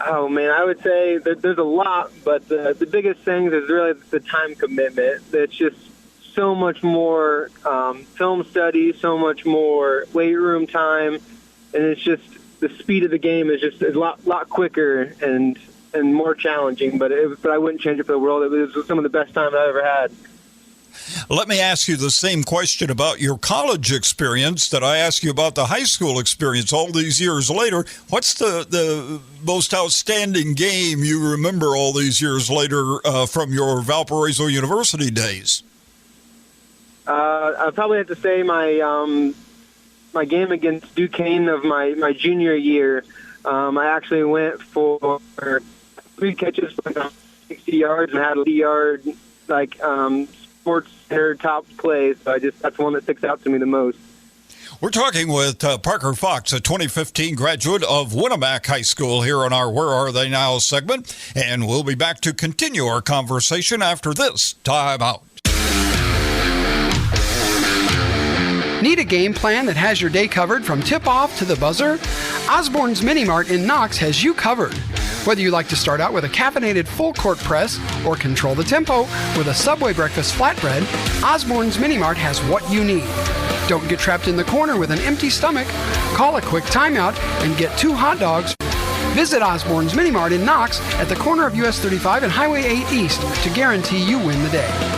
Oh, man, I would say that there's a lot, but the biggest thing is really the time commitment. It's just so much more film study, so much more weight room time, and it's just the speed of the game is just a lot quicker and more challenging. But I wouldn't change it for the world. It was some of the best time I ever had. Let me ask you the same question about your college experience that I asked you about the high school experience all these years later. What's the most outstanding game you remember all these years later from your Valparaiso University days? I'd probably have to say my game against Duquesne of my junior year. I actually went for 3 catches for 60 yards and had a yard Sports Center top play. So that's one that sticks out to me the most. We're talking with Parker Fox, a 2015 graduate of Winamac High School, here on our Where Are They Now segment, and we'll be back to continue our conversation after this timeout. Need a game plan that has your day covered from tip-off to the buzzer? Osborne's Mini Mart in Knox has you covered. Whether you like to start out with a caffeinated full-court press or control the tempo with a Subway breakfast flatbread, Osborne's Mini Mart has what you need. Don't get trapped in the corner with an empty stomach. Call a quick timeout and get 2 hot dogs. Visit Osborne's Mini Mart in Knox at the corner of US 35 and Highway 8 East to guarantee you win the day.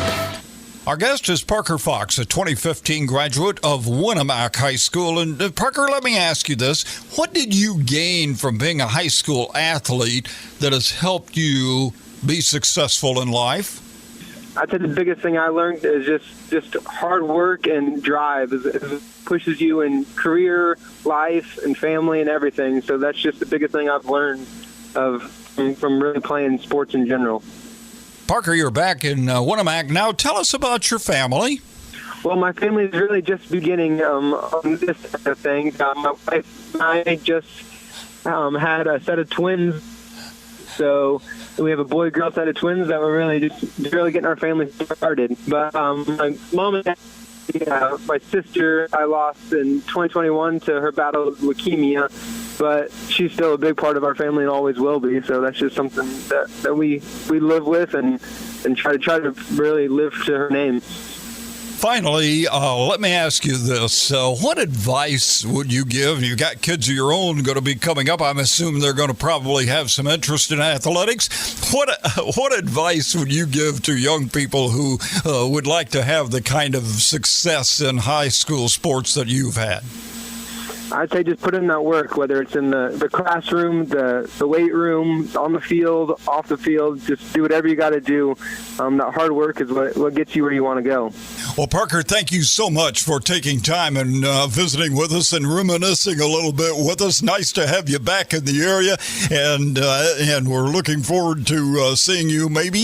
Our guest is Parker Fox, a 2015 graduate of Winnemac High School. And Parker, let me ask you this. What did you gain from being a high school athlete that has helped you be successful in life? I'd say the biggest thing I learned is just hard work and drive. It pushes you in career, life, and family and everything. So that's just the biggest thing I've learned from really playing sports in general. Parker, you're back in Winnemac now. Tell us about your family. Well, my family is really just beginning on this type of thing. My wife and I just had a set of twins. So we have a boy-girl set of twins that we're really getting our family started. But my mom and dad, my sister, I lost in 2021 to her battle with leukemia. But she's still a big part of our family and always will be. So that's just something that we live with and try to really live to her name. Finally, let me ask you this. What advice would you give? You've got kids of your own going to be coming up. I'm assuming they're going to probably have some interest in athletics. What advice would you give to young people who would like to have the kind of success in high school sports that you've had? I'd say just put in that work, whether it's in the classroom, the weight room, on the field, off the field. Just do whatever you got to do. That hard work is what gets you where you want to go. Well, Parker, thank you so much for taking time and visiting with us and reminiscing a little bit with us. Nice to have you back in the area, and we're looking forward to seeing you maybe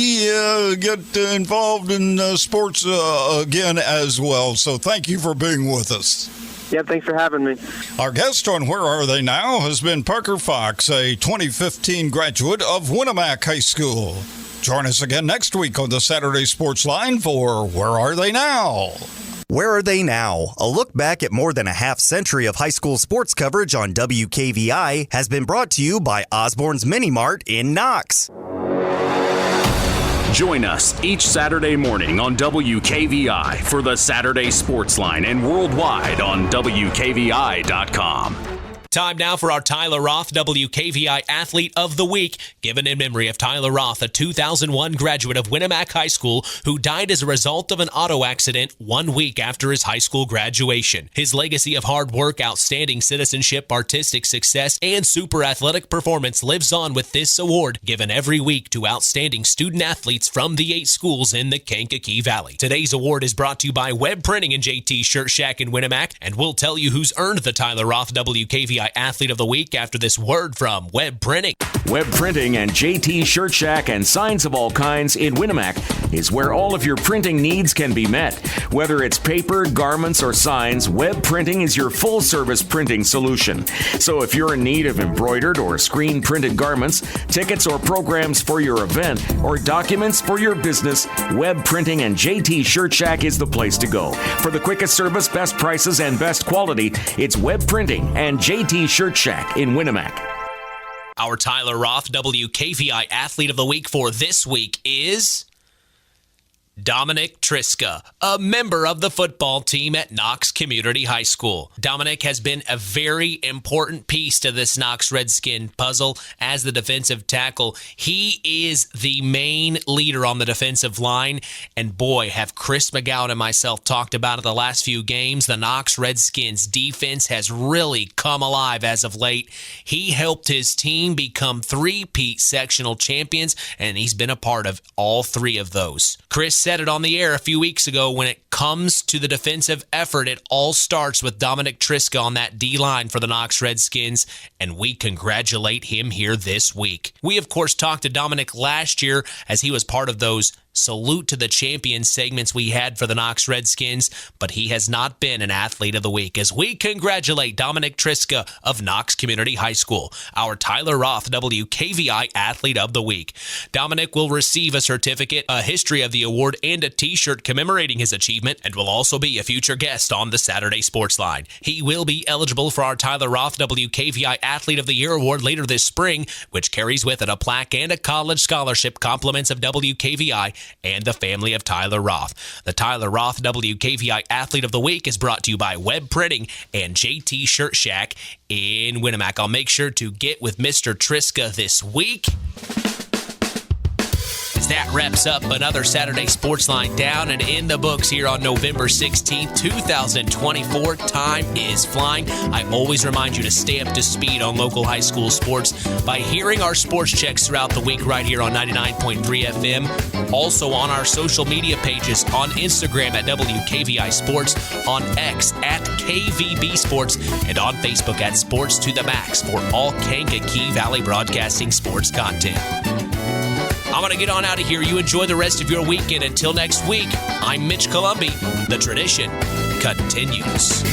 get involved in sports again as well. So thank you for being with us. Yeah, thanks for having me. Our guest on Where Are They Now has been Parker Fox, a 2015 graduate of Winnemac High School. Join us again next week on the Saturday Sports Line for Where Are They Now? Where Are They Now? A look back at more than a half century of high school sports coverage on WKVI has been brought to you by Osborne's Mini Mart in Knox. Join us each Saturday morning on WKVI for the Saturday Sports Line and worldwide on WKVI.com. Time now for our Tyler Roth WKVI Athlete of the Week, given in memory of Tyler Roth, a 2001 graduate of Winnemac High School who died as a result of an auto accident 1 week after his high school graduation. His legacy of hard work, outstanding citizenship, artistic success, and super athletic performance lives on with this award given every week to outstanding student athletes from the 8 schools in the Kankakee Valley. Today's award is brought to you by Web Printing and JT Shirt Shack in Winnemac, and we'll tell you who's earned the Tyler Roth WKVI Athlete of the Week after this word from Web Printing. Web Printing and JT Shirt Shack and signs of all kinds in Winnemac is where all of your printing needs can be met. Whether it's paper, garments, or signs, Web Printing is your full-service printing solution. So if you're in need of embroidered or screen-printed garments, tickets or programs for your event, or documents for your business, Web Printing and JT Shirt Shack is the place to go. For the quickest service, best prices, and best quality, it's Web Printing and JT Shirt Shack in Winnemac. Our Tyler Roth WKVI Athlete of the Week for this week is Dominic Triska, a member of the football team at Knox Community High School. Dominic has been a very important piece to this Knox Redskin puzzle as the defensive tackle. He is the main leader on the defensive line, and boy, have Chris McGowan and myself talked about it the last few games. The Knox Redskins defense has really come alive as of late. He helped his team become 3-peat sectional champions, and he's been a part of all 3 of those. Chris said it on the air a few weeks ago. When it comes to the defensive effort, it all starts with Dominic Triska on that D-line for the Knox Redskins, and we congratulate him here this week. We, of course, talked to Dominic last year as he was part of those salute to the champion segments we had for the Knox Redskins, but he has not been an Athlete of the Week, as we congratulate Dominic Triska of Knox Community High School, our Tyler Roth WKVI Athlete of the Week. Dominic will receive a certificate, a history of the award, and a t-shirt commemorating his achievement, and will also be a future guest on the Saturday Sports Line. He will be eligible for our Tyler Roth WKVI Athlete of the Year award later this spring, which carries with it a plaque and a college scholarship, compliments of WKVI and the family of Tyler Roth. The Tyler Roth WKVI Athlete of the Week is brought to you by Web Printing and JT Shirt Shack in Winamac. I'll make sure to get with Mr. Triska this week. As that wraps up another Saturday Sports Line down and in the books here on November 16th, 2024. Time is flying. I always remind you to stay up to speed on local high school sports by hearing our sports checks throughout the week right here on 99.3 FM. Also on our social media pages on Instagram at WKVI Sports, on X at KVB Sports, and on Facebook at Sports to the Max for all Kankakee Valley Broadcasting sports content. I'm going to get on out of here. You enjoy the rest of your weekend. Until next week, I'm Mitch Columbi. The tradition continues.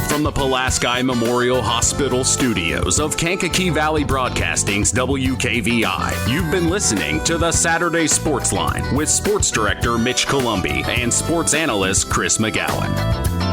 From the Pulaski Memorial Hospital studios of Kankakee Valley Broadcasting's WKVI, you've been listening to the Saturday Sports Line with Sports Director Mitch Columbi and Sports Analyst Chris McGowan.